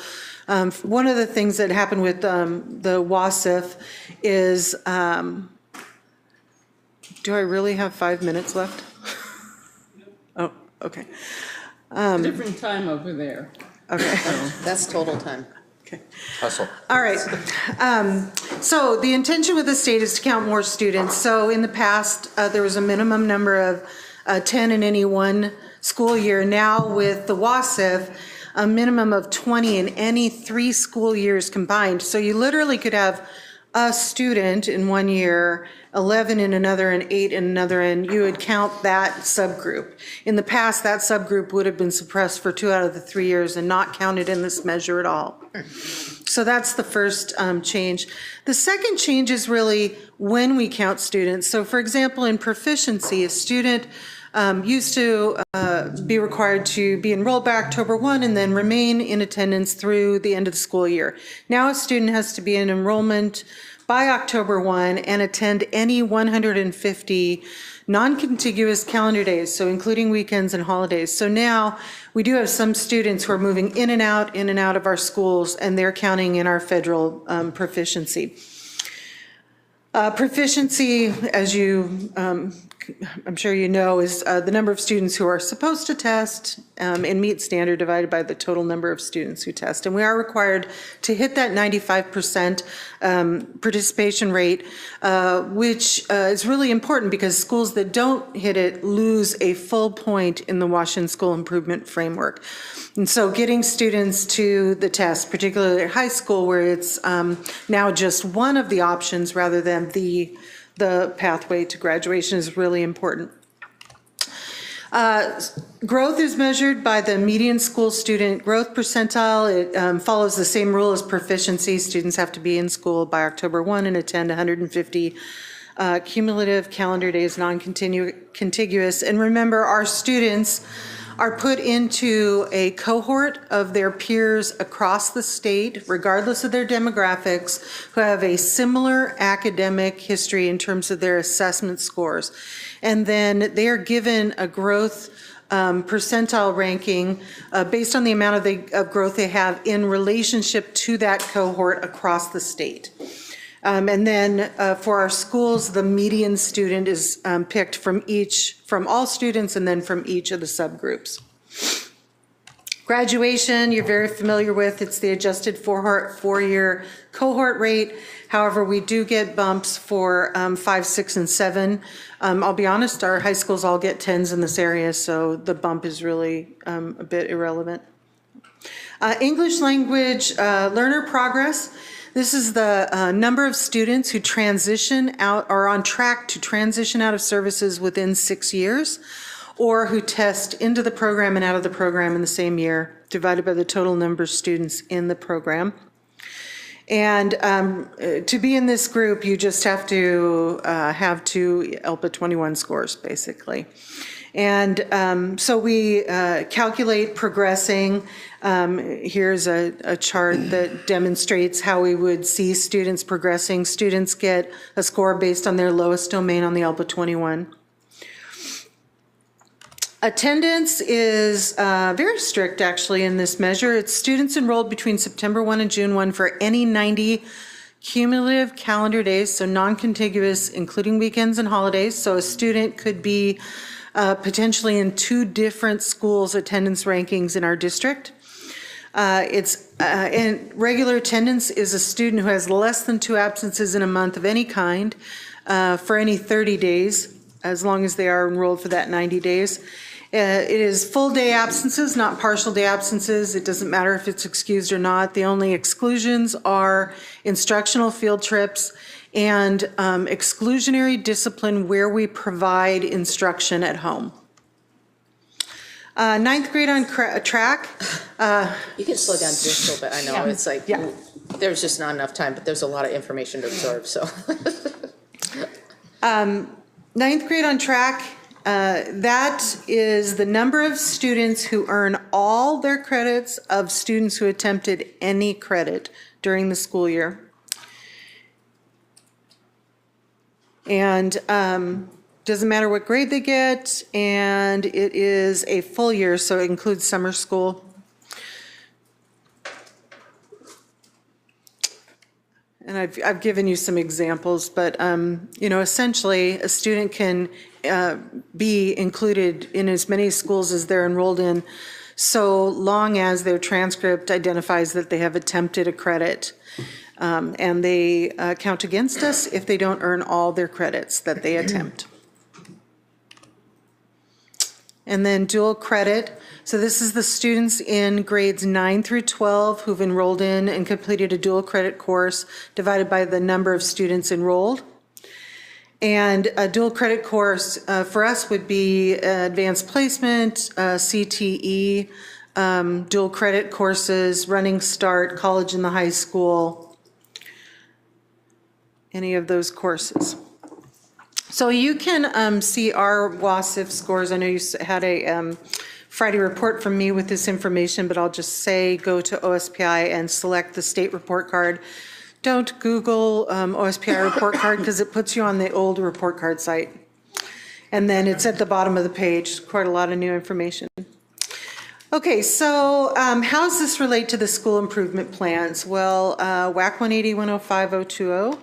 one of the things that happened with the WASF is, do I really have 5 minutes left? Oh, okay. Different time over there. Okay. That's total time. Okay. Hustle. All right. So the intention with the state is to count more students. So in the past, there was a minimum number of 10 in any one school year. Now with the WASF, a minimum of 20 in any 3 school years combined. So you literally could have a student in one year, 11 in another, and 8 in another, and you would count that subgroup. In the past, that subgroup would have been suppressed for 2 out of the 3 years and not counted in this measure at all. So that's the first change. The second change is really when we count students. So for example, in proficiency, a student used to be required to be enrolled by October 1 and then remain in attendance through the end of the school year. Now a student has to be in enrollment by October 1 and attend any 150 non-contiguous calendar days, so including weekends and holidays. So now we do have some students who are moving in and out of our schools, and they're counting in our federal proficiency. Proficiency, as you, I'm sure you know, is the number of students who are supposed to test and meet standard divided by the total number of students who test. And we are required to hit that 95% participation rate, which is really important because schools that don't hit it lose a full point in the Washington School Improvement Framework. And so getting students to the test, particularly at high school where it's now just one of the options rather than the pathway to graduation, is really important. Growth is measured by the median school student growth percentile. It follows the same rule as proficiency. Students have to be in school by October 1 and attend 150 cumulative calendar days, non-contiguous. And remember, our students are put into a cohort of their peers across the state, regardless of their demographics, who have a similar academic history in terms of their assessment scores. And then they are given a growth percentile ranking based on the amount of growth they have in relationship to that cohort across the state. And then for our schools, the median student is picked from all students and then from each of the subgroups. Graduation, you're very familiar with. It's the adjusted four-year cohort rate. However, we do get bumps for 5, 6, and 7. I'll be honest, our high schools all get 10s in this area, so the bump is really a bit irrelevant. English language learner progress. This is the number of students who transition out, are on track to transition out of services within 6 years, or who test into the program and out of the program in the same year, divided by the total number of students in the program. And to be in this group, you just have to have 2 ELPA 21 scores, basically. And so we calculate progressing. Here's a chart that demonstrates how we would see students progressing. Students get a score based on their lowest domain on the ELPA 21. Attendance is very strict, actually, in this measure. It's students enrolled between September 1 and June 1 for any 90 cumulative calendar days, so non-contiguous, including weekends and holidays. So a student could be potentially in 2 different schools' attendance rankings in our district. And regular attendance is a student who has less than 2 absences in a month of any kind for any 30 days, as long as they are enrolled for that 90 days. It is full day absences, not partial day absences. It doesn't matter if it's excused or not. The only exclusions are instructional field trips and exclusionary discipline where we provide instruction at home. 9th grade on track. You can slow down just a little bit. I know it's like there's just not enough time, but there's a lot of information to absorb. So 9th grade on track. That is the number of students who earn all their credits of students who attempted any credit during the school year. And doesn't matter what grade they get, and it is a full year, so it includes summer school. And I've given you some examples, but essentially a student can be included in as many schools as they're enrolled in, so long as their transcript identifies that they have attempted a credit. And they count against us if they don't earn all their credits that they attempt. And then dual credit. So this is the students in grades 9 through 12 who've enrolled in and completed a dual credit course divided by the number of students enrolled. And a dual credit course for us would be advanced placement, CTE, dual credit courses, Running Start, college in the high school, any of those courses. So you can see our WASF scores. I know you had a Friday report from me with this information, but I'll just say go to OSPI and select the state report card. Don't Google OSPI report card because it puts you on the old report card site. And then it's at the bottom of the page, quite a lot of new information. Okay, so how does this relate to the school improvement plans? Well, WAC 180-105-020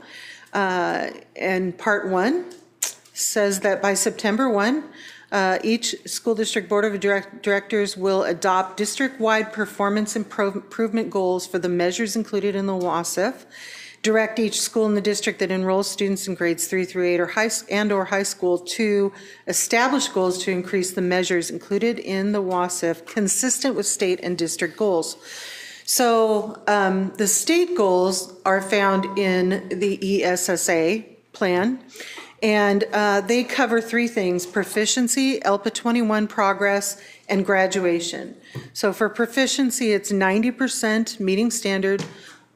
and Part 1 says that by September 1, each school district board of directors will adopt district-wide performance improvement goals for the measures included in the WASF, direct each school in the district that enrolls students in grades 3 through 8 or high school to establish goals to increase the measures included in the WASF consistent with state and district goals. So the state goals are found in the ESSA plan. And they cover three things: proficiency, ELPA 21 progress, and graduation. So for proficiency, it's 90% meeting standard,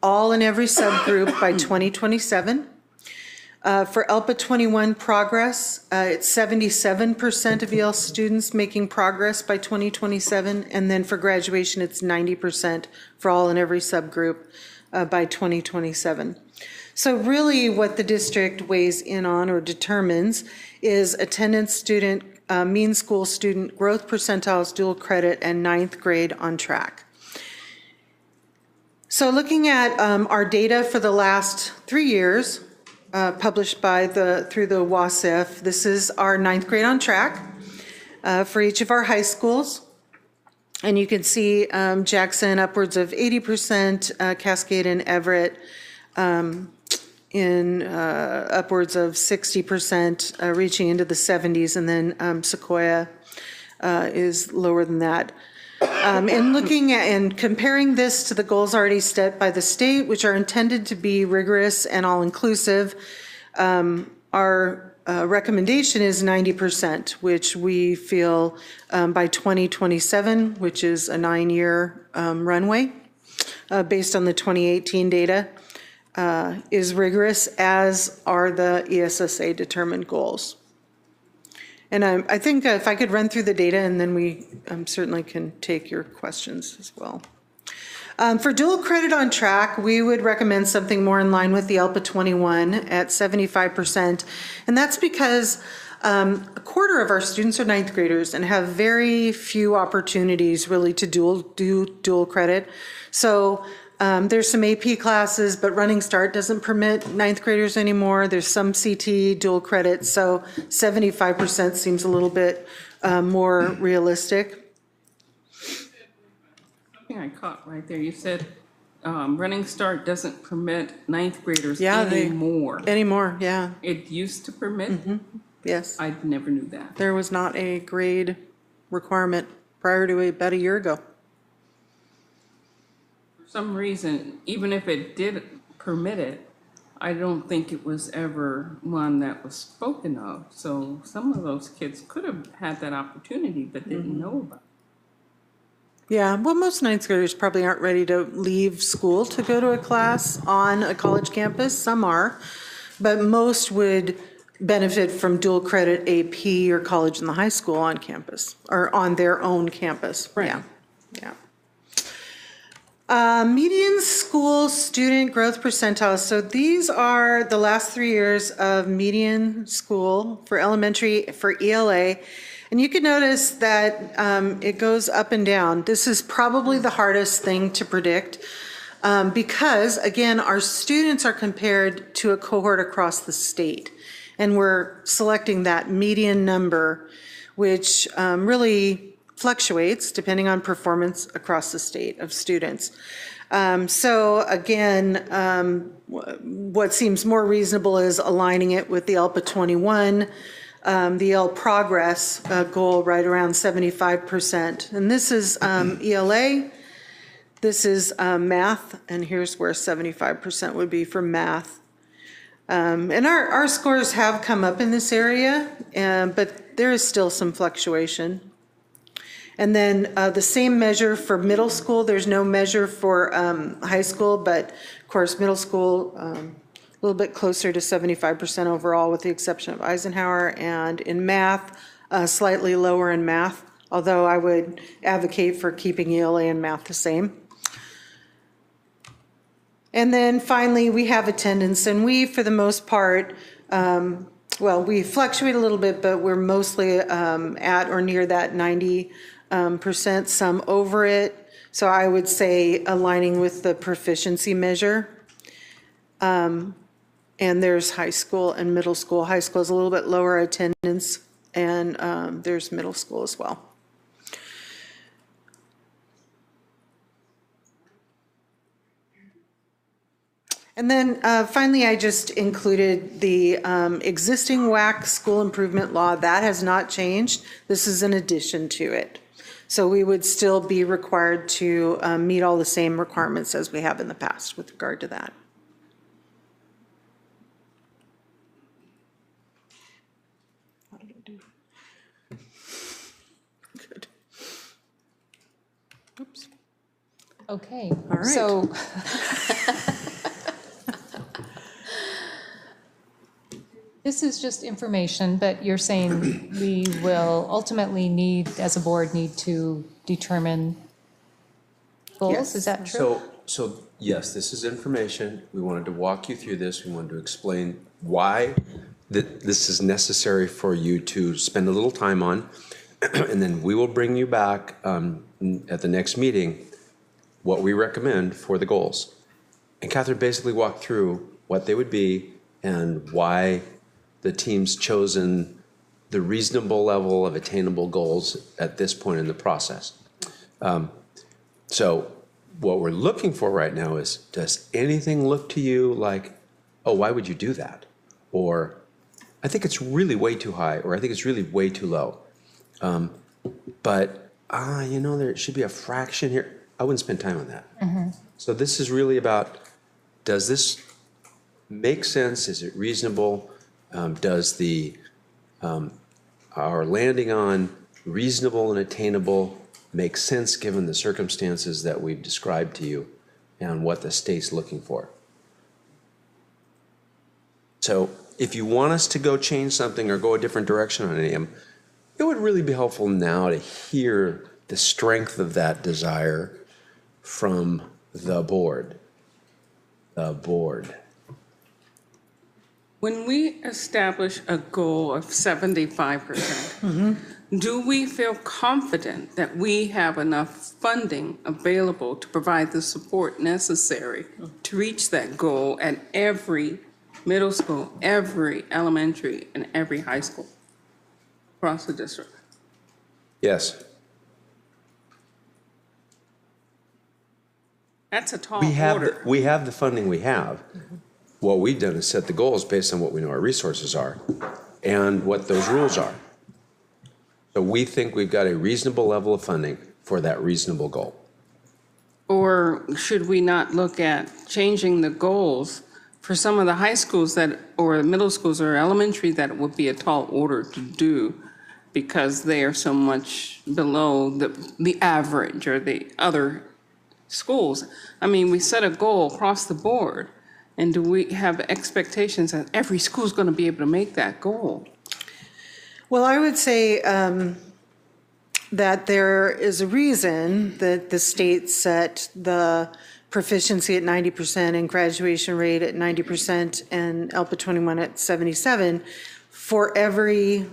all in every subgroup by 2027. For ELPA 21 progress, it's 77% of EL students making progress by 2027. And then for graduation, it's 90% for all in every subgroup by 2027. So really what the district weighs in on or determines is attendance, student, mean school student, growth percentiles, dual credit, and 9th grade on track. So looking at our data for the last 3 years, published by through the WASF, this is our 9th grade on track for each of our high schools. And you can see Jackson upwards of 80%, Cascade and Everett in upwards of 60%, reaching into the 70s, and then Sequoia is lower than that. And looking at and comparing this to the goals already set by the state, which are intended to be rigorous and all-inclusive, our recommendation is 90%, which we feel by 2027, which is a 9-year runway, based on the 2018 data, is rigorous, as are the ESSA determined goals. And I think if I could run through the data, and then we certainly can take your questions as well. For dual credit on track, we would recommend something more in line with the ELPA 21 at 75%. And that's because a quarter of our students are 9th graders and have very few opportunities really to do dual credit. So there's some AP classes, but Running Start doesn't permit 9th graders anymore. There's some CT dual credit, so 75% seems a little bit more realistic. Something I caught right there, you said Running Start doesn't permit 9th graders anymore. Anymore, yeah. It used to permit? Mm-hmm. Yes. I never knew that. There was not a grade requirement prior to about a year ago. Some reason, even if it did permit it, I don't think it was ever one that was spoken of. So some of those kids could have had that opportunity but didn't know about it. Yeah, well, most 9th graders probably aren't ready to leave school to go to a class on a college campus. Some are, but most would benefit from dual credit AP or college in the high school on campus or on their own campus. Right. Yeah, yeah. Median school student growth percentiles. So these are the last 3 years of median school for elementary for ELA. And you can notice that it goes up and down. This is probably the hardest thing to predict because, again, our students are compared to a cohort across the state. And we're selecting that median number, which really fluctuates depending on performance across the state of students. So again, what seems more reasonable is aligning it with the ELPA 21 the EL progress goal right around 75%. And this is ELA, this is math, and here's where 75% would be for math. And our scores have come up in this area, but there is still some fluctuation. And then the same measure for middle school. There's no measure for high school, but of course middle school a little bit closer to 75% overall with the exception of Eisenhower. And in math, slightly lower in math, although I would advocate for keeping ELA and math the same. And then finally, we have attendance, and we, for the most part, well, we fluctuate a little bit, but we're mostly at or near that 90%, some over it. So I would say aligning with the proficiency measure. And there's high school and middle school. High school is a little bit lower attendance, and there's middle school as well. And then finally, I just included the existing WAC school improvement law. That has not changed. This is an addition to it. So we would still be required to meet all the same requirements as we have in the past with regard to that. How did I do? Good. Oops. Okay. All right. So this is just information, but you're saying we will ultimately need, as a board, need to determine goals? Yes. Is that true? So yes, this is information. We wanted to walk you through this. We wanted to explain why this is necessary for you to spend a little time on. And then we will bring you back at the next meeting what we recommend for the goals. And Catherine basically walked through what they would be and why the team's chosen the reasonable level of attainable goals at this point in the process. So what we're looking for right now is, does anything look to you like, oh, why would you do that? Or, I think it's really way too high, or I think it's really way too low. But, you know, there should be a fraction here. I wouldn't spend time on that. Mm-hmm. So this is really about, does this make sense? Is it reasonable? Does our landing on reasonable and attainable make sense given the circumstances that we've described to you and what the state's looking for? So if you want us to go change something or go a different direction on any of them, it would really be helpful now to hear the strength of that desire from the board. The board. When we establish a goal of 75%, do we feel confident that we have enough funding available to provide the support necessary to reach that goal at every middle school, every elementary, and every high school across the district? Yes. That's a tall order. We have the funding we have. What we've done is set the goals based on what we know our resources are and what those rules are. So we think we've got a reasonable level of funding for that reasonable goal. Or should we not look at changing the goals for some of the high schools that, or middle schools or elementary, that it would be a tall order to do because they are so much below the average or the other schools? I mean, we set a goal across the board, and do we have expectations that every school is going to be able to make that goal? Well, I would say that there is a reason that the state set the proficiency at 90% and graduation rate at 90% and ELPA 21 at 77 for every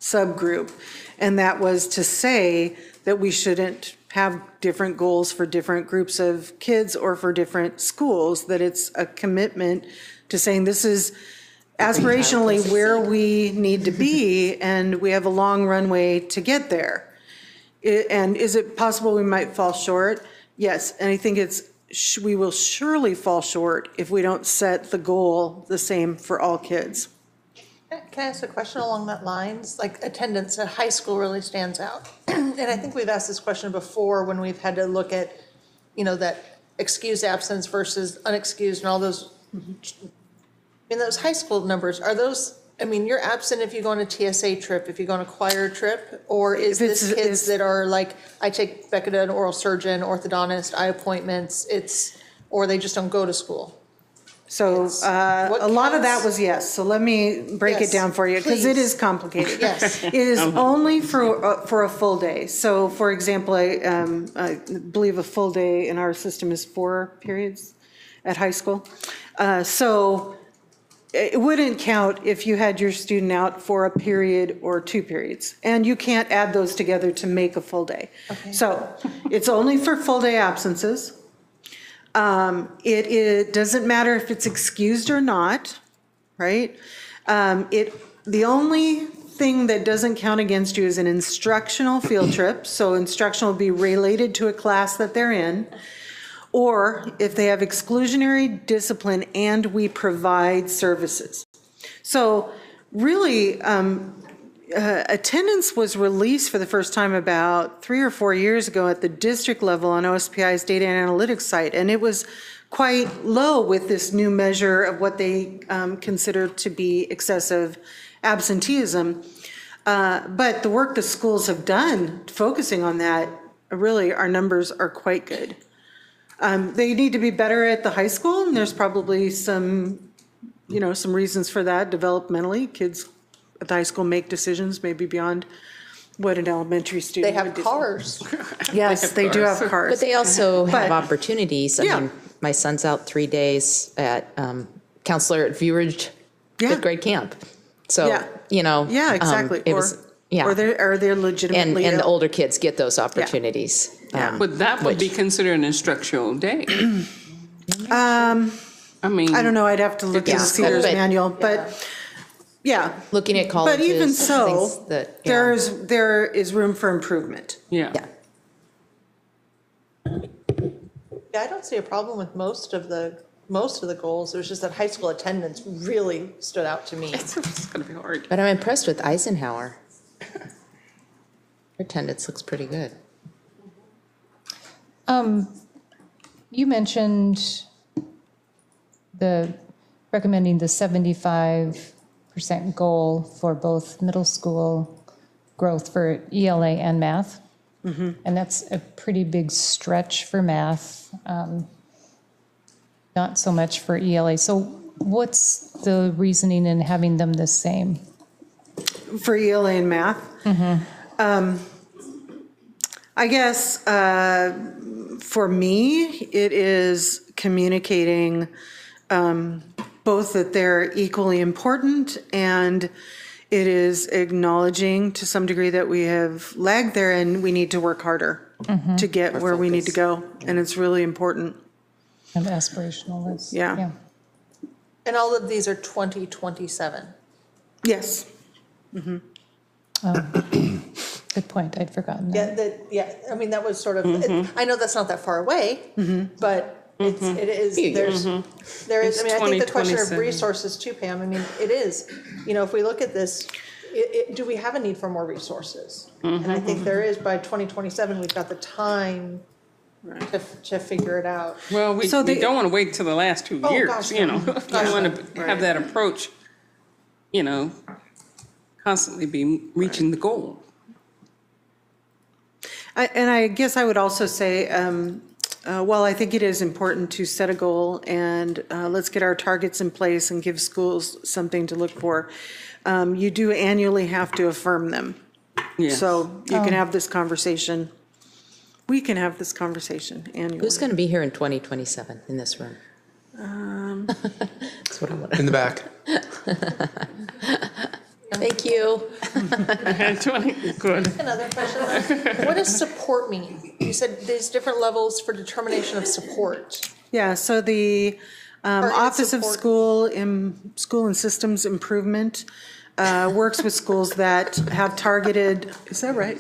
subgroup. And that was to say that we shouldn't have different goals for different groups of kids or for different schools, that it's a commitment to saying this is aspirationally where we need to be, and we have a long runway to get there. And is it possible we might fall short? Yes, and I think we will surely fall short if we don't set the goal the same for all kids. Can I ask a question along that lines? Like attendance at high school really stands out. And I think we've asked this question before when we've had to look at, that excused absence versus unexcused and all those. In those high school numbers, are those, you're absent if you go on a TSA trip, if you go on a choir trip, or is this kids that are like, I take Becca to an oral surgeon, orthodontist, eye appointments, or they just don't go to school? So a lot of that was yes. So let me break it down for you because it is complicated. Yes. It is only for a full day. So for example, I believe a full day in our system is 4 periods at high school. So it wouldn't count if you had your student out for a period or 2 periods. And you can't add those together to make a full day. Okay. So it's only for full day absences. It doesn't matter if it's excused or not, right? The only thing that doesn't count against you is an instructional field trip. So instructional will be related to a class that they're in, or if they have exclusionary discipline and we provide services. So really, attendance was released for the first time about 3 or 4 years ago at the district level on OSPI's data and analytics site, and it was quite low with this new measure of what they consider to be excessive absenteeism. But the work the schools have done focusing on that, really our numbers are quite good. They need to be better at the high school, and there's probably some reasons for that developmentally. Kids at the high school make decisions maybe beyond what an elementary student They have cars. Yes, they do have cars. But they also have opportunities. My son's out 3 days at counselor at Viewridge fifth grade camp. So, Yeah, exactly. Or they're legitimately and the older kids get those opportunities. But that would be considered an instructional day. I don't know. I'd have to look at the Cedars manual, but yeah, looking at colleges. But even so, that, there is room for improvement. Yeah. I don't see a problem with most of the goals. It was just that high school attendance really stood out to me. It's going to be hard. But I'm impressed with Eisenhower. Her attendance looks pretty good. You mentioned recommending the 75% goal for both middle school growth for ELA and math. Mm-hmm. And that's a pretty big stretch for math, not so much for ELA. So what's the reasoning in having them the same? For ELA and math? Mm-hmm. I guess for me, it is communicating both that they're equally important, and it is acknowledging to some degree that we have lagged there and we need to work harder to get where we need to go. And it's really important. And aspirational is. Yeah. And all of these are 2027. Yes. Mm-hmm. Good point. I'd forgotten that. That was sort of, I know that's not that far away, but it is, there is, I think the question of resources too, Pam, it is, if we look at this, do we have a need for more resources? And I think there is. By 2027, we've got the time to figure it out. Well, we don't want to wait till the last 2 years, gosh, We want to have that approach, constantly be reaching the goal. I guess I would also say, while I think it is important to set a goal and let's get our targets in place and give schools something to look for, you do annually have to affirm them. Yes. So you can have this conversation. We can have this conversation annually. Who's going to be here in 2027 in this room? That's what I want. In the back. Thank you. Good. Another question. What does support mean? You said there's different levels for determination of support. Yeah, so the Office of School and Systems Improvement works with schools that have targeted, is that right?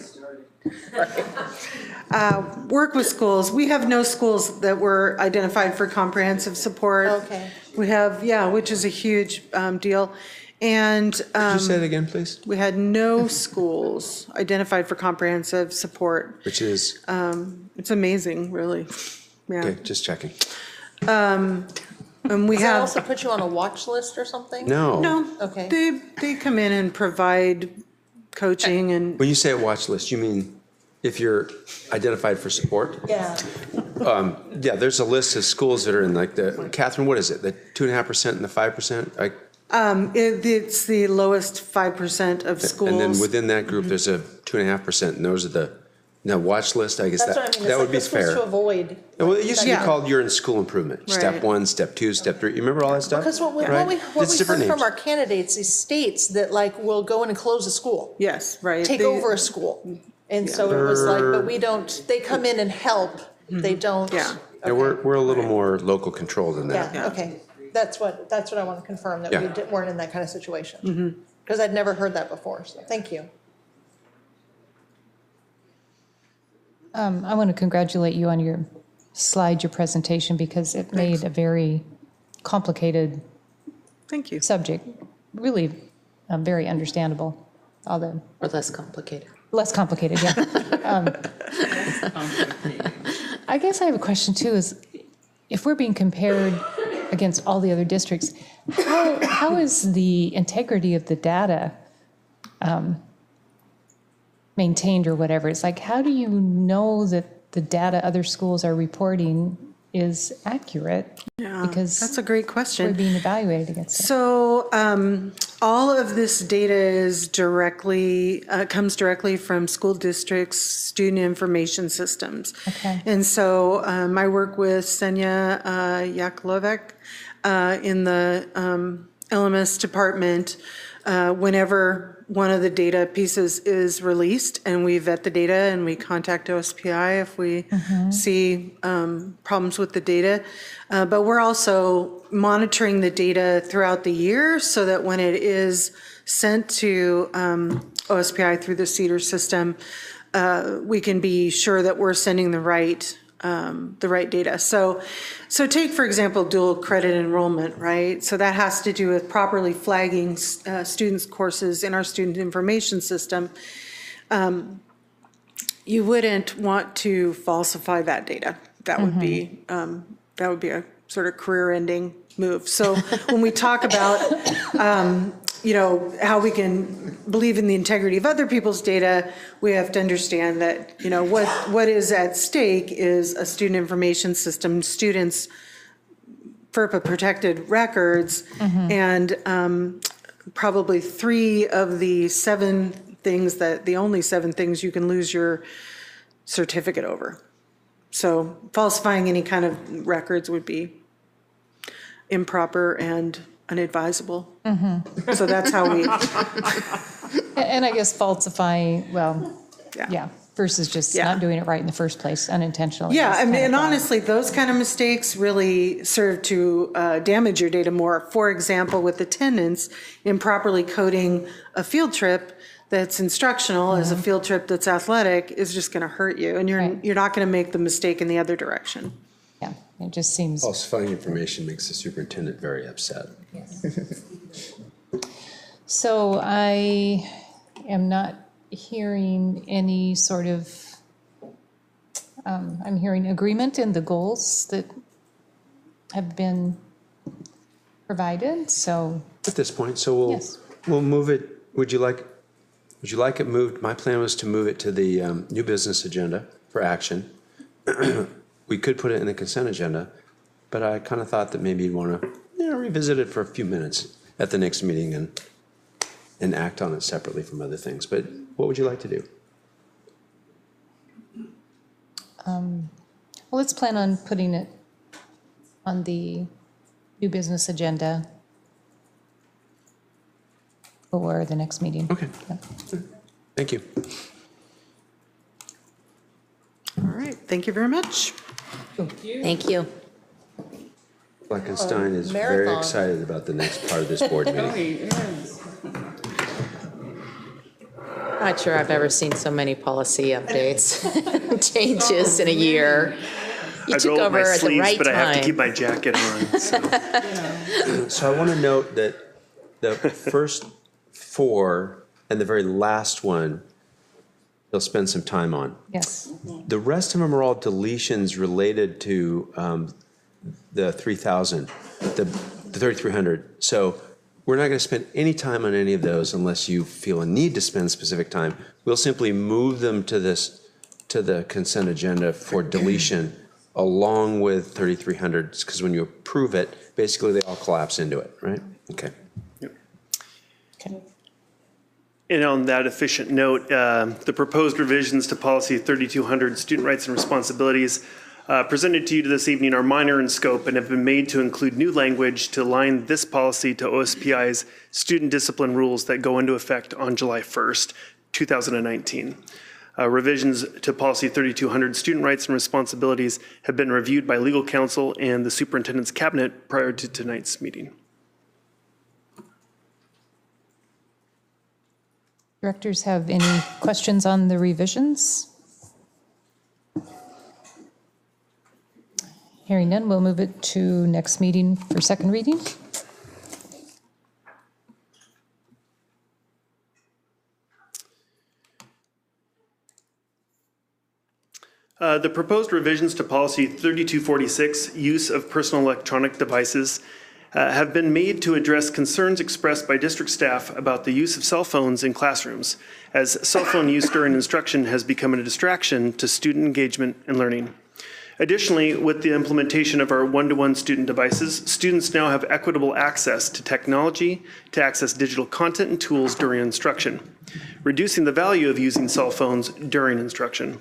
Work with schools. We have no schools that were identified for comprehensive support. Okay. We have, which is a huge deal. And Could you say it again, please? we had no schools identified for comprehensive support. Which is? It's amazing, really. Yeah. Okay, just checking. And we Does that have. also put you on a watch list or something? No. No. Okay. They come in and provide coaching and. When you say a watch list, you mean if you're identified for support? Yeah. Yeah, there's a list of schools that are in like the, Catherine, what is it? The 2.5% and the 5%? It's the lowest 5% of schools. And then within that group, there's a 2.5%, and those are the, now watch list, I guess That's what I mean. that It's would like be the schools fair. to avoid. Well, it used to be Yeah. called you're in school improvement. Step Right. 1, step 2, step 3. You remember all that stuff? Because what we It's different heard from names. our candidates is states that like will go in and close a school, Yes, right. take over a school. And so it was like, but we don't, they come in and help. They don't. Yeah. Yeah, we're a little more local control than that. Yeah, okay. That's what I want to confirm, that we Yeah. weren't in that kind of situation. Because I'd never heard that before, so thank you. I want to congratulate you on your presentation, because it made a very complicated Thank you. subject really very understandable. All the Or less complicated. less complicated, yeah. I guess I have a question too, is if we're being compared against all the other districts, how is the integrity of the data maintained or whatever? It's like, how do you know that the data other schools are reporting is accurate? Yeah, Because that's a great question. we're being evaluated against it. So all of this data is comes directly from school districts' student information systems. Okay. And so I work with Senya Yaklovek in the LMS department whenever one of the data pieces is released, and we vet the data and we contact OSPI if we see problems with the data. But we're also monitoring the data throughout the year so that when it is sent to OSPI through the CEDAR system, we can be sure that we're sending the right data. So take, for example, dual credit enrollment, right? So that has to do with properly flagging students' courses in our student information system. You wouldn't want to falsify that data. That would be a sort of career-ending move. So when we talk about how we can believe in the integrity of other people's data, we have to understand that, what is at stake is a student information system, students' FERPA protected records, and probably 3 of the only 7 things you can lose your certificate over. So falsifying any kind of records would be improper and unadvisable. So that's how we. And I guess falsifying, versus just not doing it right in the first place unintentionally. Yeah, is I mean, kind of and bad. honestly, those kind of mistakes really serve to damage your data more. For example, with attendance, improperly coding a field trip that's instructional as a field trip that's athletic is just going to hurt you, and you're not going to make the mistake in the other direction. Yeah, it just seems. Falsifying information makes the superintendent very upset. So I am not hearing any sort of, I'm hearing agreement in the goals that have been provided, so. At this point, so we'll move it. Would you like it moved? My plan was to move it to the new business agenda for action. We could put it in the consent agenda, but I kind of thought that maybe you'd want to revisit it for a few minutes at the next meeting and act on it separately from other things. But what would you like to do? Well, let's plan on putting it on the new business agenda for the next meeting. Okay. Thank you. All right, thank you very much. Thank you. Fleckenstein is very marathon. excited about the next part of this board meeting. Not sure I've ever seen so many policy updates, changes in a year. You I took roll up over my at the sleeves, right but I have to keep time. my jacket on. So. So I want to note that The first 4 and the very last one, you'll spend some time on. Yes. The rest of them are all deletions related to the 3,000, the 3,300. So we're not going to spend any time on any of those unless you feel a need to spend specific time. We'll simply move them to the consent agenda for deletion along with 3,300, because when you approve it, basically they all collapse into it, right? Okay. And on that efficient note, the proposed revisions to policy 3200, student rights and responsibilities, presented to you this evening are minor in scope and have been made to include new language to align this policy to OSPI's student discipline rules that go into effect on July 1st, 2019. Revisions to policy 3200, student rights and responsibilities, have been reviewed by legal counsel and the superintendent's cabinet prior to tonight's meeting. Directors have any questions on the revisions? Hearing none, we'll move it to next meeting for second reading. The proposed revisions to policy 3246, use of personal electronic devices, have been made to address concerns expressed by district staff about the use of cell phones in classrooms, as cell phone use during instruction has become a distraction to student engagement and learning. Additionally, with the implementation of our one-to-one student devices, students now have equitable access to technology to access digital content and tools during instruction, reducing the value of using cell phones during instruction.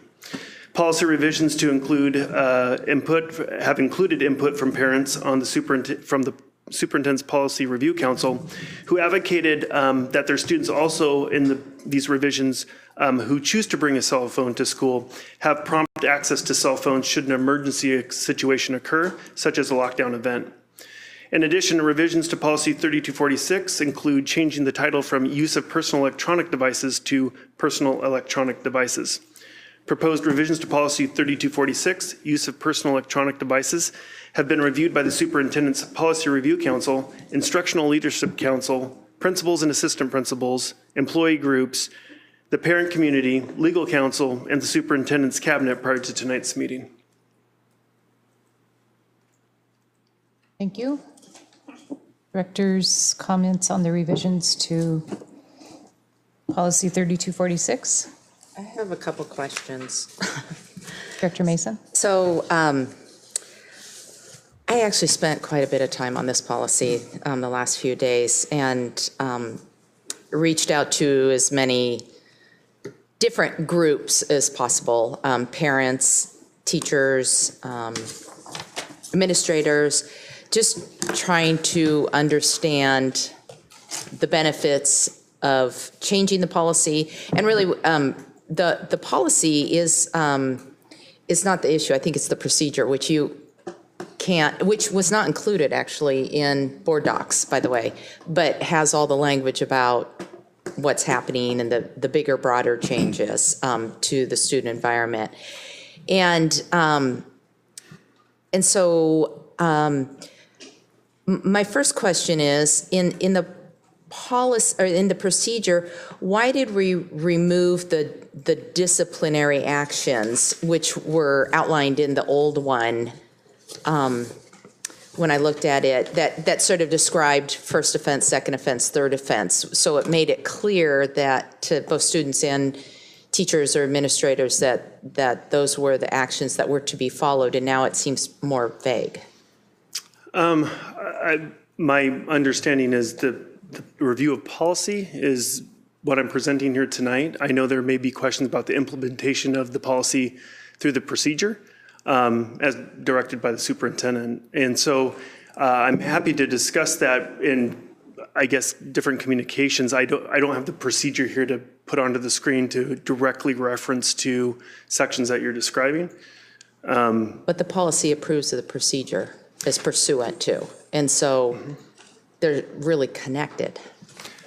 Policy revisions to include have included input from parents on the Superintendent's Policy Review Council, who advocated that their students also in these revisions who choose to bring a cell phone to school have prompt access to cell phones should an emergency situation occur, such as a lockdown event. In addition, revisions to Policy 3246 include changing the title from Use of Personal Electronic Devices to Personal Electronic Devices. Proposed revisions to Policy 3246, Use of Personal Electronic Devices, have been reviewed by the Superintendent's Policy Review Council, Instructional Leadership Council, principals and assistant principals, employee groups, the parent community, legal counsel, and the Superintendent's Cabinet prior to tonight's meeting. Thank you. Directors' comments on the revisions to Policy 3246? I have a couple questions. Director Mason? So I actually spent quite a bit of time on this policy the last few days and reached out to as many different groups as possible, parents, teachers, administrators, just trying to understand the benefits of changing the policy. And really, the policy is not the issue. I think it's the procedure, which which was not included actually in board docs, by the way, but has all the language about what's happening and the bigger, broader changes to the student environment. And so my first question is, in the policy or in the procedure, why did we remove the disciplinary actions which were outlined in the old one? When I looked at it, that sort of described first offense, second offense, third offense. So it made it clear that to both students and teachers or administrators that those were the actions that were to be followed, and now it seems more vague. My understanding is the review of policy is what I'm presenting here tonight. I know there may be questions about the implementation of the policy through the procedure as directed by the superintendent. And so I'm happy to discuss that in, I guess, different communications. I don't have the procedure here to put onto the screen to directly reference to sections that you're describing. But the policy approves of the procedure as pursuant to. And so they're really connected.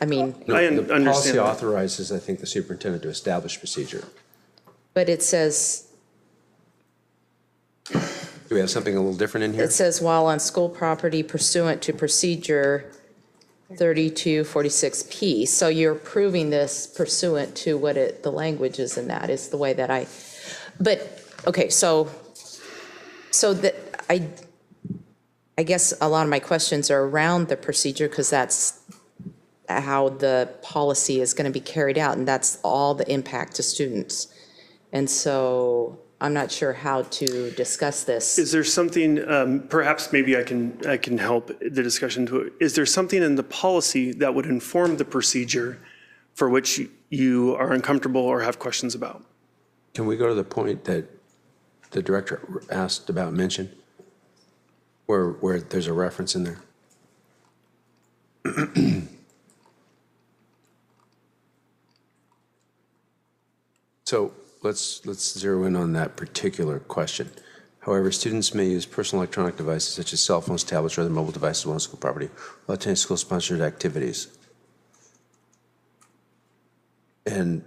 I mean, the policy authorizes, I think, the superintendent to establish procedure. But it says, do we have something a little different in here? it says while on school property pursuant to procedure, 3246P. So you're approving this pursuant to what the language is in that is the way that but, okay, so that I guess a lot of my questions are around the procedure because that's how the policy is going to be carried out, and that's all the impact to students. And so I'm not sure how to discuss this. Is there something, perhaps maybe I can help the discussion to it. Is there something in the policy that would inform the procedure for which you are uncomfortable or have questions about? Can we go to the point that the director asked about mention, where there's a reference in there? So let's zero in on that particular question. However, students may use personal electronic devices such as cell phones, tablets, or other mobile devices while on school property while attending school-sponsored activities. And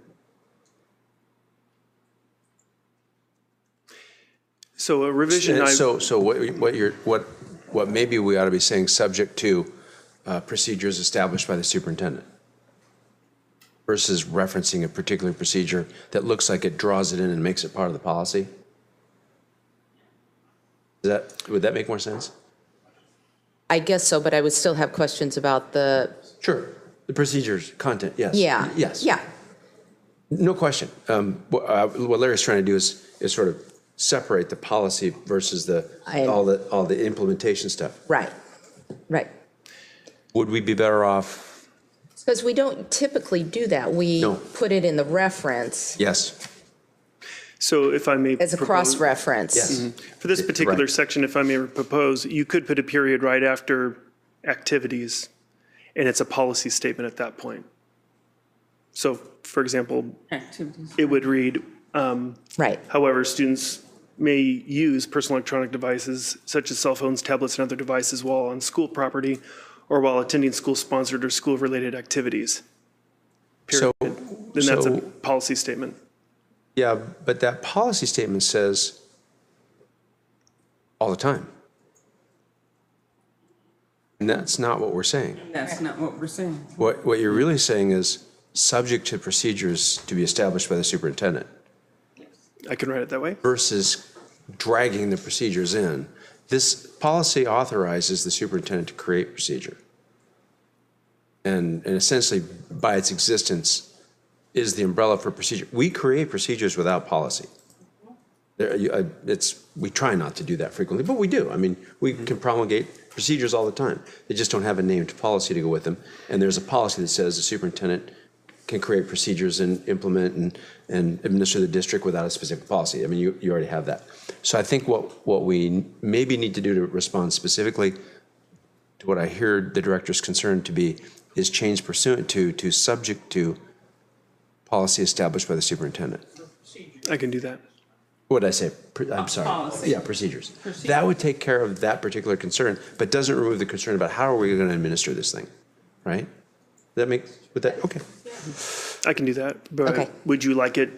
so a revision. So what maybe we ought to be saying, subject to procedures established by the superintendent, versus referencing a particular procedure that looks like it draws it in and makes it part of the policy. Would that make more sense? I guess so, but I would still have questions about the. Sure. The procedures, content, yes. Yeah. Yes. Yeah. No question. What Larry's trying to do is sort of separate the policy versus all the implementation stuff. Right. Right. Would we be better off? Because we don't typically do that. We put it in the reference. Yes. So if I may as a cross-reference. Yes. Mm-hmm. For this particular section, if I may propose, you could put a period right after activities, and it's a policy statement at that point. So, for example, Activities. it would read, right. However, students may use personal electronic devices such as cell phones, tablets, and other devices while on school property or while attending school-sponsored or school-related activities. Period. Then that's a policy statement. Yeah, but that policy statement says all the time. And that's not what we're saying. That's not what we're saying. What you're really saying is subject to procedures to be established by the superintendent. I can write it that way. Versus dragging the procedures in. This policy authorizes the superintendent to create procedure. And essentially, by its existence, is the umbrella for procedure. We create procedures without policy. We try not to do that frequently, but we do. I mean, we can promulgate procedures all the time. They just don't have a named policy to go with them. And there's a policy that says the superintendent can create procedures and implement and administer the district without a specific policy. I mean, you already have that. So I think what we maybe need to do to respond specifically to what I heard the director's concern to be is change pursuant to subject to policy established by the superintendent. I can do that. What did I say? I'm sorry. Policy. Yeah, procedures. That would take care of that particular concern, but doesn't remove the concern about how are we going to administer this thing, right? Okay. I can do that, but would you like it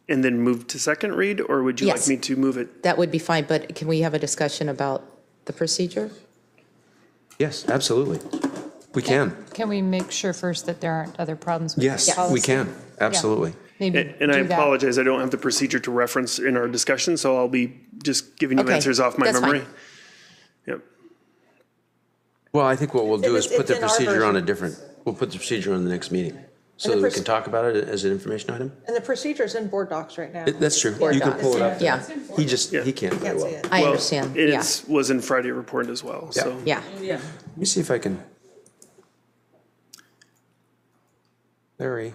and then move to second read, or would you like me to move it? That would be fine, but can we have a discussion about the procedure? Yes, absolutely. We can. Can we make sure first that there aren't other problems with the Yes, policy? we can. Absolutely. Maybe And I do that. apologize, I don't have the procedure to reference in our discussion, so I'll be just giving you answers off my that's memory. fine. Yep. Well, I think what we'll do is put it's the in our procedure on a version. different, we'll put the procedure on the next meeting so And that the we can talk about it as an information item. And the procedure's in board docs right now. That's true. Board You can docs. pull it up. Yeah. He can't very Can't see well. it. I Well, understand. It Yeah. was in Friday report as well, so. Yeah. Yeah. Let me see if I can. Larry.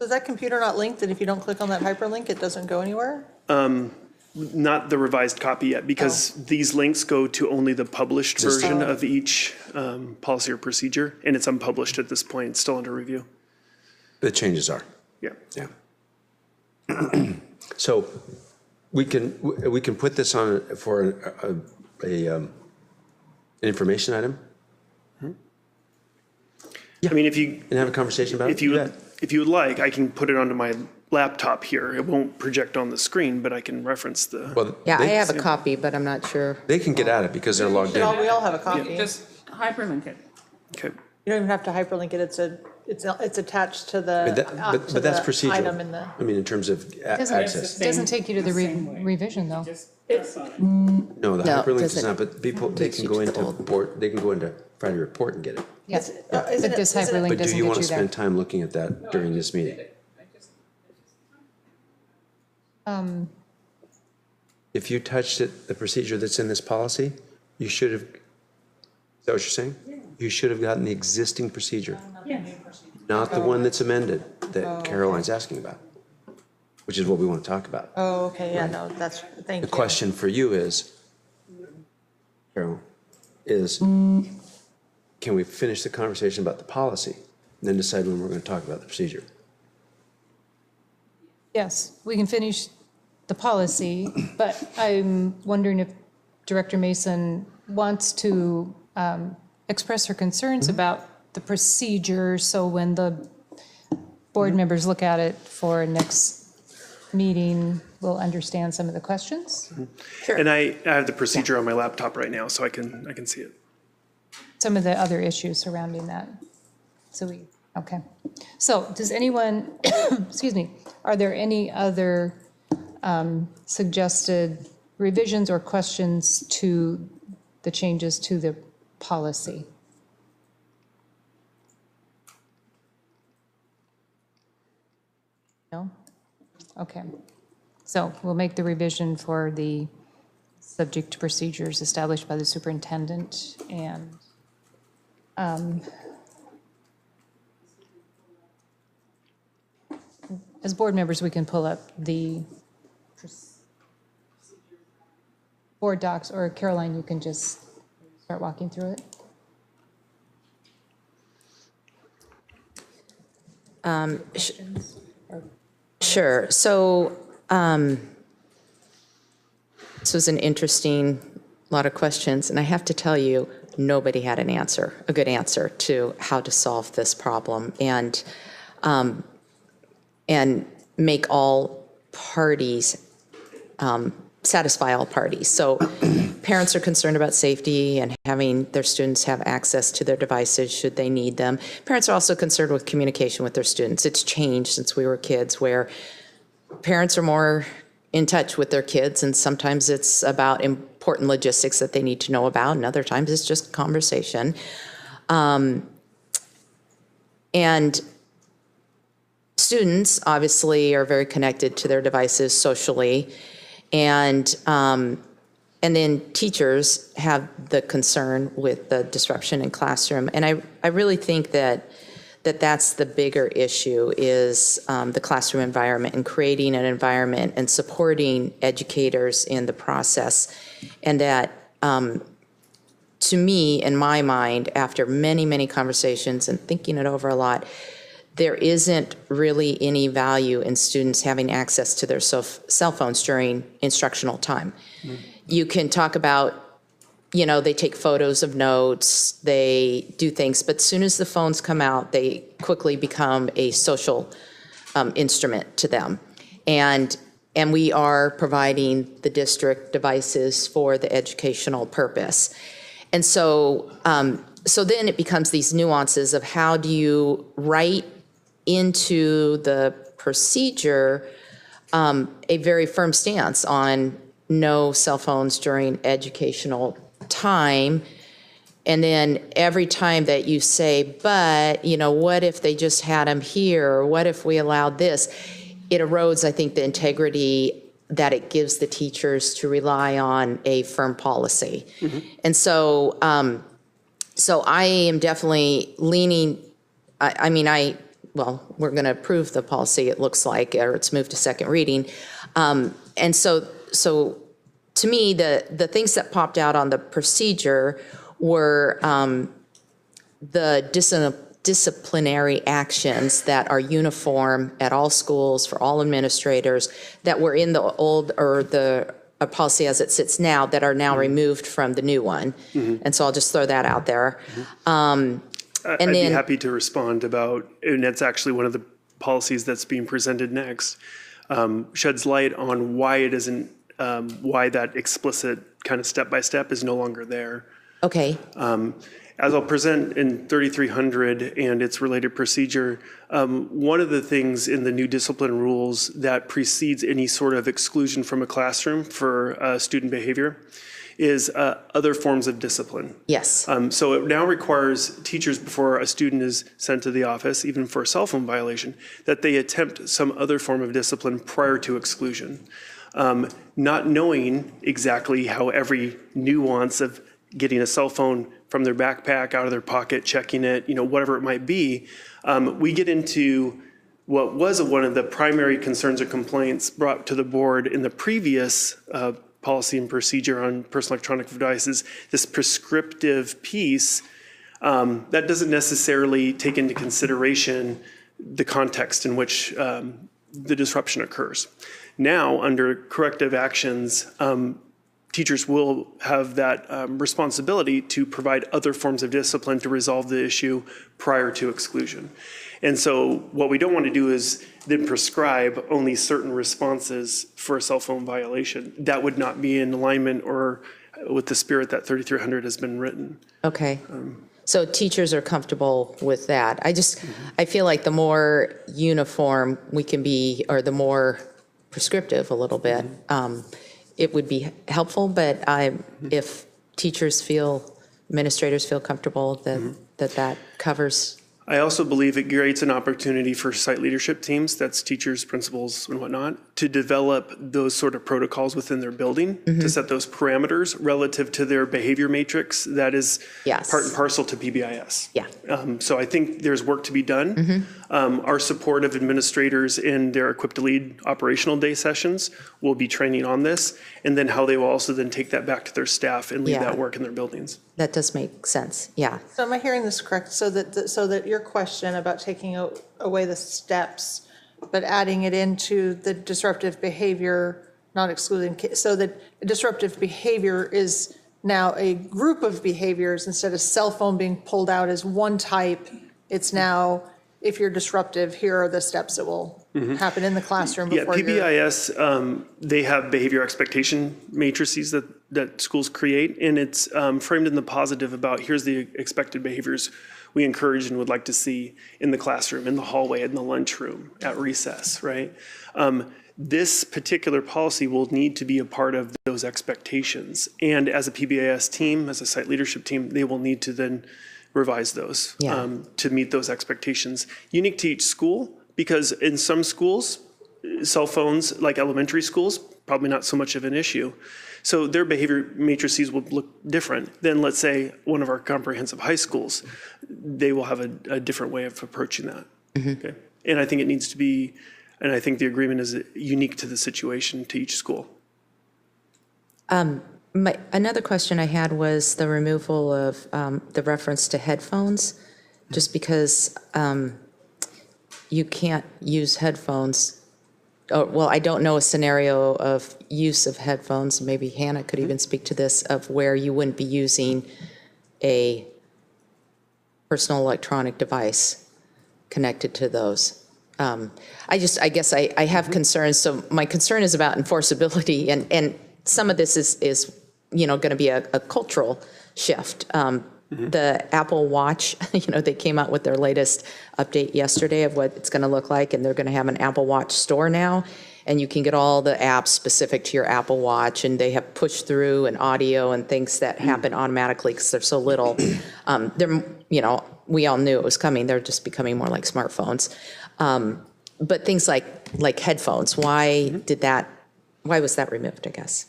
Is that computer not linked, that if you don't click on that hyperlink, it doesn't go anywhere? Not the revised copy yet, because these links go to only the published version of each policy or procedure, and it's unpublished at this point, it's still under review. The changes are. Yeah. Yeah. So we can put this on for an information item. I mean, if you. And have a conversation about it. If you would like, I can put it onto my laptop here. It won't project on the screen, but I can reference the. Well, Yeah, I have a copy, but I'm not sure. They can get at it because they're logged in. We all have a copy. Just hyperlink it. Okay. You don't even have to hyperlink it. It's attached to the, But that's procedural. item in the. I mean, in terms of access. Doesn't take you to the revision, though. No, the No, hyperlink does doesn't. not, but people, they can go into board, they can go into Friday report and get it. Yes, but Isn't it- this isn't it- hyperlink But do doesn't you get want to you there. spend time looking at that during this meeting? If you touched it, the procedure that's in this policy, you should have, is that what you're saying? You should have gotten the existing procedure, not the one that's amended that Caroline's asking about, which is what we want to talk about. Oh, okay, yeah, no, thank The you. question for you is, Carol, is can we finish the conversation about the policy and then decide when we're going to talk about the procedure? Yes, we can finish the policy, but I'm wondering if Director Mason wants to express her concerns about the procedure, so when the board members look at it for next meeting, we'll understand some of the questions. And I have the procedure on my laptop right now, so I can see it. Some of the other issues surrounding that. Okay. So does anyone, excuse me, are there any other suggested revisions or questions to the changes to the policy? No? Okay. So we'll make the revision for the subject to procedures established by the superintendent and as board members, we can pull up the board docs, or Caroline, you can just start walking through it. Sure. So this was an interesting lot of questions, and I have to tell you, nobody had an answer, a good answer to how to solve this problem and make all parties, satisfy all parties. So parents are concerned about safety and having their students have access to their devices should they need them. Parents are also concerned with communication with their students. It's changed since we were kids, where parents are more in touch with their kids, and sometimes it's about important logistics that they need to know about, and other times it's just conversation. And students obviously are very connected to their devices socially, and then teachers have the concern with the disruption in classroom. And I really think that's the bigger issue is the classroom environment and creating an environment and supporting educators in the process. And that, to me, in my mind, after many, many conversations and thinking it over a lot, there isn't really any value in students having access to their cell phones during instructional time. Mm-hmm. You can talk about, they take photos of notes, they do things, but as soon as the phones come out, they quickly become a social instrument to them. And we are providing the district devices for the educational purpose. And so then it becomes these nuances of how do you write into the procedure a very firm stance on no cell phones during educational time. And then every time that you say, but, what if they just had them here? Or what if we allowed this? It erodes, I think, the integrity that it gives the teachers to rely on a firm policy. Mm-hmm. And so I am definitely leaning, we're going to approve the policy, it looks like, or it's moved to second reading. And so to me, the things that popped out on the procedure were the disciplinary actions that are uniform at all schools for all administrators that were in the old, or the policy as it sits now, that are now removed from the new one. Mm-hmm. And so I'll just throw that out there. Mm-hmm. I'd be happy to respond about, and that's actually one of the policies that's being presented next, sheds light on why it isn't, why that explicit kind of step-by-step is no longer there. Okay. As I'll present in 3300 and its related procedure, one of the things in the new discipline rules that precedes any sort of exclusion from a classroom for student behavior is other forms of discipline. Yes. So it now requires teachers, before a student is sent to the office, even for a cell phone violation, that they attempt some other form of discipline prior to exclusion. Not knowing exactly how every nuance of getting a cell phone from their backpack, out of their pocket, checking it, whatever it might be, we get into what was one of the primary concerns or complaints brought to the board in the previous policy and procedure on personal electronic devices, this prescriptive piece that doesn't necessarily take into consideration the context in which the disruption occurs. Now, under corrective actions, teachers will have that responsibility to provide other forms of discipline to resolve the issue prior to exclusion. And so what we don't want to do is then prescribe only certain responses for a cell phone violation. That would not be in alignment or with the spirit that 3300 has been written. Okay. So teachers are comfortable with that. I feel like the more uniform we can be, or the more prescriptive a little bit, it would be helpful, but if teachers administrators feel comfortable that covers. I also believe it creates an opportunity for site leadership teams, that's teachers, principals, and whatnot, to develop those sort of protocols within their building, to set those parameters relative to their behavior matrix that is part and parcel to PBIS. Yeah. So I think there's work to be done. Our support of administrators in their Equip to Lead operational day sessions will be training on this, and then how they will also then take that back to their staff and lead that work in their buildings. That does make sense, yeah. So am I hearing this correct? So that your question about taking away the steps, but adding it into the disruptive behavior, not excluding, so that disruptive behavior is now a group of behaviors instead of cell phone being pulled out as one type. It's now, if you're disruptive, here are the steps that will happen in the classroom before PBIS, they have behavior expectation matrices that schools create, and it's framed in the positive about here's the expected behaviors we encourage and would like to see in the classroom, in the hallway, in the lunchroom, at recess, right? This particular policy will need to be a part of those expectations. And as a PBIS team, as a site leadership team, they will need to then revise those to meet those expectations. Unique to each school, because in some schools, cell phones, like elementary schools, probably not so much of an issue. So their behavior matrices will look different than, let's say, one of our comprehensive high schools. They will have a different way of approaching that. Okay? And I think it needs to be, and I think the agreement is unique to the situation, to each school. Another question I had was the removal of the reference to headphones, just because you can't use headphones. Oh, well, I don't know a scenario of use of headphones, maybe Hannah could even speak to this, of where you wouldn't be using a personal electronic device connected to those. I guess I have concerns. So my concern is about enforceability, and some of this is going to be a cultural shift. The Apple Watch, they came out with their latest update yesterday of what it's going to look like, and they're going to have an Apple Watch store now, and you can get all the apps specific to your Apple Watch, and they have push through and audio and things that happen automatically because they're so little. We all knew it was coming. They're just becoming more like smartphones. But things like headphones, why was that removed, I guess?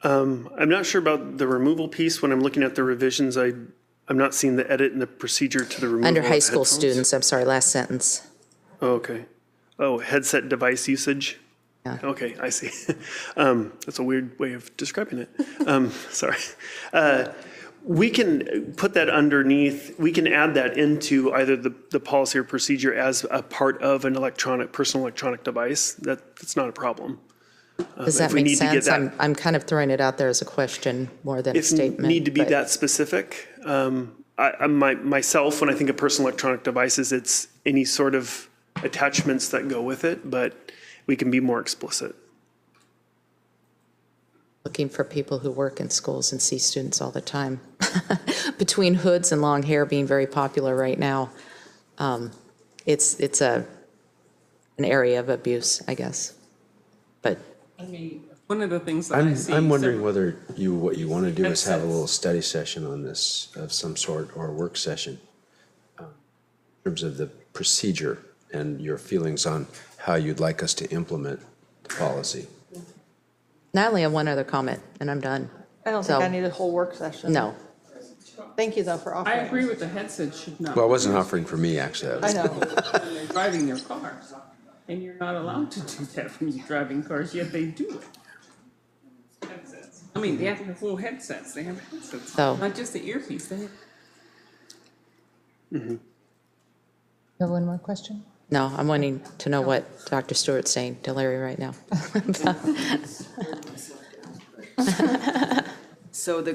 I'm not sure about the removal piece. When I'm looking at the revisions, I'm not seeing the edit and the procedure to the removal. Under high school headphones. students, I'm sorry, last sentence. Oh, okay. Oh, headset device usage. Yeah. Okay, I see. That's a weird way of describing it. Sorry. We can put that underneath, we can add that into either the policy or procedure as a part of an personal electronic device. That's not a problem. Does that make sense? I'm kind of throwing it out there as a question more than a statement. If need to be that specific, myself, when I think of personal electronic devices, it's any sort of attachments that go with it, but we can be more explicit. looking for people who work in schools and see students all the time. Between hoods and long hair being very popular right now, it's an area of abuse, I guess. But I mean, one of the things that I see. I'm wondering whether what you want to do is have a little study session on this of some sort, or a work session, in terms of the procedure and your feelings on how you'd like us to implement the policy. Natalie, I have one other comment, and I'm done. I don't think I need a whole work session. No. Thank you, though, for offering. I agree with the headset should not. Well, I wasn't offering for me, actually. I know. When they're driving their cars, and you're not allowed to do that when you're driving cars, yet they do it. Headsets. I mean, they have the full headsets. They have headsets, So- not just the earpiece. They have. You have one more question? No, I'm wanting to know what Dr. Stewart's saying to Larry right now. So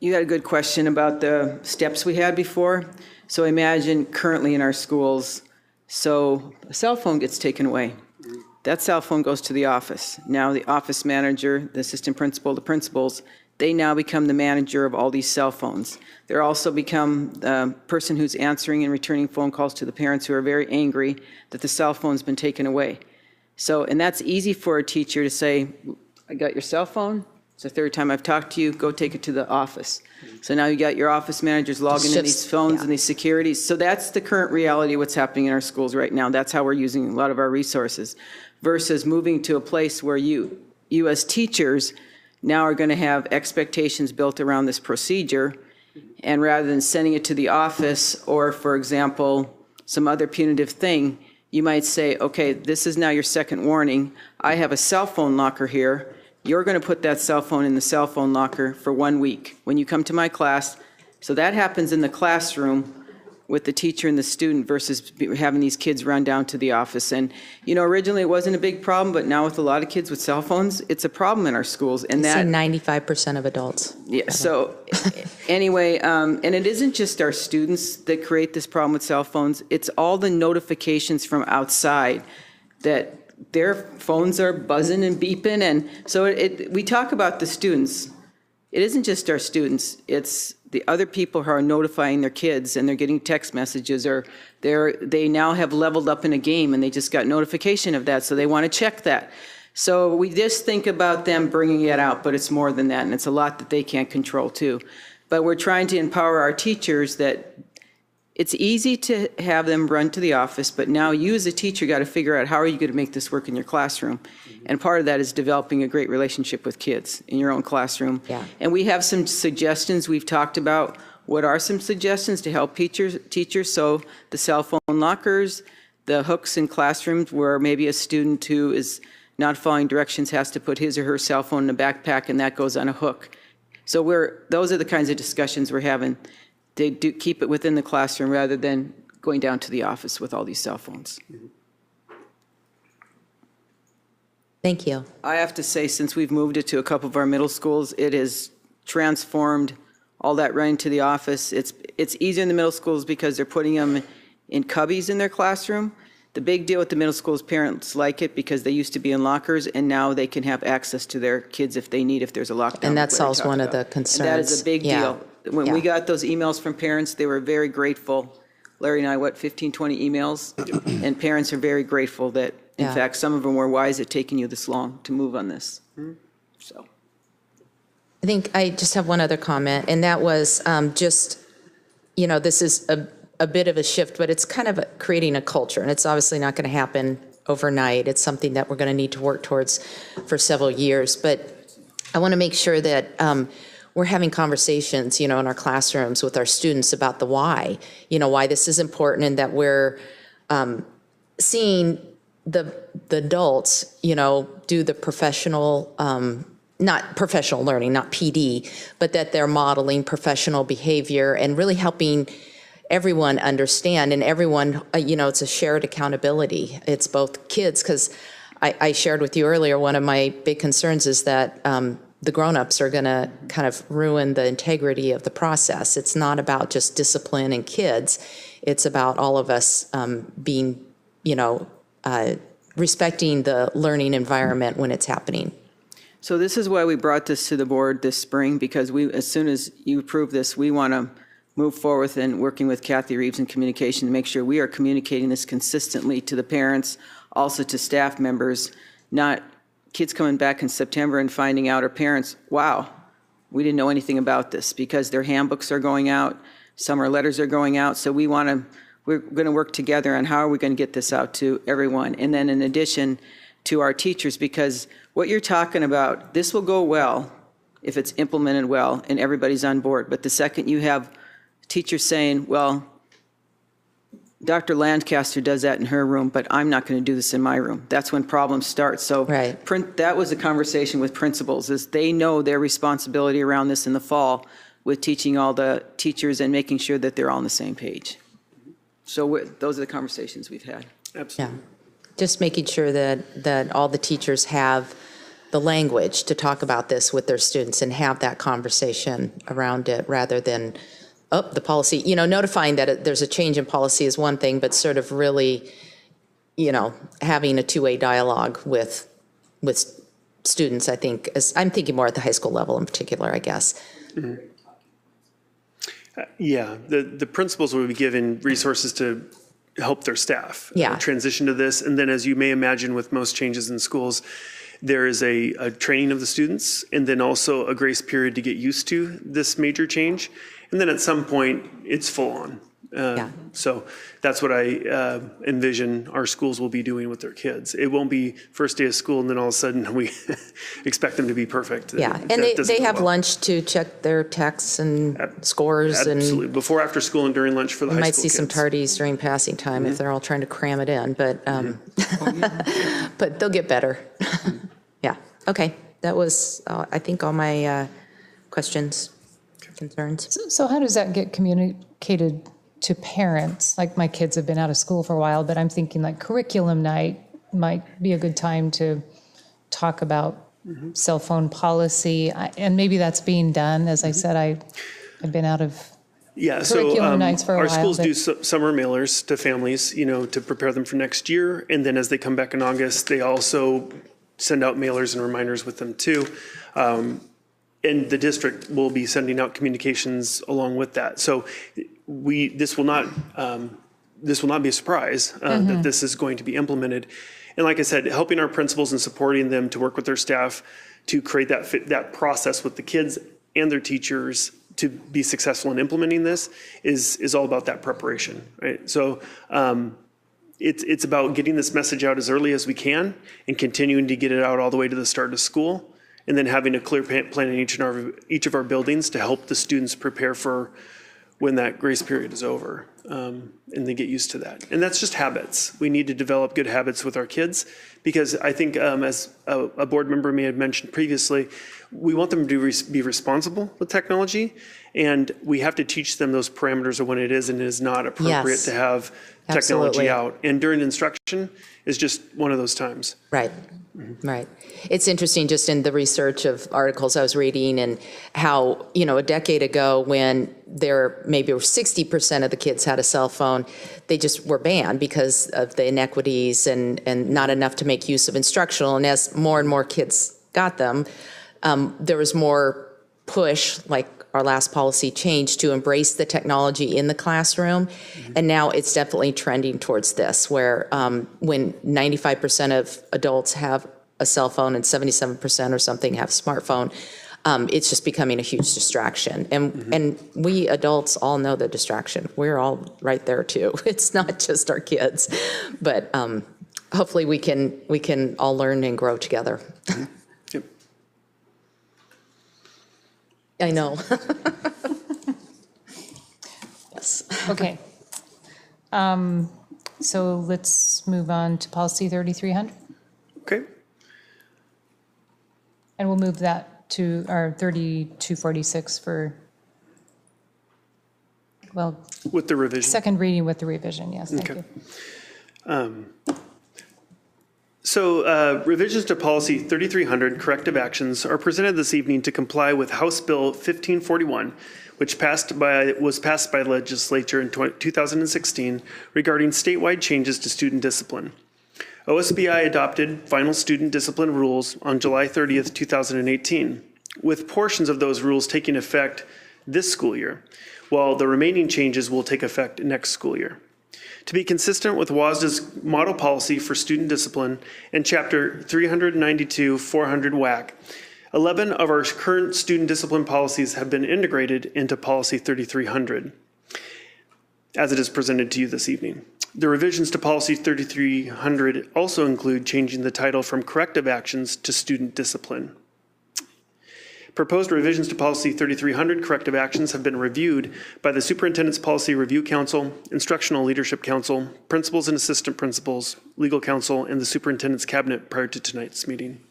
you had a good question about the steps we had before. So imagine currently in our schools, so a cell phone gets taken away. That cell phone goes to the office. Now the office manager, the assistant principal, the principals, they now become the manager of all these cell phones. They're also become the person who's answering and returning phone calls to the parents who are very angry that the cell phone's been taken away. So, and that's easy for a teacher to say, I got your cell phone. It's the third time I've talked to you. Go take it to the office. So now you got your office managers logging in these phones and these securities. So that's the current reality of what's happening in our schools right now. That's how we're using a lot of our resources versus moving to a place where you as teachers now are going to have expectations built around this procedure. And rather than sending it to the office or, for example, some other punitive thing, you might say, okay, this is now your second warning. I have a cell phone locker here. You're going to put that cell phone in the cell phone locker for 1 week when you come to my class. So that happens in the classroom with the teacher and the student versus having these kids run down to the office. And, originally it wasn't a big problem, but now with a lot of kids with cell phones, it's a problem in our schools. And They say that 95% of adults. Yeah, so anyway, and it isn't just our students that create this problem with cell phones. It's all the notifications from outside that their phones are buzzing and beeping. And so we talk about the students. It isn't just our students. It's the other people who are notifying their kids and they're getting text messages or they now have leveled up in a game and they just got notification of that. So they want to check that. So we just think about them bringing it out, but it's more than that. And it's a lot that they can't control too. But we're trying to empower our teachers that it's easy to have them run to the office, but now you as a teacher got to figure out how are you going to make this work in your classroom. And part of that is developing a great relationship with kids in your own classroom. Yeah. And we have some suggestions we've talked about. What are some suggestions to help teachers? So the cell phone lockers, the hooks in classrooms where maybe a student who is not following directions has to put his or her cell phone in a backpack and that goes on a hook. So those are the kinds of discussions we're having. They do keep it within the classroom rather than going down to the office with all these cell phones. Thank you. I have to say, since we've moved it to a couple of our middle schools, it has transformed all that running to the office. It's easier in the middle schools because they're putting them in cubbies in their classroom. The big deal with the middle school is parents like it because they used to be in lockers and now they can have access to their kids if there's a lockdown. And that solves one of the concerns. And that is a big deal. When we got those emails from parents, they were very grateful. Larry and I, 15, 20 emails? And parents are very grateful that, in fact, some of them were wise at taking you this long to move on this. So, I think I just have one other comment, and that was this is a bit of a shift, but it's kind of creating a culture, and it's obviously not going to happen overnight. It's something that we're going to need to work towards for several years. But I want to make sure that we're having conversations, in our classrooms with our students about the why, why this is important, and that we're seeing the adults, do the professional, not professional learning, not PD, but that they're modeling professional behavior and really helping everyone understand, and everyone, it's a shared accountability. It's both kids, because I shared with you earlier, one of my big concerns is that the grown-ups are going to kind of ruin the integrity of the process. It's not about just discipline and kids. It's about all of us being, respecting the learning environment when it's happening. So this is why we brought this to the board this spring, because as soon as you approve this, we want to move forward and working with Kathy Reeves in communication to make sure we are communicating this consistently to the parents, also to staff members, not kids coming back in September and finding out, or parents, wow, we didn't know anything about this, because their handbooks are going out, summer letters are going out. So we're going to work together on how are we going to get this out to everyone. And then in addition to our teachers, because what you're talking about, this will go well if it's implemented well and everybody's on board. But the second you have teachers saying, well, Dr. Lancaster does that in her room, but I'm not going to do this in my room. That's when problems start. So that was a conversation with principals, is they know their responsibility around this in the fall with teaching all the teachers and making sure that they're all on the same page. So those are the conversations we've had. Absolutely. Yeah. Just making sure that all the teachers have the language to talk about this with their students and have that conversation around it, rather than, oh, the policy, notifying that there's a change in policy is one thing, but sort of really, having a two-way dialogue with students, I think, I'm thinking more at the high school level in particular, I guess. Mm-hmm. Yeah, the principals will be given resources to help their staff transition to this. And then, as you may imagine, with most changes in schools, there is a training of the students, and then also a grace period to get used to this major change. And then at some point, it's full on. So that's what I envision our schools will be doing with their kids. It won't be first day of school and then all of a sudden we expect them to be perfect. Yeah, and they have lunch to check their texts and scores. Absolutely, before, after school, and during lunch for the high school kids. You might see some tardies during passing time if they're all trying to cram it in, but but they'll get better. Yeah, okay. That was, I think, all my questions, concerns. So how does that get communicated to parents? Like, my kids have been out of school for a while, but I'm thinking like curriculum night might be a good time to talk about cell phone policy. And maybe that's being done. As I said, I've been out of curriculum nights for a while. Our schools do summer mailers to families, to prepare them for next year. And then as they come back in August, they also send out mailers and reminders with them too. And the district will be sending out communications along with that. So this will not be a surprise that this is going to be implemented. And like I said, helping our principals and supporting them to work with their staff to create that process with the kids and their teachers to be successful in implementing this is all about that preparation, right? So it's about getting this message out as early as we can and continuing to get it out all the way to the start of school, and then having a clear plan in each of our buildings to help the students prepare for when that grace period is over, and they get used to that. And that's just habits. We need to develop good habits with our kids, because I think, as a board member may have mentioned previously, we want them to be responsible with technology, and we have to teach them those parameters of when it is and is not appropriate to have technology out. And during instruction is just one of those times. Right. Right. It's interesting, just in the research of articles I was reading, and how, a decade ago, when there maybe 60% of the kids had a cell phone, they just were banned because of the inequities and not enough to make use of instructional. And as more and more kids got them, there was more push, like our last policy change, to embrace the technology in the classroom. And now it's definitely trending towards this, where when 95% of adults have a cell phone and 77% or something have a smartphone, it's just becoming a huge distraction. And we adults all know the distraction. We're all right there too. It's not just our kids, but hopefully we can all learn and grow together. I know. Yes. Okay. So let's move on to policy 3300. Okay. And we'll move that to our 3246 for, with the revision. Second reading with the revision, yes, thank you. So revisions to policy 3300, corrective actions, are presented this evening to comply with House Bill 1541, which was passed by the legislature in 2016 regarding statewide changes to student discipline. OSBI adopted final student discipline rules on July 30th, 2018, with portions of those rules taking effect this school year, while the remaining changes will take effect next school year. To be consistent with WASDA's model policy for student discipline and Chapter 392-400 WAC, 11 of our current student discipline policies have been integrated into Policy 3300, as it is presented to you this evening. The revisions to Policy 3300 also include changing the title from corrective actions to student discipline. Proposed revisions to Policy 3300 corrective actions have been reviewed by the Superintendent's Policy Review Council, Instructional Leadership Council, Principals and Assistant Principals, Legal Counsel, and the Superintendent's Cabinet prior to tonight's meeting.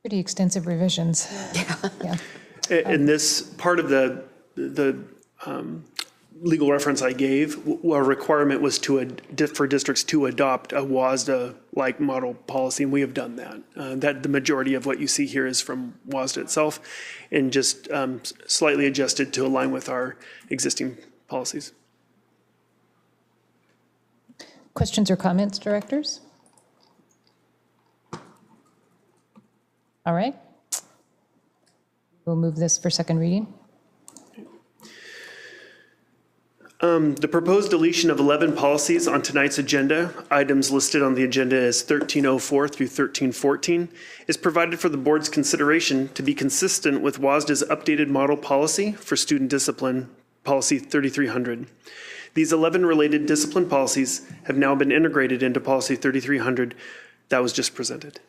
Pretty extensive revisions. Yeah. And this part of the legal reference I gave, a requirement was for districts to adopt a WASDA-like model policy, and we have done that. That the majority of what you see here is from WASDA itself, and just slightly adjusted to align with our existing policies. Questions or comments, directors? All right. We'll move this for second reading. The proposed deletion of 11 policies on tonight's agenda, items listed on the agenda as 1304 through 1314, is provided for the board's consideration to be consistent with WASDA's updated model policy for student discipline, Policy 3300. These 11 related discipline policies have now been integrated into Policy 3300 that was just presented.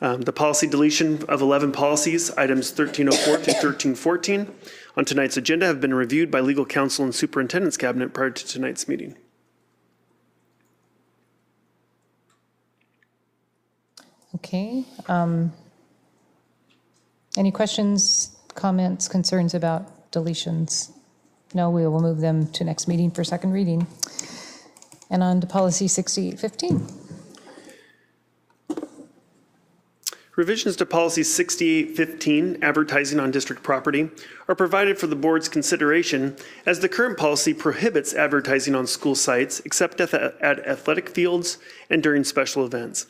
The policy deletion of 11 policies, items 1304 through 1314, on tonight's agenda have been reviewed by Legal Counsel and Superintendent's Cabinet prior to tonight's meeting. Okay. Any questions, comments, concerns about deletions? No, we will move them to next meeting for second reading. And on to Policy 6815. Revisions to Policy 6815, advertising on district property, are provided for the board's consideration as the current policy prohibits advertising on school sites except at athletic fields and during special events.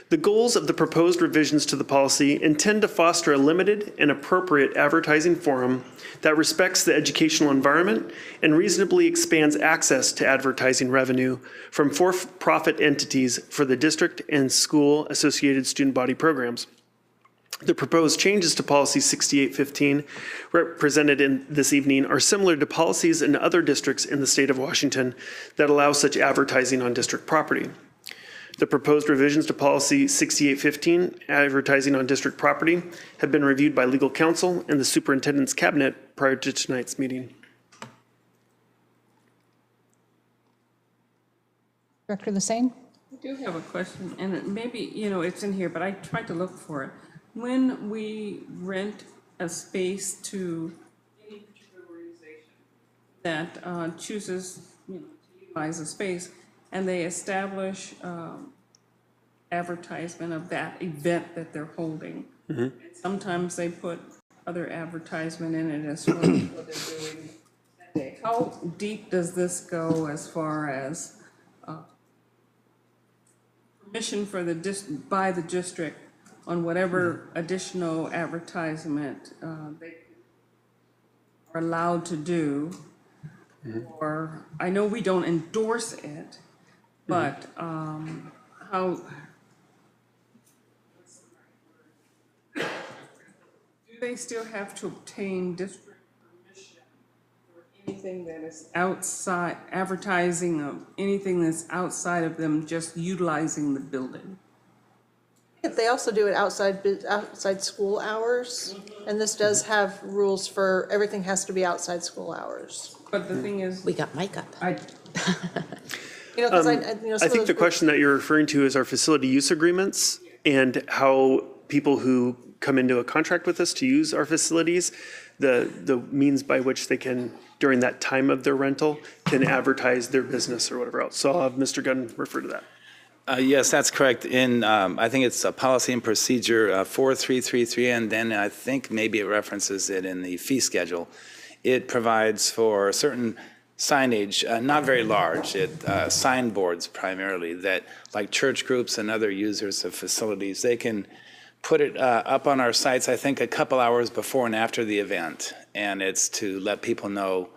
The goals of the proposed revisions to the policy intend to foster a limited and appropriate advertising forum that respects the educational environment and reasonably expands access to advertising revenue from for-profit entities for the district and school-associated student body programs. The proposed changes to Policy 6815 represented in this evening are similar to policies in other districts in the state of Washington that allow such advertising on district property. The proposed revisions to Policy 6815, advertising on district property, have been reviewed by Legal Counsel and the Superintendent's Cabinet prior to tonight's meeting. Director Lesane? I do have a question, and maybe, it's in here, but I tried to look for it. When we rent a space to any particular organization that chooses to utilize a space, and they establish advertisement of that event that they're holding. Mm-hmm. And sometimes they put other advertisement in it as well as what they're doing that day. How deep does this go as far as permission for by the district on whatever additional advertisement they are allowed to do? Mm-hmm. Or I know we don't endorse it, but how do they still have to obtain district permission for anything that is outside, advertising of anything that's outside of them just utilizing the building? They also do it outside school hours, and this does have rules for everything has to be outside school hours. But the thing is, we got Mike up. I think the question that you're referring to is our facility use agreements and how people who come into a contract with us to use our facilities, the means by which they can, during that time of their rental, can advertise their business or whatever else. So I'll have Mr. Gunn refer to that. Yes, that's correct. In I think it's a policy and procedure 4333, and then I think maybe it references it in the fee schedule. It provides for certain signage, not very large, signboards primarily, that like church groups and other users of facilities, they can put it up on our sites, I think, a couple hours before and after the event. And it's to let people know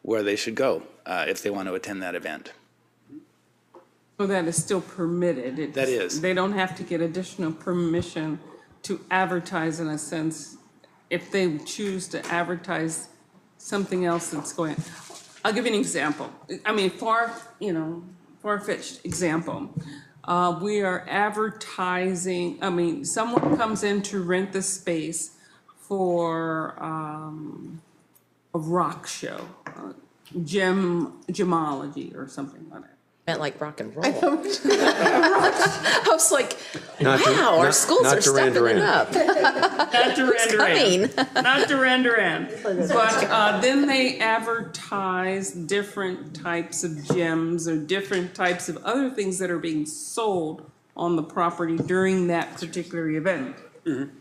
where they should go if they want to attend that event. So that is still permitted? That is. They don't have to get additional permission to advertise, in a sense, if they choose to advertise something else that's going. I'll give you an example. I mean, far-fetched example. We are advertising, someone comes in to rent the space for a rock show, gemology or something like that. Meant like rock and roll. I was like, wow, our schools are stepping it up. Not Duran Duran. Not Duran Duran. But then they advertise different types of gems or different types of other things that are being sold on the property during that particular event. Mm-hmm.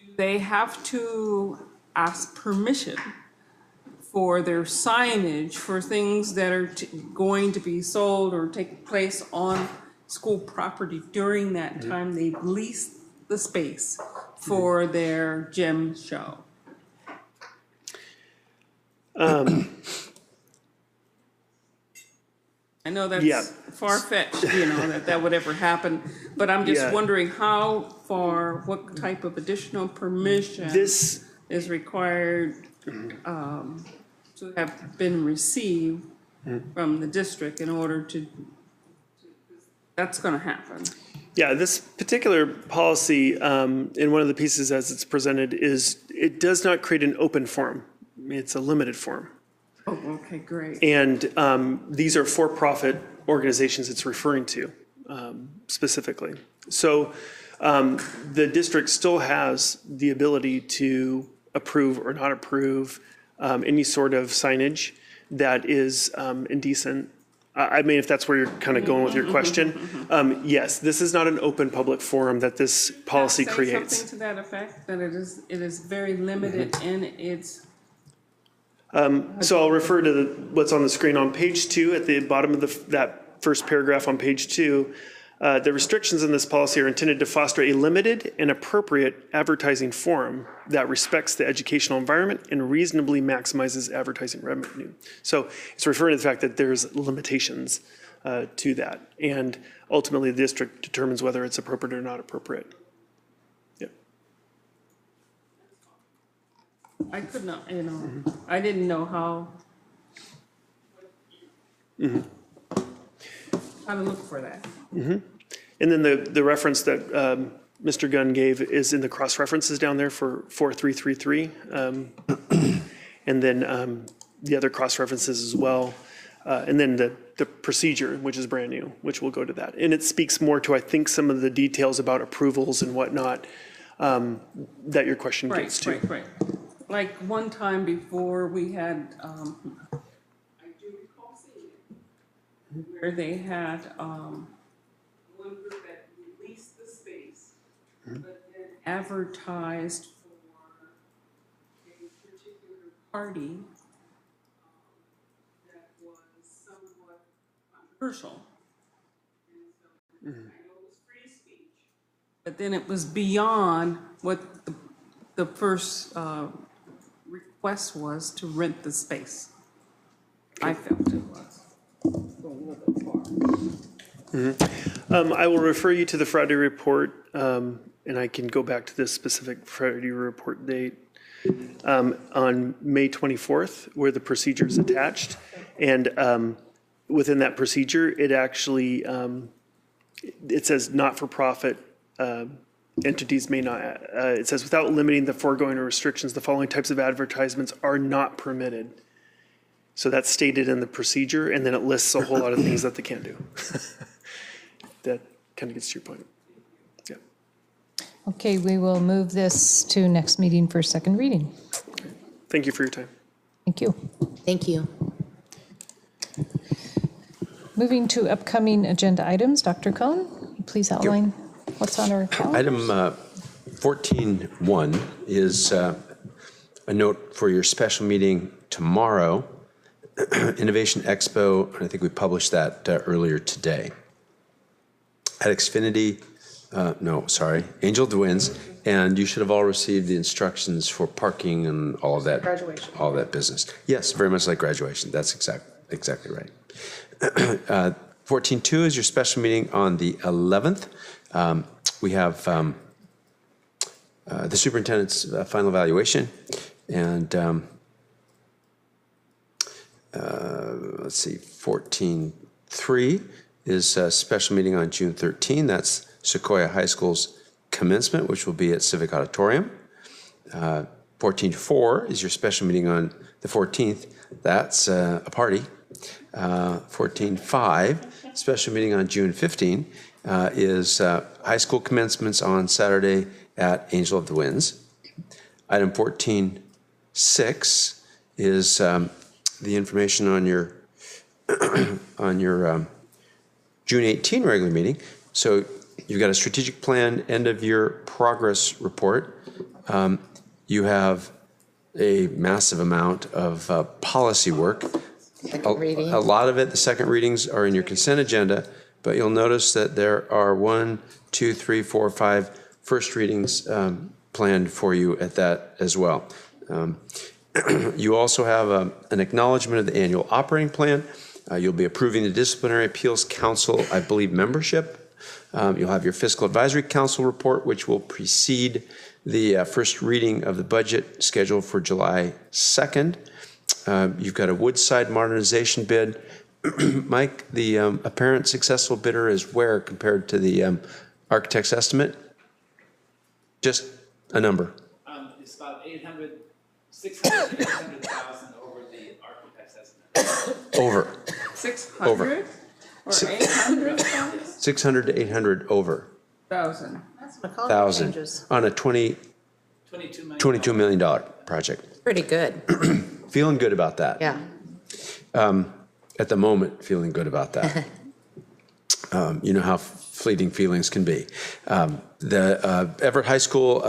Do they have to ask permission for their signage for things that are going to be sold or take place on school property during that time they lease the space for their gem show? I know that's far-fetched, that would ever happen, but I'm just wondering how far, what type of additional permission is required to have been received from the district in order to, that's going to happen. Yeah, this particular policy, in one of the pieces as it's presented, is it does not create an open forum. It's a limited forum. Oh, okay, great. And these are for-profit organizations it's referring to specifically. So the district still has the ability to approve or not approve any sort of signage that is indecent. I mean, if that's where you're kind of going with your question. Yes, this is not an open public forum that this policy creates. Something to that effect, that it is very limited in its. So I'll refer to what's on the screen on page 2 at the bottom of that first paragraph on page 2. The restrictions in this policy are intended to foster a limited and appropriate advertising forum that respects the educational environment and reasonably maximizes advertising revenue. So it's referring to the fact that there's limitations to that. And ultimately, the district determines whether it's appropriate or not appropriate. Yep. I could not, I didn't know how to look for that. Mm-hmm. And then the reference that Mr. Gunn gave is in the cross references down there for 4333. And then the other cross references as well. And then the procedure, which is brand new, which will go to that. And it speaks more to, I think, some of the details about approvals and whatnot that your question gets to. Right. Like one time before we had, where they had one group that released the space, but then advertised for a particular party that was somewhat controversial. And so I know it was free speech, but then it was beyond what the first request was to rent the space. I felt it was. I will refer you to the Friday report, and I can go back to this specific Friday report date on May 24th, where the procedure is attached. And within that procedure, it actually, it says not-for-profit entities may not, it says without limiting the foregoing restrictions, the following types of advertisements are not permitted. So that's stated in the procedure, and then it lists a whole lot of things that they can't do. That kind of gets to your point. Yeah. Okay, we will move this to next meeting for second reading. Thank you for your time. Thank you. Thank you. Moving to upcoming agenda items, Dr. Cohn, please outline what's on our calendar. Item 14.1 is a note for your special meeting tomorrow Innovation Expo, and I think we published that earlier today. At Xfinity, Angel of the Winds, and you should have all received the instructions for parking and all of that. Graduation. All that business. Yes, very much like graduation. That's exactly right. 14.2 is your special meeting on the 11th. We have the superintendent's final evaluation, and let's see, 14.3 is a special meeting on June 13. That's Sequoia High School's commencement, which will be at Civic Auditorium. 14.4 is your special meeting on the 14th. That's a party. 14.5, special meeting on June 15, is high school commencements on Saturday at Angel of the Winds. Item 14.6 is the information on your on your June 18 regular meeting. So you've got a strategic plan, end of year progress report. You have a massive amount of policy work. A lot of it, the second readings are in your consent agenda, but you'll notice that there are 1, 2, 3, 4, 5 first readings planned for you at that as well. You also have an acknowledgement of the annual operating plan. You'll be approving the Disciplinary Appeals Council, I believe, membership. You'll have your Fiscal Advisory Council report, which will precede the first reading of the budget scheduled for July 2nd. You've got a Woodside modernization bid. Mike, the apparent successful bidder is where compared to the architect's estimate? Just a number. It's about 600,000 over the architect's estimate. Over. 600 Over. or 800? 600 to 800 over. Thousand. Thousand on a $22 million project. Pretty good. Feeling good about that. Yeah. At the moment, feeling good about that. You know how fleeting feelings can be. The Everett High School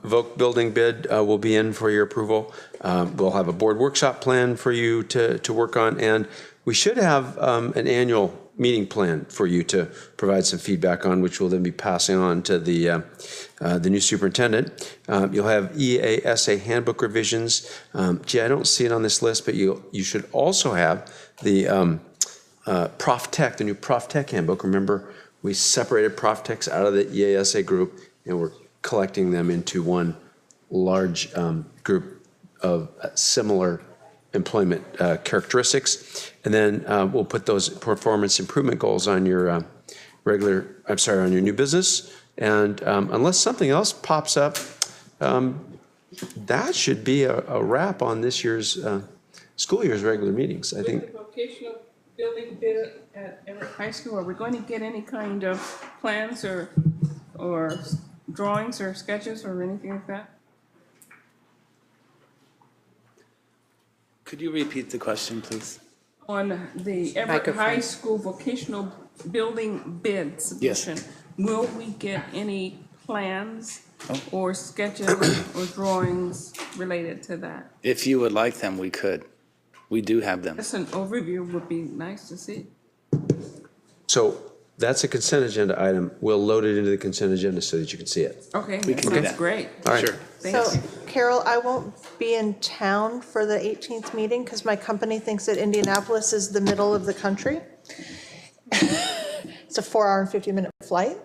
Voc building bid will be in for your approval. We'll have a board workshop plan for you to work on, and we should have an annual meeting plan for you to provide some feedback on, which we'll then be passing on to the new superintendent. You'll have EASA handbook revisions. Gee, I don't see it on this list, but you should also have the Prof Tech, the new Prof Tech handbook. Remember, we separated Prof Techs out of the EASA group, and we're collecting them into one large group of similar employment characteristics. And then we'll put those performance improvement goals on your on your new business. And unless something else pops up, that should be a wrap on this year's school year's regular meetings. I think. With the vocational building bid at Everett High School, are we going to get any kind of plans or drawings or sketches or anything like that? Could you repeat the question, please? On the Everett High School vocational building bid submission, will we get any plans or sketches or drawings related to that? If you would like them, we could. We do have them. Just an overview would be nice to see. So that's a consent agenda item. We'll load it into the consent agenda so that you can see it. Okay, We can do that's that. great. All right. Sure. Thanks. So, Carol, I won't be in town for the 18th meeting because my company thinks that Indianapolis is the middle of the country. It's a 4-hour and 50-minute flight.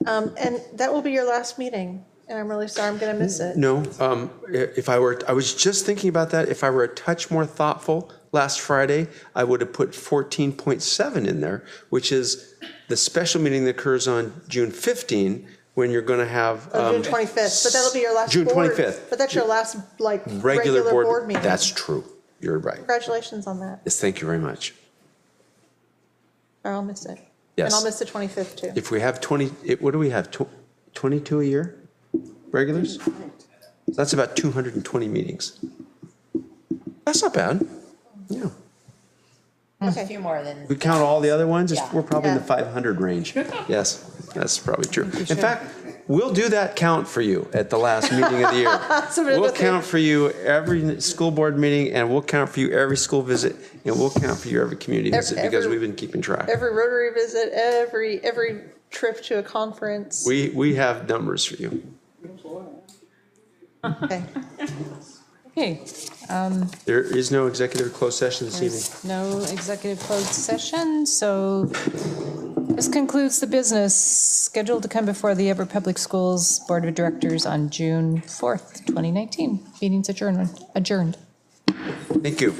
And that will be your last meeting. And I'm really sorry I'm going to miss it. No, I was just thinking about that. If I were a touch more thoughtful last Friday, I would have put 14.7 in there, which is the special meeting that occurs on June 15, when you're going to have. June 25th, but that'll be your last June board. 25th. But that's your last, regular board meeting. That's true. You're right. Congratulations on that. Yes, thank you very much. Or I'll miss it. Yes. And I'll miss the 25th too. If we have 20, what do we have, 22 a year regulars? That's about 220 meetings. That's not bad. Yeah. There's a few more than. We count all the other ones, Yeah. we're probably in the Yeah. 500 range. Yes, that's probably true. In fact, We'll do that count for you at the last meeting of the year. We'll count for you every school board meeting, and we'll count for you every school visit, and we'll count for you every community visit because we've been keeping track. Every Rotary visit, every trip to a conference. We have numbers for you. Okay. Okay. There is no executive closed session this evening. There's no executive closed session, so this concludes the business scheduled to come before the Everett Public Schools Board of Directors on June 4th, 2019. Meeting's adjourned. Thank you.